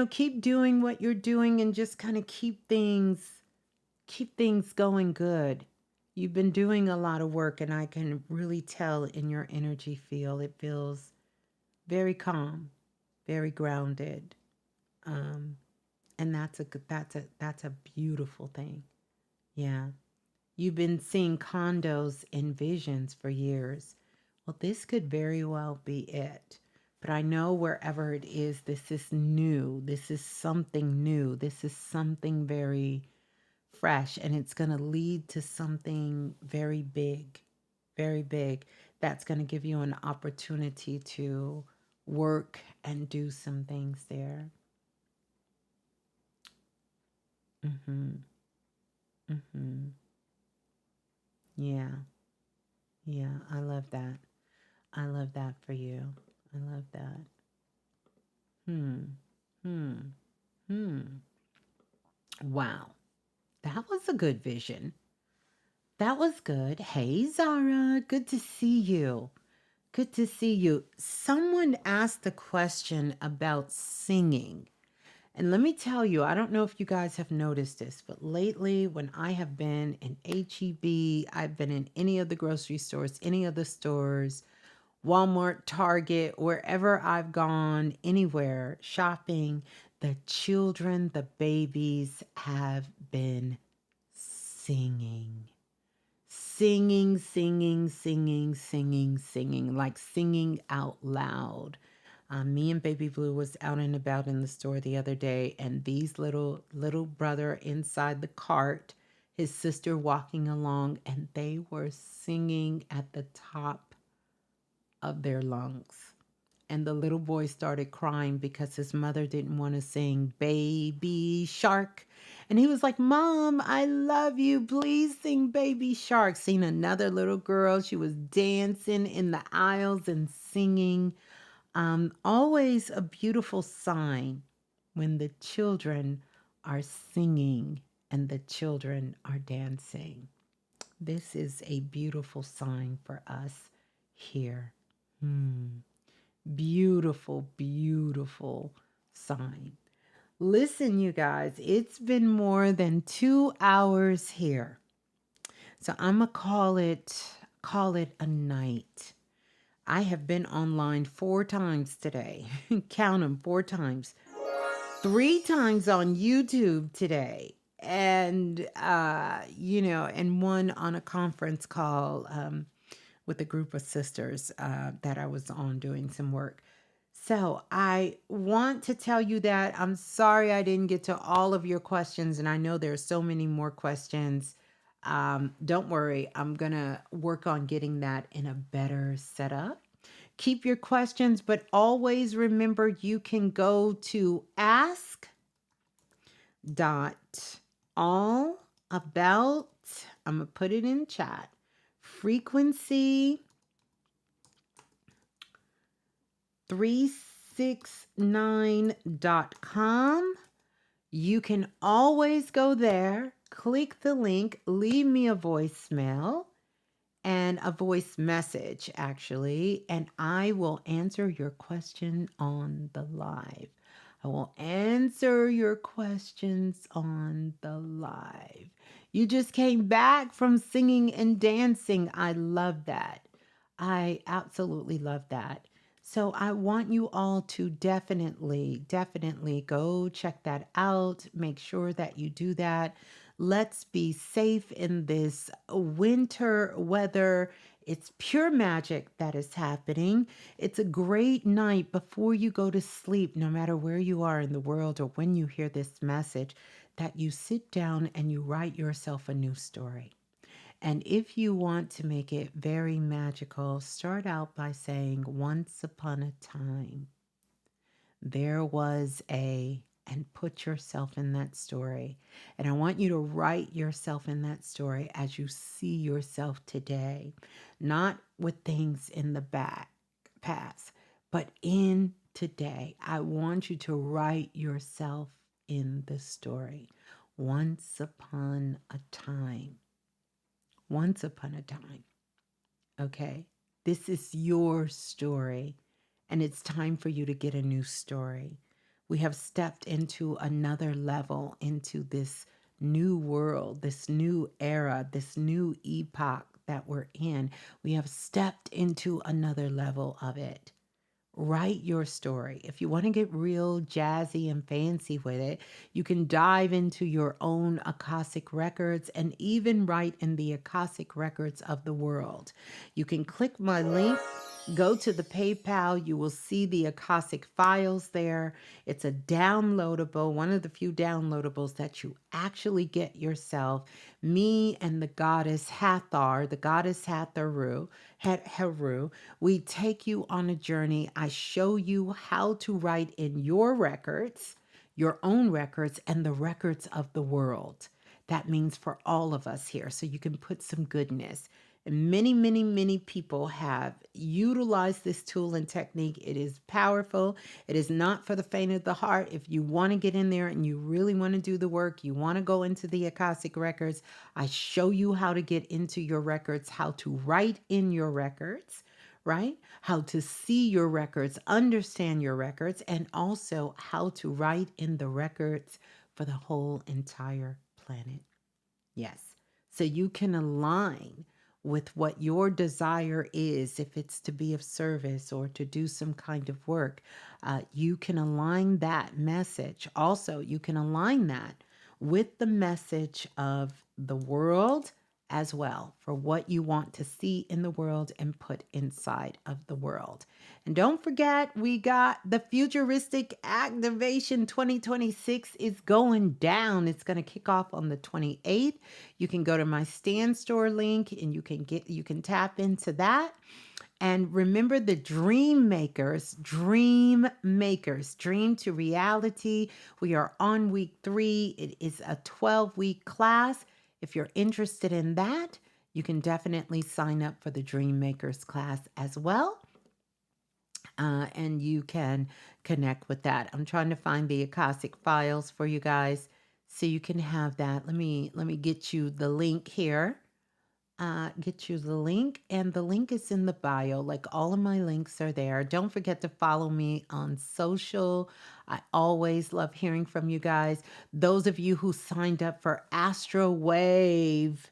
keep doing what you're doing and just kind of keep things going good. You've been doing a lot of work, and I can really tell in your energy field. It feels very calm, very grounded. Um, and that's a beautiful thing. Yeah. You've been seeing condos in visions for years. Well, this could very well be it. But I know wherever it is, this is new. This is something new. This is something very fresh, and it's going to lead to something very big, very big. That's going to give you an opportunity to work and do some things there. Mhm. Mhm. Yeah. Yeah, I love that. I love that for you. I love that. Hmm. Hmm. Hmm. Wow. That was a good vision. That was good. Hey, Zara. Good to see you. Good to see you. Someone asked a question about singing. And let me tell you, I don't know if you guys have noticed this, but lately when I have been in HEB, I've been in any of the grocery stores, any of the stores, Walmart, Target, wherever I've gone, anywhere shopping, the children, the babies have been singing. Singing, singing, singing, singing, singing, like singing out loud. Me and Baby Blue was out and about in the store the other day, and these little brother inside the cart, his sister walking along, and they were singing at the top of their lungs. And the little boy started crying because his mother didn't want to sing Baby Shark. And he was like, Mom, I love you. Please sing Baby Shark. Seen another little girl. She was dancing in the aisles and singing. Always a beautiful sign when the children are singing and the children are dancing. This is a beautiful sign for us here. Hmm. Beautiful, beautiful sign. Listen, you guys, it's been more than 2 hours here. So I'm gonna call it a night. I have been online 4 times today. Count them 4 times. 3 times on YouTube today. And and one on a conference call with a group of sisters that I was on doing some work. So I want to tell you that I'm sorry I didn't get to all of your questions, and I know there's so many more questions. Don't worry, I'm gonna work on getting that in a better setup. Keep your questions, but always remember you can go to ask dot all about, I'm gonna put it in chat, frequency 369.com. You can always go there, click the link, leave me a voicemail and a voice message, actually, and I will answer your question on the live. I will answer your questions on the live. You just came back from singing and dancing. I love that. I absolutely love that. So I want you all to definitely, definitely go check that out. Make sure that you do that. Let's be safe in this winter weather. It's pure magic that is happening. It's a great night before you go to sleep, no matter where you are in the world or when you hear this message, that you sit down and you write yourself a new story. And if you want to make it very magical, start out by saying, once upon a time, there was a, and put yourself in that story. And I want you to write yourself in that story as you see yourself today, not with things in the back past, but in today. I want you to write yourself in the story. Once upon a time. Once upon a time. Okay? This is your story, and it's time for you to get a new story. We have stepped into another level, into this new world, this new era, this new epoch that we're in. We have stepped into another level of it. Write your story. If you want to get real jazzy and fancy with it, you can dive into your own Akashic records and even write in the Akashic records of the world. You can click my link, go to the PayPal. You will see the Akashic files there. It's a downloadable, one of the few downloadables that you actually get yourself. Me and the goddess Hathor, the goddess Hathor, Heru, we take you on a journey. I show you how to write in your records, your own records, and the records of the world. That means for all of us here, so you can put some goodness. And many, many, many people have utilized this tool and technique. It is powerful. It is not for the faint of the heart. If you want to get in there and you really want to do the work, you want to go into the Akashic records, I show you how to get into your records, how to write in your records, right? How to see your records, understand your records, and also how to write in the records for the whole entire planet. Yes. So you can align with what your desire is, if it's to be of service or to do some kind of work. You can align that message. Also, you can align that with the message of the world as well, for what you want to see in the world and put inside of the world. And don't forget, we got the Futuristic Activation 2026 is going down. It's going to kick off on the 28th. You can go to my Stand Store link and you can tap into that. And remember the dream makers, dream to reality. We are on week 3. It is a 12-week class. If you're interested in that, you can definitely sign up for the Dream Makers class as well. And you can connect with that. I'm trying to find the Akashic files for you guys so you can have that. Let me get you the link here. Get you the link, and the link is in the bio. Like, all of my links are there. Don't forget to follow me on social. I always love hearing from you guys. Those of you who signed up for Astro Wave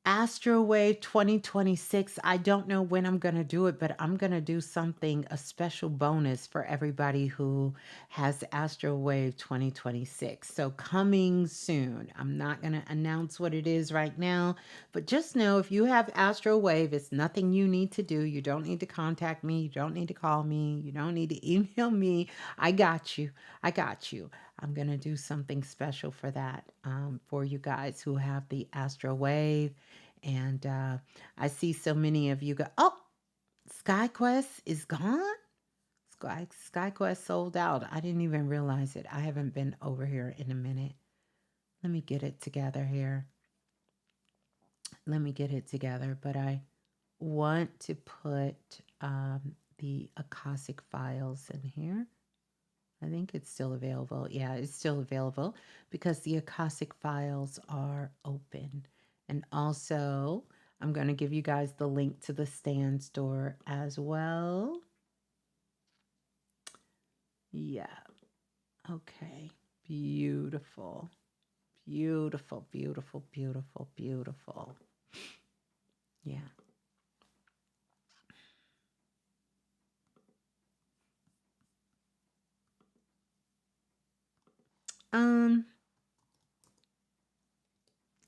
2026. I don't know when I'm going to do it, but I'm going to do something, a special bonus for everybody who has Astro Wave 2026. So coming soon. I'm not going to announce what it is right now, but just know if you have Astro Wave, it's nothing you need to do. You don't need to contact me. You don't need to call me. You don't need to email me. I got you. I got you. I'm going to do something special for that, for you guys who have the Astro Wave. And I see so many of you go, oh, SkyQuest is gone? SkyQuest sold out. I didn't even realize it. I haven't been over here in a minute. Let me get it together here. Let me get it together. But I want to put the Akashic files in here. I think it's still available. Yeah, it's still available because the Akashic files are open. And also, I'm going to give you guys the link to the Stand Store as well. Yeah. Okay. Beautiful. Beautiful, beautiful, beautiful, beautiful. Yeah.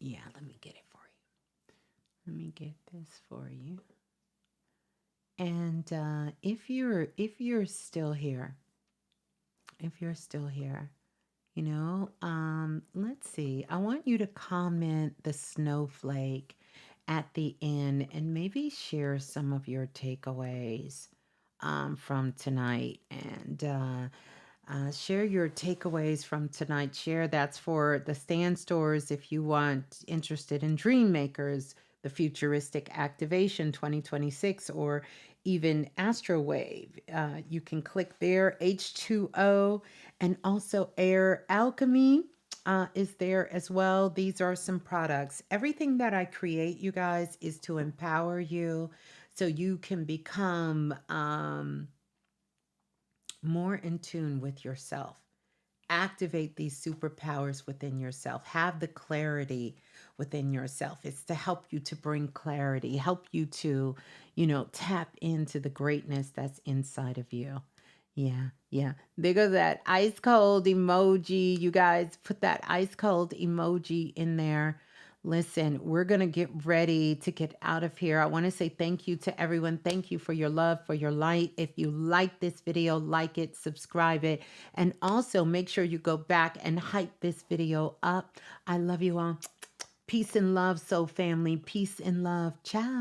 Yeah, let me get it for you. Let me get this for you. And if you're still here, you know, let's see. I want you to comment the snowflake. at the end and maybe share some of your takeaways from tonight and share your takeaways from tonight. Share that's for the stand stores if you want interested in Dream Makers, the Futuristic Activation 2026, or even Astrowave. You can click there. H2O and also Air Alchemy is there as well. These are some products. Everything that I create, you guys, is to empower you so you can become more in tune with yourself. Activate these superpowers within yourself. Have the clarity within yourself. It's to help you to bring clarity, help you to, tap into the greatness that's inside of you. Yeah, yeah. There goes that ice cold emoji. You guys put that ice cold emoji in there. Listen, we're going to get ready to get out of here. I want to say thank you to everyone. Thank you for your love, for your light. If you like this video, like it, subscribe it, and also make sure you go back and hype this video up. I love you all. Peace and love, soul family. Peace and love. Ciao.